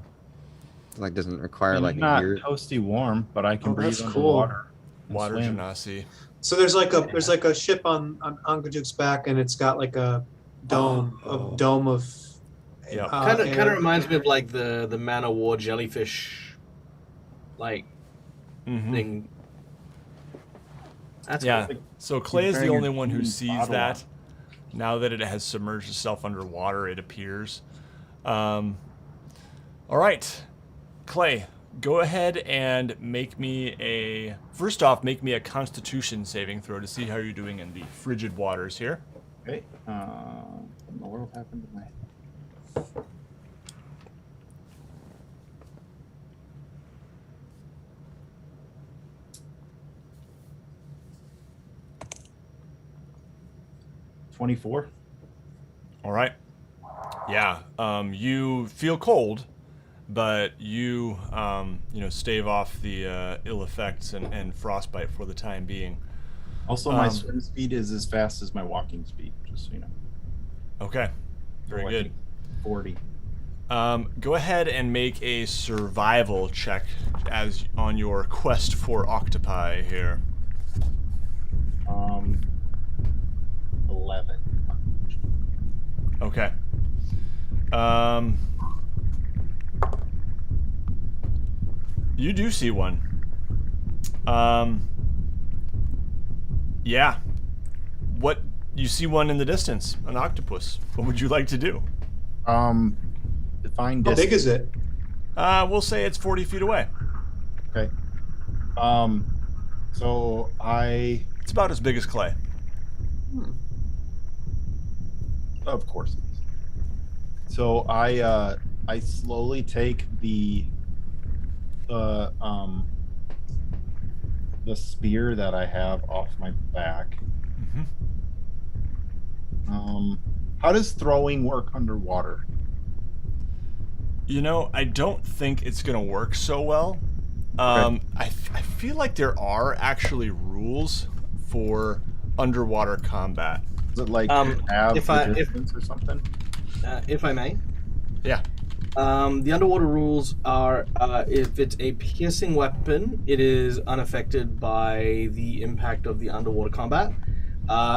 Doesn't require It's a not gear. toasty warm, but I can Oh, breathe that's cool. underwater. and Water swim. genasi. So there's a ship on Angajuk's back, and it's got a dome of Yep. Kind of air. reminds me of the Man of War jellyfish, Mhm. thing. That's Yeah. cool. So Clay is the carrying only your one who green sees bottle that. Now that it has submerged itself underwater, it appears. All right, Clay, go ahead and make me a Constitution saving throw to see how you're doing in the frigid waters here. Okay. What in the world happened to my... $24. All right. Yeah. You feel cold, but you stave off the ill effects and frostbite for the time being. Also, my Um, swim speed is as fast as my walking speed, just so you know. Okay. Very So I good. think 40. Go ahead and make a survival check as on your quest for octopi here. 11. Okay. You do see one. Yeah. What you see one in the distance, an octopus. What would you like to do? Define How distance. big is it? We'll say it's 40 feet away. Okay. So I... It's about as big as Clay. Of course it is. So I slowly take the spear that I have off my back. How does throwing work underwater? I don't think it's gonna work so well. I feel like there are actually rules for underwater combat. Is it like have the distance or something? If I may. Yeah. The underwater rules are if it's a piercing weapon, it is unaffected by the impact of the underwater combat.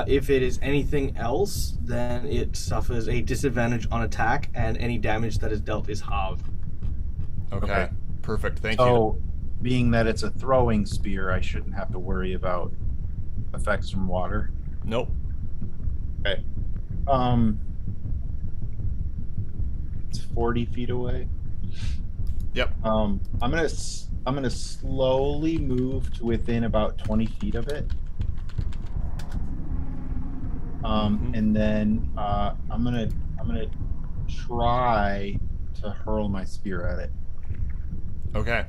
If it is anything else, then it suffers a disadvantage on attack, and any damage that is dealt is halved. Okay. Perfect. Thank you. So, being that it's a throwing spear, I shouldn't have to worry about effects from water. Nope. Okay. It's 40 feet away. Yep. I'm gonna slowly move to within about 20 feet of it. And then I'm gonna try to hurl my spear at it. Okay.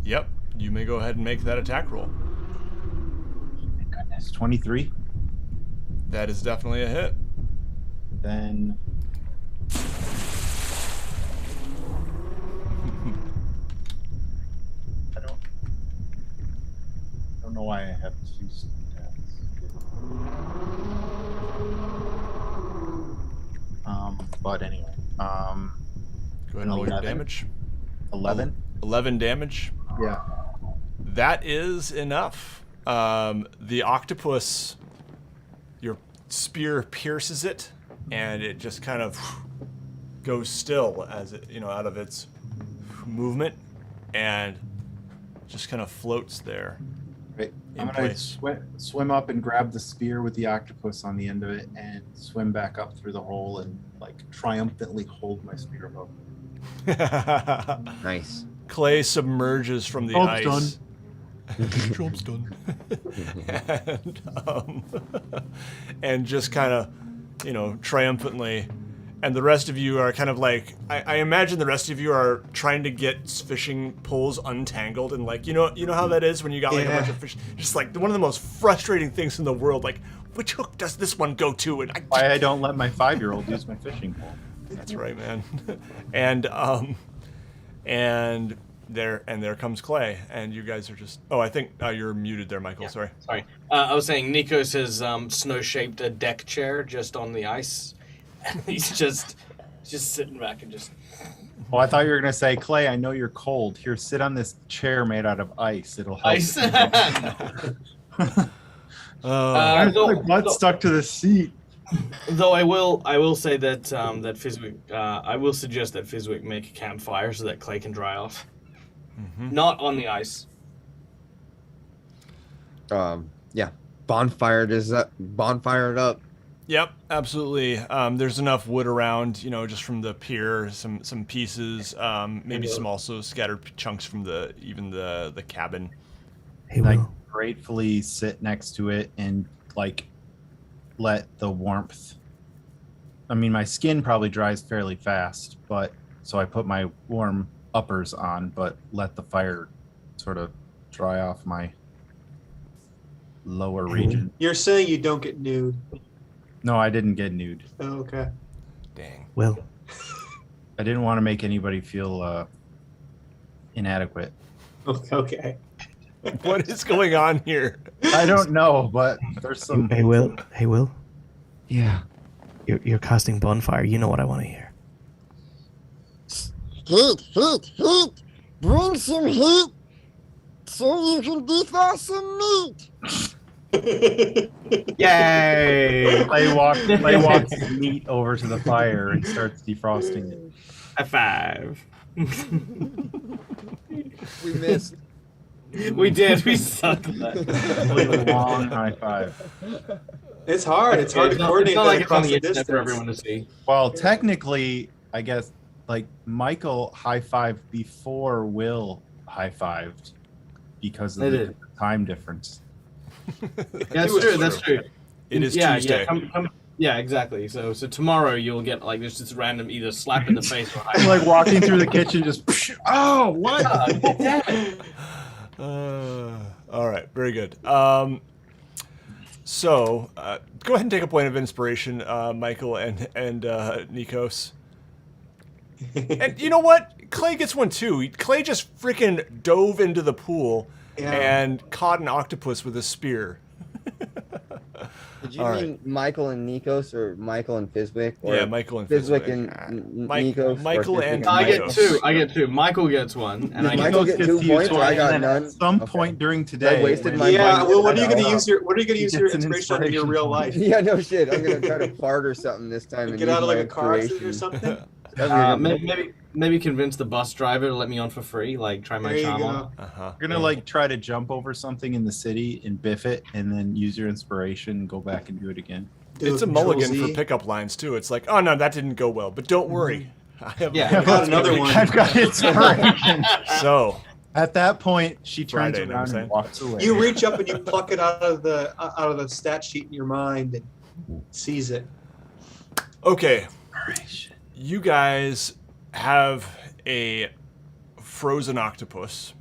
Yep. You may go ahead and make that attack roll. Thank goodness. 23. That is definitely a hit. Then I don't know why I have two stats. But anyway, Go ahead and roll your 11. damage. 11. 11 damage. Yeah. That is enough. The octopus, your spear pierces it, and it just kind of goes still as it, out of its movement, and just kind of floats there. Right. In I'm gonna place. swim up and grab the spear with the octopus on the end of it, and swim back up through the hole and triumphantly hold my spear above. Nice. Clay submerges from the Job's ice. done. Job's done. and just kind of, triumphantly. And the rest of you are kind of like, I imagine the rest of you are trying to get fishing poles untangled, and you know how that is when you got a bunch of fish. Just one of the most frustrating things in the world. Which hook does this one go to? And Why I don't let my 5-year-old use my fishing pole. That's right, man. and there comes Clay, and you guys are just. Oh, I think you're muted there, Michael. Yeah, Sorry. Sorry. I was saying Nikos has snow-shaped a deck chair just on the ice, and he's just sitting back and just. Oh, I thought you were gonna say, Clay, I know you're cold. Here, sit on this chair made out of ice. It'll help. Ice. My butt stuck to the seat. Though I will say that that Fizwick, I will suggest that Fizwick make a campfire so that Clay can dry off. Mm-hmm. Not on the ice. Yeah. Bonfire it up. Yep, absolutely. There's enough wood around, just from the pier, some pieces, maybe some also scattered chunks from the cabin. Hey, I Will. gratefully sit next to it and let the warmth. I mean, my skin probably dries fairly fast, so I put my warm uppers on, but let the fire sort of dry off my lower region. You're saying you don't get nude. No, I didn't get nude. Oh, okay. Dang. Will. I didn't want to make anybody feel inadequate. Okay. What is going on here? I don't know, but there's some. Hey, Will. Yeah. You're casting bonfire. You know what I want to hear. Heat. Bring some heat so you can defrost some meat. Yay! Clay walks his meat over to the fire and starts defrosting it. High five. We missed. We did. We sucked at that. Really long high five. It's hard. It's hard to coordinate It's not that like it's on across the the internet for distance. everyone to see. Well, technically, I guess Michael high fived before Will high fived because of the time difference. That's true. That's true. It is yeah, Tuesday. Yeah, exactly. So tomorrow you'll get there's this random either slap in the face or I'm high walking through the kitchen, just oh what? damn it. All right, very good. So go ahead and take a point of inspiration, Michael and Nikos. And you know what? Clay gets one too. Clay just freaking dove into the pool Yeah. and caught an octopus with a spear. Did you All mean Michael and Nikos, or Michael and Fizwick? Or Yeah, Michael and Fizwick Fizwick. and Michael Nikos? and I get Nikos. two. I get two. Michael gets one, and Did I Michael get get 2 points, or I got And none? at some Okay. point during I today, wasted when- my Yeah. money. Well, what are you I going know. to use your Gets an inspiration on in your real life? Yeah, no shit. I'm gonna try to fart or something this time and Get use out of my like a car accident or inspiration. something. maybe convince the bus driver to let me on for free. Like try my There you charm go. on. Uh-huh. You're gonna like try to jump over something in the city and biff it, and then use your inspiration and go back and do it again. Do It's a Control mulligan Z. for pickup lines too. It's like, oh no, that didn't go well, but don't worry. I have Yeah. I've got another one. I've got inspiration. So At that point, she turns Friday, know what I'm around saying? and walks away. You reach up and you pluck it out of the stat sheet in your mind and seize it. okay, you guys have a frozen octopus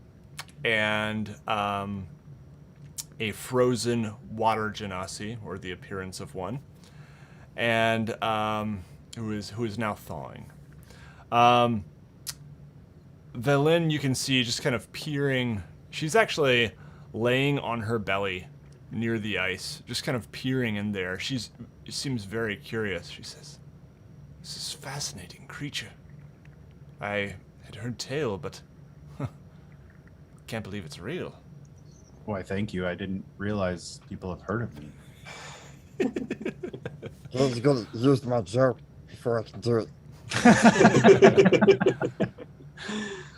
and a frozen water genasi, or the appearance of one, and who is now thawing. Velin, you can see just kind of peering. She's actually laying on her belly near the ice, just kind of peering in there. She seems very curious. She says, "This is a fascinating creature. I had heard tale, but can't believe it's real." Why, thank you. I didn't realize people have heard of me. He's gonna use my joke before I can do it.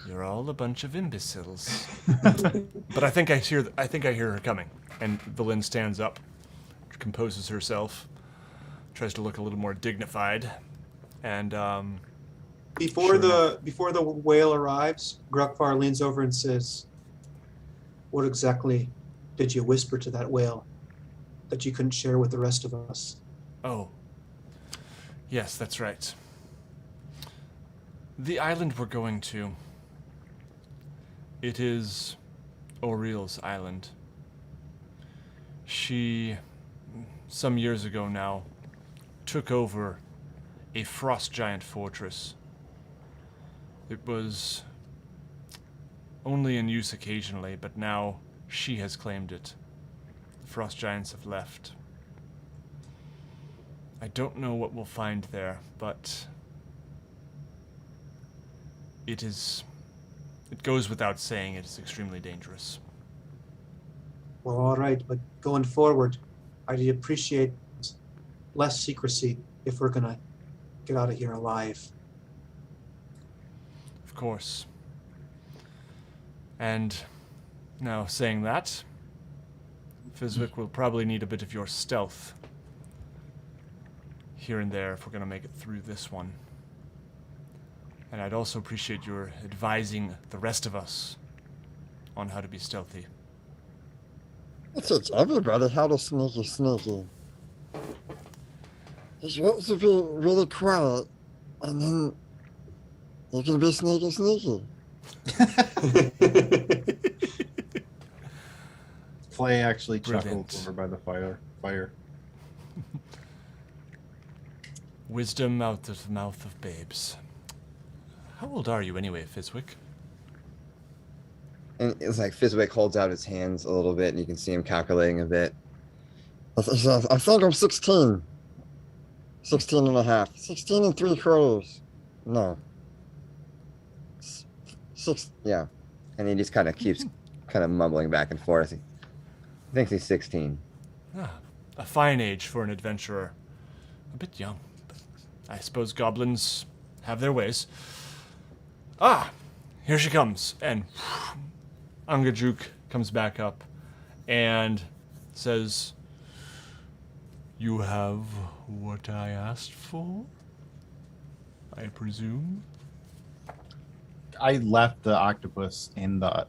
You're all a bunch of imbeciles. But I think I hear her coming. And Velin stands up, composes herself, tries to look a little more dignified, and Before Sure. the whale arrives, Grukvar leans over and says, "What exactly did you whisper to that whale that you couldn't share with the rest of us?" oh, yes, that's right. The island we're going to. It is Oriel's island. She, some years ago now, took over a frost giant fortress. It was only in use occasionally, but now she has claimed it. The frost giants have left. I don't know what we'll find there, but it goes without saying it is extremely dangerous. Well, all right, but going forward, I'd appreciate less secrecy if we're gonna get out of here alive. Of course. And now, saying that, Fizwick will probably need a bit of your stealth here and there if we're going to make it through this one. And I'd also appreciate your advising the rest of us on how to be stealthy. I teach everybody how to sneaky sneaky. You're supposed to be really quiet, and then you can be sneaky sneaky. Clay actually Brilliant. chuckles over by the fire. Wisdom out of the mouth of babes. How old are you anyway, Fizwick? And it's like Fizwick holds out his hands a little bit, and you can see him calculating a bit. I think I'm 16. 16 and a half. 16 and 3/4. No. Six, yeah. And he just kind of keeps kind of mumbling back and forth. He thinks he's 16. Ah, a fine age for an adventurer. A bit young, but I suppose goblins have their ways. Ah, here she comes. And Angajuk comes back up and says, "You have what I asked for, I presume?" I left the octopus in a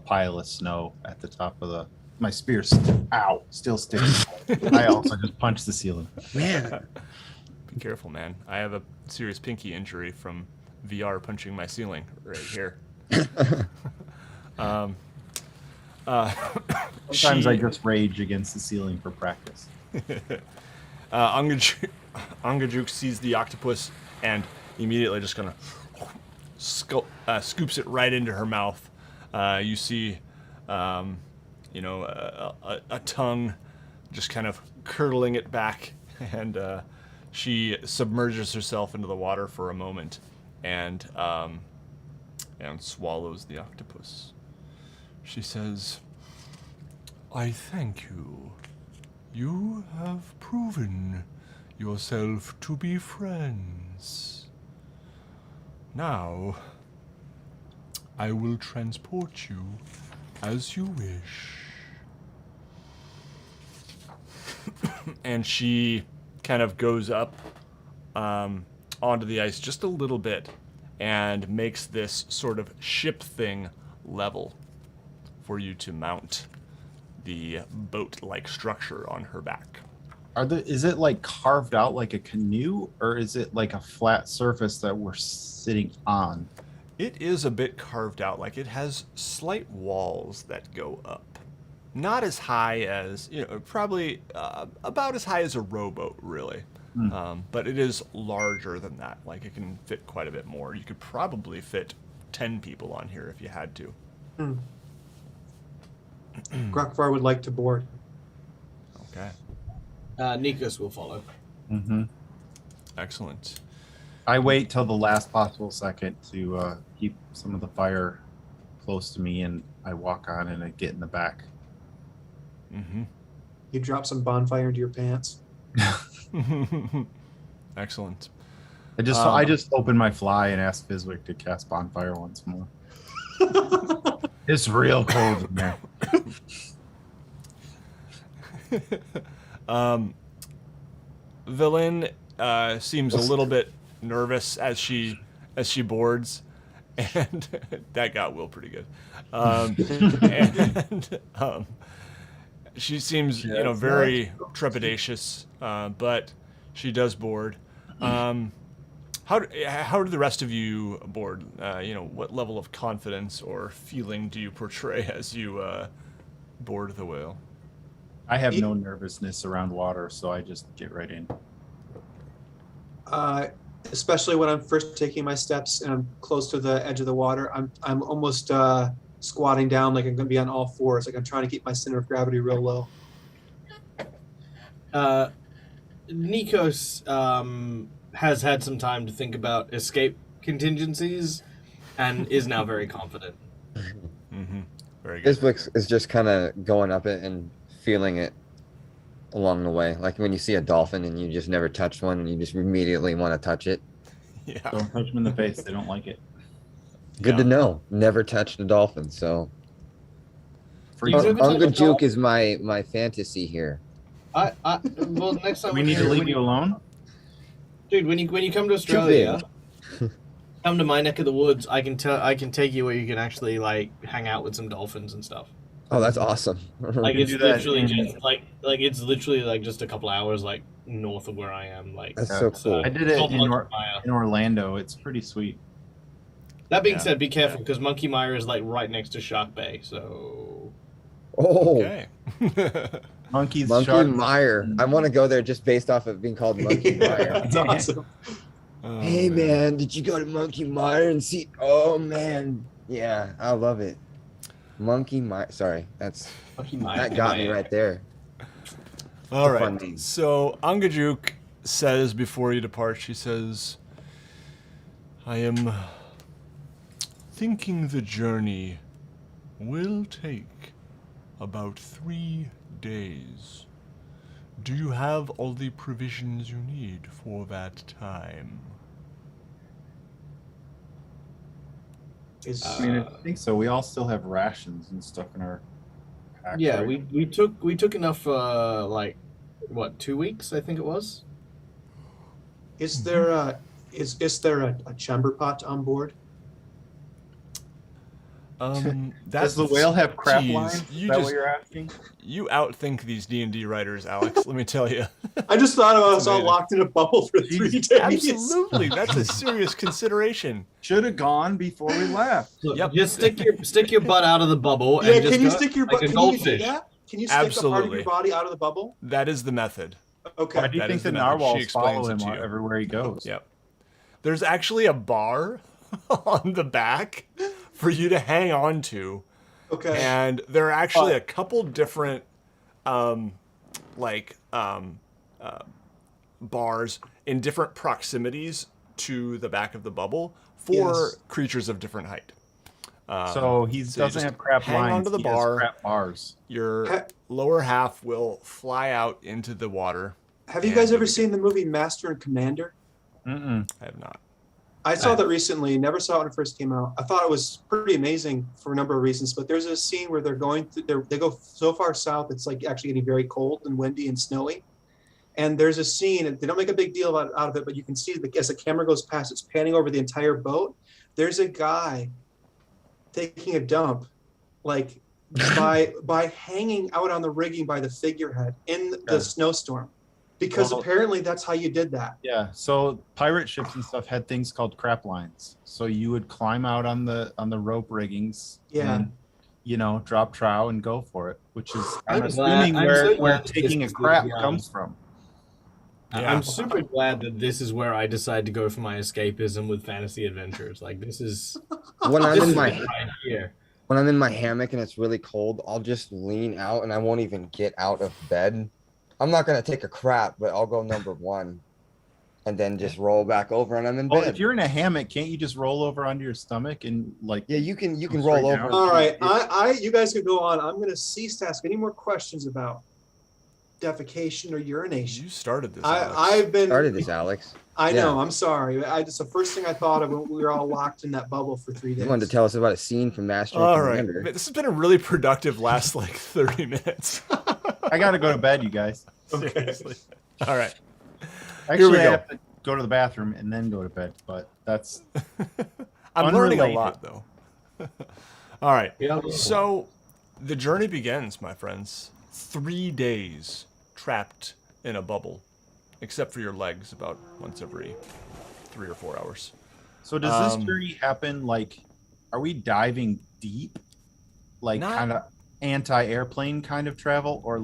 pile of snow at the top of my spear. Still sticking. I also just punched the ceiling. Man. Be careful, man. I have a serious pinky injury from VR punching my ceiling right here. Sometimes I just rage against the ceiling for practice. Angajuk sees the octopus and immediately just kind of scoops it right into her mouth. You see, a tongue just kind of curdling it back, and she submerges herself into the water for a moment, and swallows the octopus. She says, "I thank you. You have proven yourself to be friends. Now, I will transport you as you wish." And she kind of goes up onto the ice just a little bit and makes this sort of ship thing level for you to mount the boat-like structure on her back. Is it like carved out like a canoe, or is it like a flat surface that we're sitting on? It is a bit carved out, like it has slight walls that go up. Not as high as, probably about as high as a rowboat, really. But it is larger than that. Like, it can fit quite a bit more. You could probably fit 10 people on here if you had to. Grokvar would like to board. Okay. Nikos will follow. Mm-hmm. Excellent. I wait till the last possible second to keep some of the fire close to me, and I walk on and I get in the back. Mm-hmm. You drop some bonfire into your pants. Excellent. I just open my fly and ask Fizwick to cast bonfire once more. It's real cold in there. Villain seems a little bit nervous as she boards, and that got Will pretty good. She seems very trepidatious, but she does board. How do the rest of you board? What level of confidence or feeling do you portray as you board the whale? I have no nervousness around water, so I just get right in. Especially when I'm first taking my steps and I'm close to the edge of the water, I'm almost squatting down like I'm going to be on all fours. Like I'm trying to keep my center of gravity real low. Nikos has had some time to think about escape contingencies and is now very confident. Mm-hmm. Very good. Fizwick is just kind of going up it and feeling it along the way. Like when you see a dolphin and you just never touched one and you just immediately want to touch it. Yeah. Don't touch them in the face. They don't like it. Good to know. Never touched a dolphin, so. Uncle Juke is my fantasy here. Well, next time we need to leave you alone? Dude, when you come to Australia, come to my neck of the woods. I can take you where you can actually like hang out with some dolphins and stuff. Oh, that's awesome. Like it's do that literally just like it's literally like just a couple hours like north of where I am. Like That's so cool. I did it called in Monkey Mire. Orlando. It's pretty sweet. That being said, be careful because Monkey Mire is like right next to Shark Bay. So Oh, Okay. Monkey Mire. I want to go there just based off of being called Monkey Mire. That's awesome. Oh, Hey man, did you go to Monkey Mire and see? Oh man, yeah, I love it. Monkey Mire. Sorry, Monkey Mire. that got me right there. All It's a fun right. name. So Angajuk says before you depart, she says, "I am thinking the journey will take about 3 days. Do you have all the provisions you need for that time?" I think so. We all still have rations and stuff in our packs. Yeah, right? we took enough for like what 2 weeks I think it was. Is there a chamber pot on board? That's Does the whale have crap Jeez, lines? Is you that just- what you're asking? You outthink these D&D writers, Alex. Let me tell you. I just thought I was all Amazing. locked in a bubble for 3 days. Absolutely, that's a serious consideration. Should have gone before we left. Look, Yep. just stick your butt out of the bubble. Yeah, and just can you go stick your like butt? a Can you do goldfish. that? Can you stick a part of Absolutely. your body out of the bubble? That is the method. Okay. Why do you That think is the the method. She narwhals explains follow it him to you. everywhere he goes? Yep. There's actually a bar on the back for you to hang on to. Okay. And there are actually a couple different bars in different proximities to the back of the bubble for Yes. creatures of different height. So he so you doesn't just have crap hang lines. onto the he has bar. crap bars. Your Ha- lower half will fly out into the water. Have you And guys you'll ever be seen the movie Master and Commander? Mm-mm. I have not. I saw that recently. Never saw it when it first came out. I thought it was pretty amazing for a number of reasons. But there's a scene where they're going through. They go so far south, it's like actually getting very cold and windy and snowy. And there's a scene, and they don't make a big deal out of it, but you can see as the camera goes past, it's panning over the entire boat. There's a guy taking a dump, like by hanging out on the rigging by the figurehead in the snowstorm, because Well, apparently that's how you did that. Yeah. So pirate ships and stuff had things called crap lines. So you would climb out on the rope riggings. Yeah. And, drop trow and go for it, which is I'm I'm assuming glad- I'm where so glad that taking a this is crap the, comes from. Yeah. I'm super glad that this is where I decide to go for my escapism with fantasy adventures. Like this is When I'm this in is my it right here. when I'm in my hammock and it's really cold, I'll just lean out and I won't even get out of bed. I'm not gonna take a crap, but I'll go number one, and then just roll back over and I'm in Well, bed. if you're in a hammock, can't you just roll over onto your stomach and Yeah, you can Go roll straight over. down. All right, you guys can go on. I'm going to cease to ask any more questions about defecation or urination. You started this. Alex. I've been. Started this, Alex. I know. Yeah. I'm sorry. It's the first thing I thought of when we were all locked in that bubble for 3 days. You wanted to tell us about a scene from Master and All right. Commander. This has been a really productive last 30 minutes. I gotta go to bed, you guys. Seriously. All right. Actually, we I go. have to go to the bathroom and then go to bed, but that's I'm learning a Unrelated. lot, though. All right. Yeah. So the journey begins, my friends. 3 days trapped in a bubble, except for your legs about once every 3 or 4 hours. So does this Um, journey happen are we diving deep? Like Not- kind of anti-airplane kind of travel or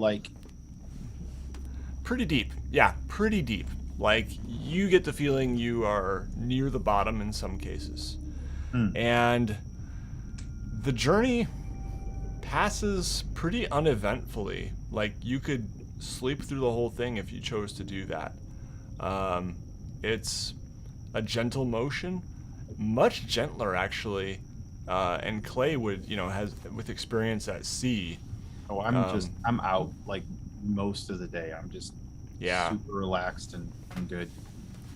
Pretty deep. Yeah, pretty deep. Like, you get the feeling you are near the bottom in some cases. And the journey passes pretty uneventfully. Like, you could sleep through the whole thing if you chose to do that. It's a gentle motion, much gentler, actually. And Clay would, has with experience at sea. Oh, I'm out most of the day. I'm just super relaxed and good.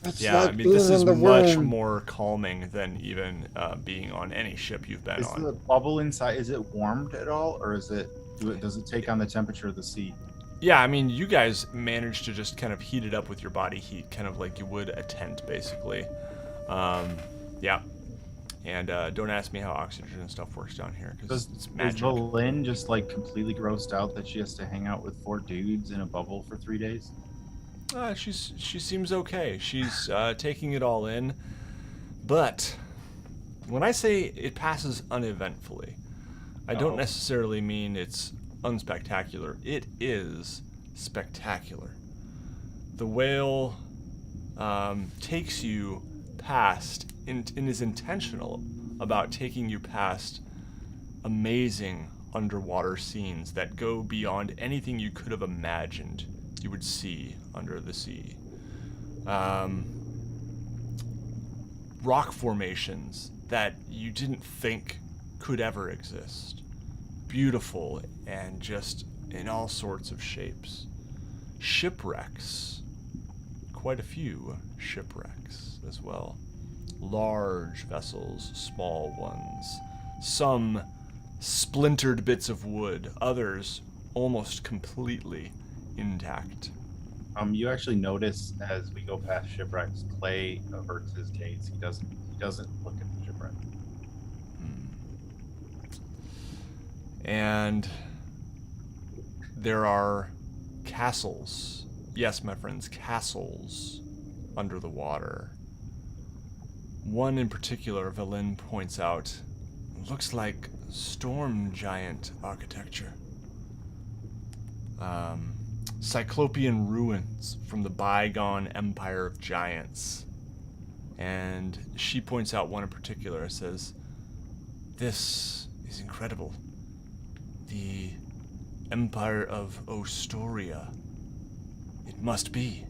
It's Yeah, like I mean, this being is in the much womb. more calming than even being on any ship you've been Is on. the bubble inside, is it warmed at all or does it take on the temperature of the sea? Yeah, I mean, you guys managed to just kind of heat it up with your body heat, kind of like you would a tent, basically. Yeah. And don't ask me how oxygen and stuff works down here, because it's Is magic. Lynn just completely grossed out that she has to hang out with 4 dudes in a bubble for 3 days? She seems okay. She's taking it all in. But when I say it passes uneventfully, I don't necessarily mean it's unspectacular. It is spectacular. The whale takes you past and is intentional about taking you past amazing underwater scenes that go beyond anything you could have imagined you would see under the sea. Rock formations that you didn't think could ever exist. Beautiful and just in all sorts of shapes. Shipwrecks. Quite a few shipwrecks as well. Large vessels, small ones. Some splintered bits of wood, others almost completely intact. You actually notice as we go past shipwrecks, Clay averts his gaze. He doesn't look at the shipwreck. And there are castles. Yes, my friends, castles under the water. One in particular, Valin points out, looks like storm giant architecture. Cyclopean ruins from the bygone empire of giants. And she points out one in particular, says, This is incredible. The Empire of Ostoria. It must be.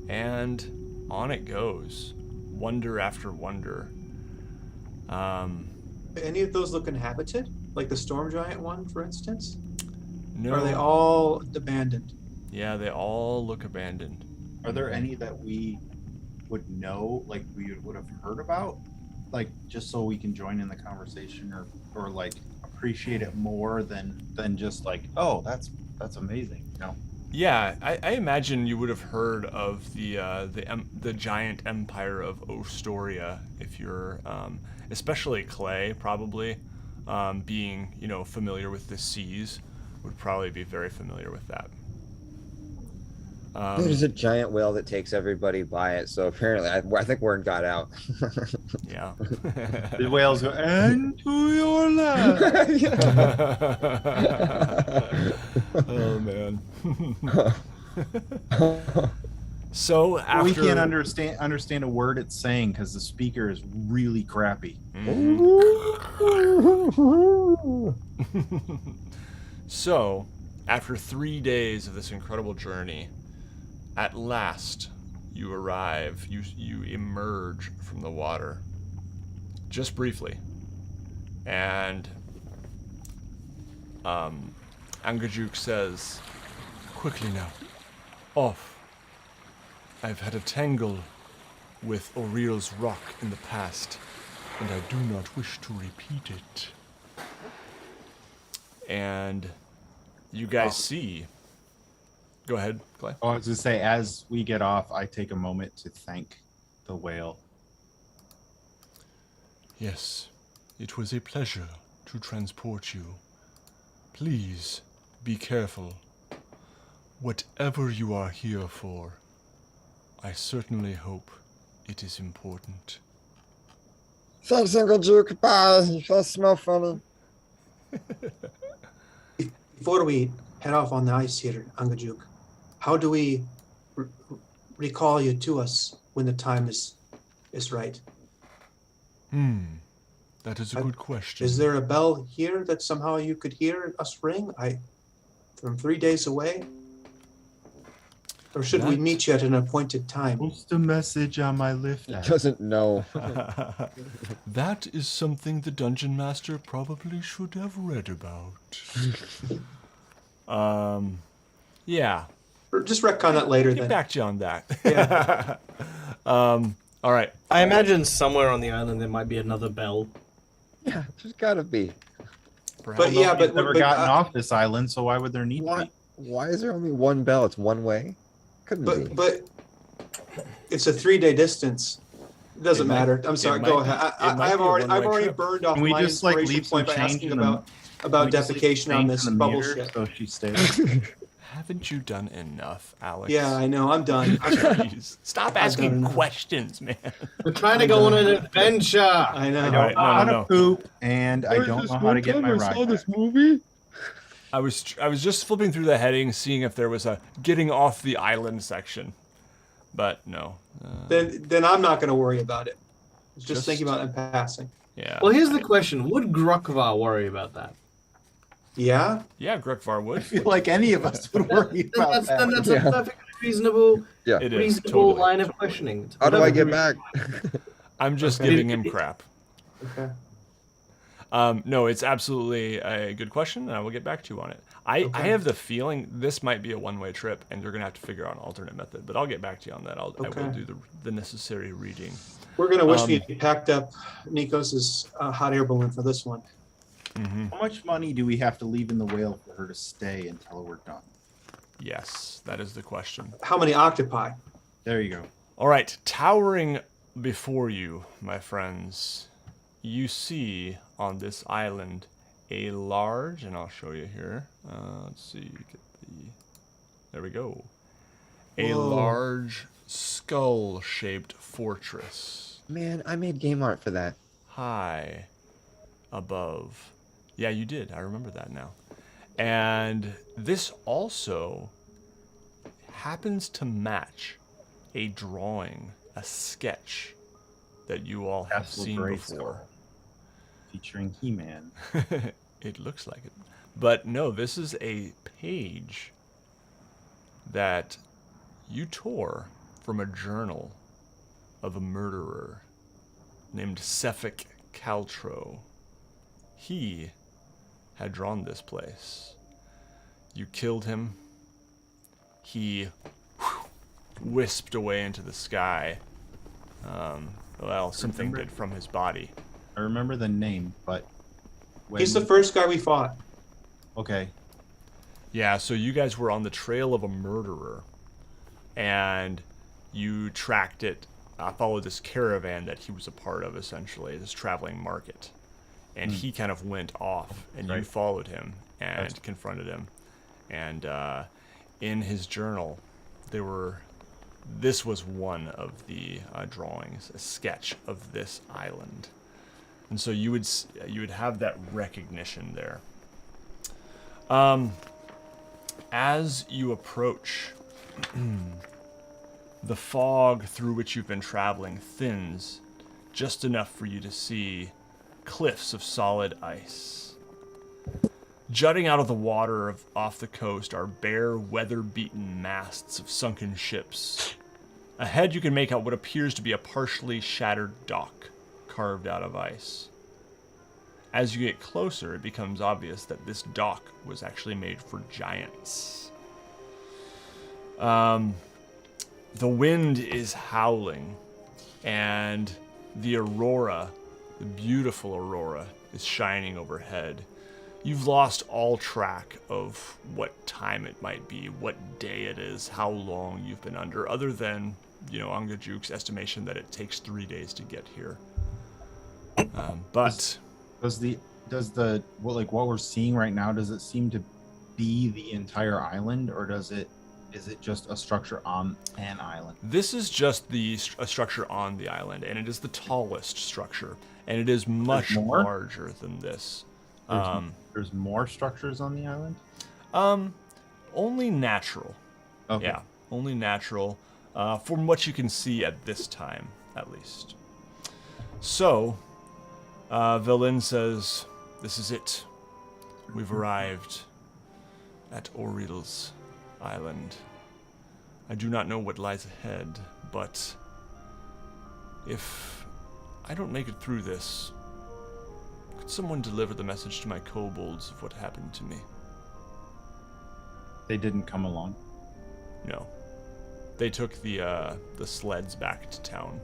And on it goes. Wonder after wonder. Any of those look inhabited? Like the storm giant one, for instance? No. Or are they all abandoned? Yeah, they all look abandoned. Are there any that we would know, like we would have heard about? Like just so we can join in the conversation or like appreciate it more than just like, oh, that's amazing. No. Yeah, I imagine you would have heard of the giant empire of Ostoria if you're, especially Clay probably, being familiar with the seas, would probably be very familiar with that. There's a giant whale that takes everybody by it, so apparently I think word got out. Yeah. The whales go, and to your left. Oh man. So after We can't understand a word it's saying because the speaker is really crappy. So, after 3 days of this incredible journey, at last you arrive. You emerge from the water, just briefly, and Angajuk says, "Quickly now, off. I've had a tangle with Oriel's rock in the past, and I do not wish to repeat it." And you guys see. Go ahead, Clay. Oh, I was going to say, as we get off, I take a moment to thank the whale. Yes, it was a pleasure to transport you. Please be careful. Whatever you are here for, I certainly hope it is important. Thanks, Angajuk. Bye. You guys smell funny. Before we head off on the ice here, Angajuk, how do we recall you to us when the time is right? That is a good question. Is there a bell here that somehow you could hear us ring? From 3 days away? Or should we meet you at an appointed time? Post a message on my lift He app. doesn't know. That is something the Dungeon Master probably should have read about. Yeah. Or just retcon that later Get then. back to you on that. Yeah. All right. I imagine somewhere on the island there might be another bell. Yeah, there's gotta be. But yeah, We've never gotten off this island, so why would there need to be? Why is there only one bell? It's one way? Couldn't be. But it's a 3-day distance. It doesn't It might- matter. I'm it sorry. might Go be- ahead. it might I've be a already one-way trip. burned off Can we my just like inspiration leave some point by change asking in the about defecation on this bubble ship. so she stays? Haven't you done enough, Alex? Yeah, I know. I'm done. Jeez. Stop asking enough. questions, man. We're trying to go on an adventure. I know. I All don't right, know how no. to poop, and I don't know how to get my ride back. movie. I was just flipping through the headings, seeing if there was a getting off the island section, but no. Then I'm not going to worry about it. Just Just- thinking about it in passing. Yeah. Well, here's the question: would Grukvar worry about that? Yeah. Yeah, Grukvar I would. feel like any of us would worry about Then that. that's Yeah. a perfectly reasonable, Yeah. It is reasonable totally. line of questioning. How do I get Whatever back? I'm just Okay. giving him crap. Okay. No, it's absolutely a good question, and I will get back to you on it. I have the feeling this might be a one-way trip, and you're gonna have to figure out an alternate method. But I'll get back to you on that. I will Okay. do the necessary reading. We're going to wish we had packed up Nikos' hot air balloon for this one. How much money do we have to leave in the whale for her to stay until we're done? Yes, that is the question. How many octopi? There you go. All right, towering before you, my friends, you see on this island a large, and I'll show you here. Let's see, there we go. A Whoa. large skull-shaped fortress, Man, I made game art for that. high above. Yeah, you did. I remember that now. And this also happens to match a drawing, a sketch that you all have Castle seen Grayskull. before. featuring He-Man. It looks like it. But no, this is a page that you tore from a journal of a murderer named Fizwick Caltro. He had drawn this place. You killed him. He wisped away into the sky. Well, something did from his body. I remember the name, but He's the first guy we fought. Okay. Yeah, so you guys were on the trail of a murderer, and you tracked it, followed this caravan that he was a part of, essentially, this traveling market. And he kind of went off, and you followed him and confronted him. And in his journal, this was one of the drawings, a sketch of this island. And so you would have that recognition there. As you approach, the fog through which you've been traveling thins just enough for you to see cliffs of solid ice. Jutting out of the water off the coast are bare, weather-beaten masts of sunken ships. Ahead you can make out what appears to be a partially shattered dock carved out of ice. As you get closer, it becomes obvious that this dock was actually made for giants. The wind is howling, and the aurora, the beautiful aurora, is shining overhead. You've lost all track of what time it might be, what day it is, how long you've been under, other than, Angajuk's estimation that it takes 3 days to get here. But what we're seeing right now, does it seem to be the entire island, or is it just a structure on an island? This is just a structure on the island, and it is the tallest structure, and it is much larger than this. There's more structures on the island? Only natural. Okay. Yeah, only natural, from what you can see at this time, at least. So, Velin says, "This is it. We've arrived at Oril's Island. I do not know what lies ahead, but if I don't make it through this, could someone deliver the message to my kobolds of what happened to me?" They didn't come along. No. They took the sleds back to town.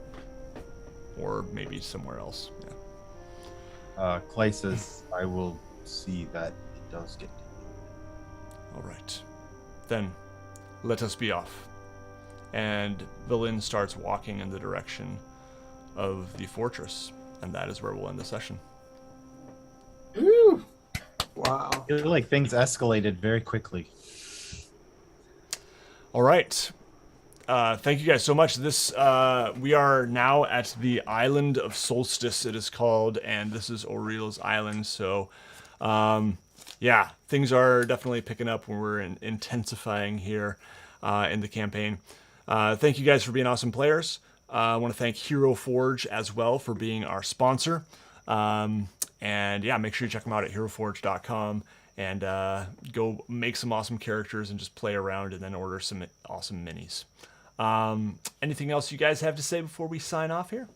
Or maybe somewhere else. Yeah. Clay says, "I will see that it does get done." All right. Then, let us be off. And Velin starts walking in the direction of the fortress. And that is where we'll end the session. Ooh. Wow. I feel like things escalated very quickly. All right. Thank you guys so much. We are now at the Island of Solstice, it is called, and this is Oril's Island. So, things are definitely picking up when we're intensifying here in the campaign. Thank you guys for being awesome players. I want to thank Hero Forge as well for being our sponsor. Make sure you check them out at heroforge.com. And go make some awesome characters and just play around and then order some awesome minis. Anything else you guys have to say before we sign off here?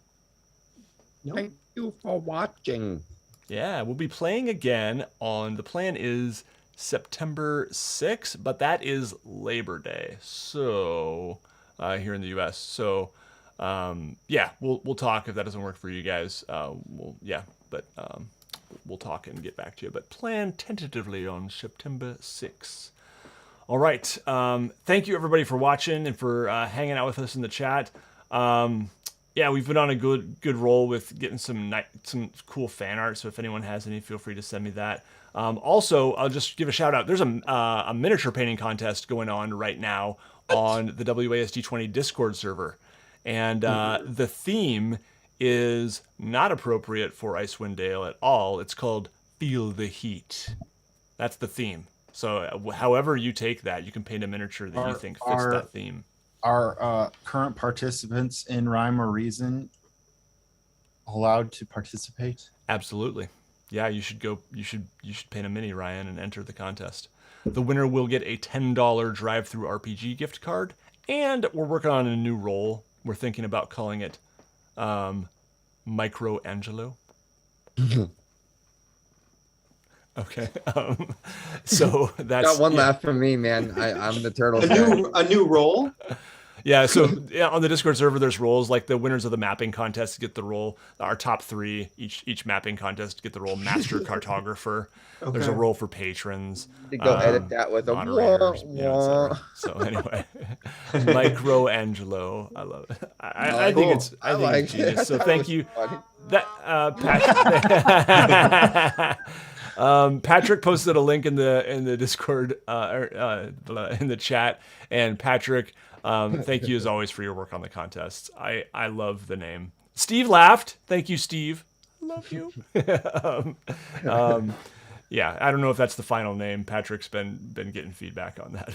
Thank you for watching. Yeah, we'll be playing again the plan is September 6th, but that is Labor Day. So, here in the US. So, we'll talk if that doesn't work for you guys. We'll talk and get back to you, but plan tentatively on September 6th. All right. Thank you, everybody, for watching and for hanging out with us in the chat. We've been on a good roll with getting some cool fan art, so if anyone has any, feel free to send me that. Also, I'll just give a shout-out. There's a miniature painting contest going on right now on the WASD20 Discord server, and the theme is not appropriate for Icewind Dale at all. It's called Feel the Heat. That's the theme. So however you take that, you can paint a miniature that you think fits that theme. Are current participants in Rhyme or Reason allowed to participate? Absolutely. yeah, you should go. You should paint a mini, Ryan, and enter the contest. The winner will get a $10 drive-through RPG gift card, and we're working on a new role. We're thinking about calling it Micro Angelo. Okay. So that's Got one laugh from me, man. I'm the turtle. A new role. Yeah, so yeah, on the Discord server, there's roles like the winners of the mapping contest get the role. Our top 3 each mapping contest get the role Master Cartographer. Okay. There's a role for patrons. To go edit that with a moderators, wah, you know, etc. So anyway, Micro Angelo, I love it. I think it's genius. So thank you. That Patrick posted a link in the Discord in the chat, and Patrick. Thank you as always for your work on the contests. I love the name. Steve laughed. Thank you, Steve. I love you. Yeah, I don't know if that's the final name. Patrick's been getting feedback on that.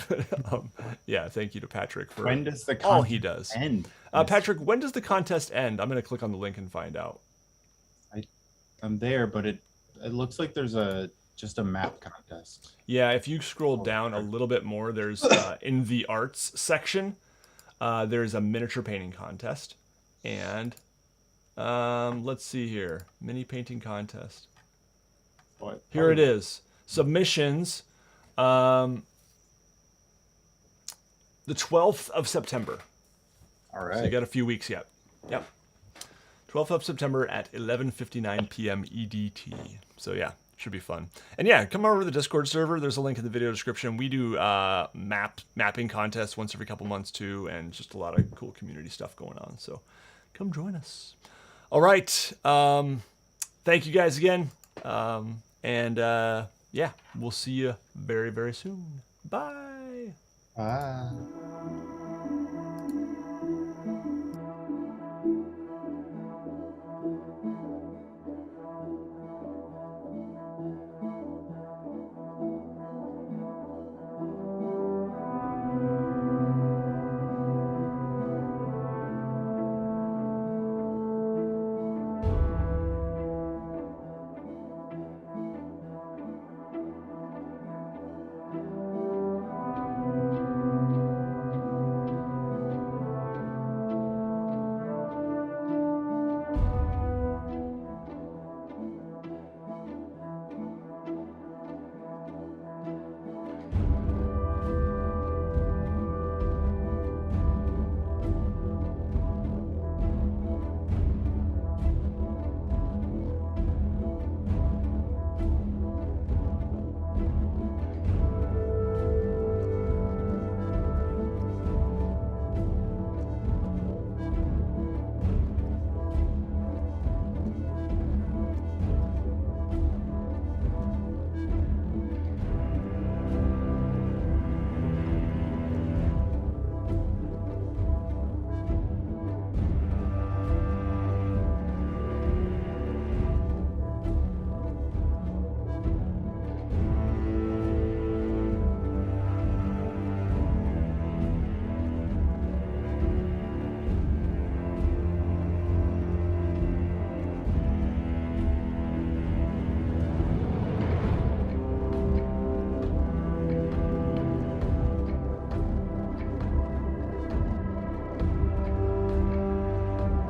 Yeah, thank you to Patrick for When does the all he does. end? Patrick, when does the contest end? I'm going to click on the link and find out. I'm there, but it looks like there's just a map contest. Yeah, if you scroll down a little bit more, there's in the arts section, there's a miniature painting contest, and let's see here, mini painting contest. What? Here it is. Submissions, the 12th of September. All right. So you got a few weeks yet. Yep. 12th of September at 11:59 p.m. EDT. So yeah. Should be fun. And yeah, come over to the Discord server. There's a link in the video description. We do mapping contests once every couple months too, and just a lot of cool community stuff going on. So come join us. All right. Thank you guys again. Yeah, we'll see you very, very soon. Bye. Bye.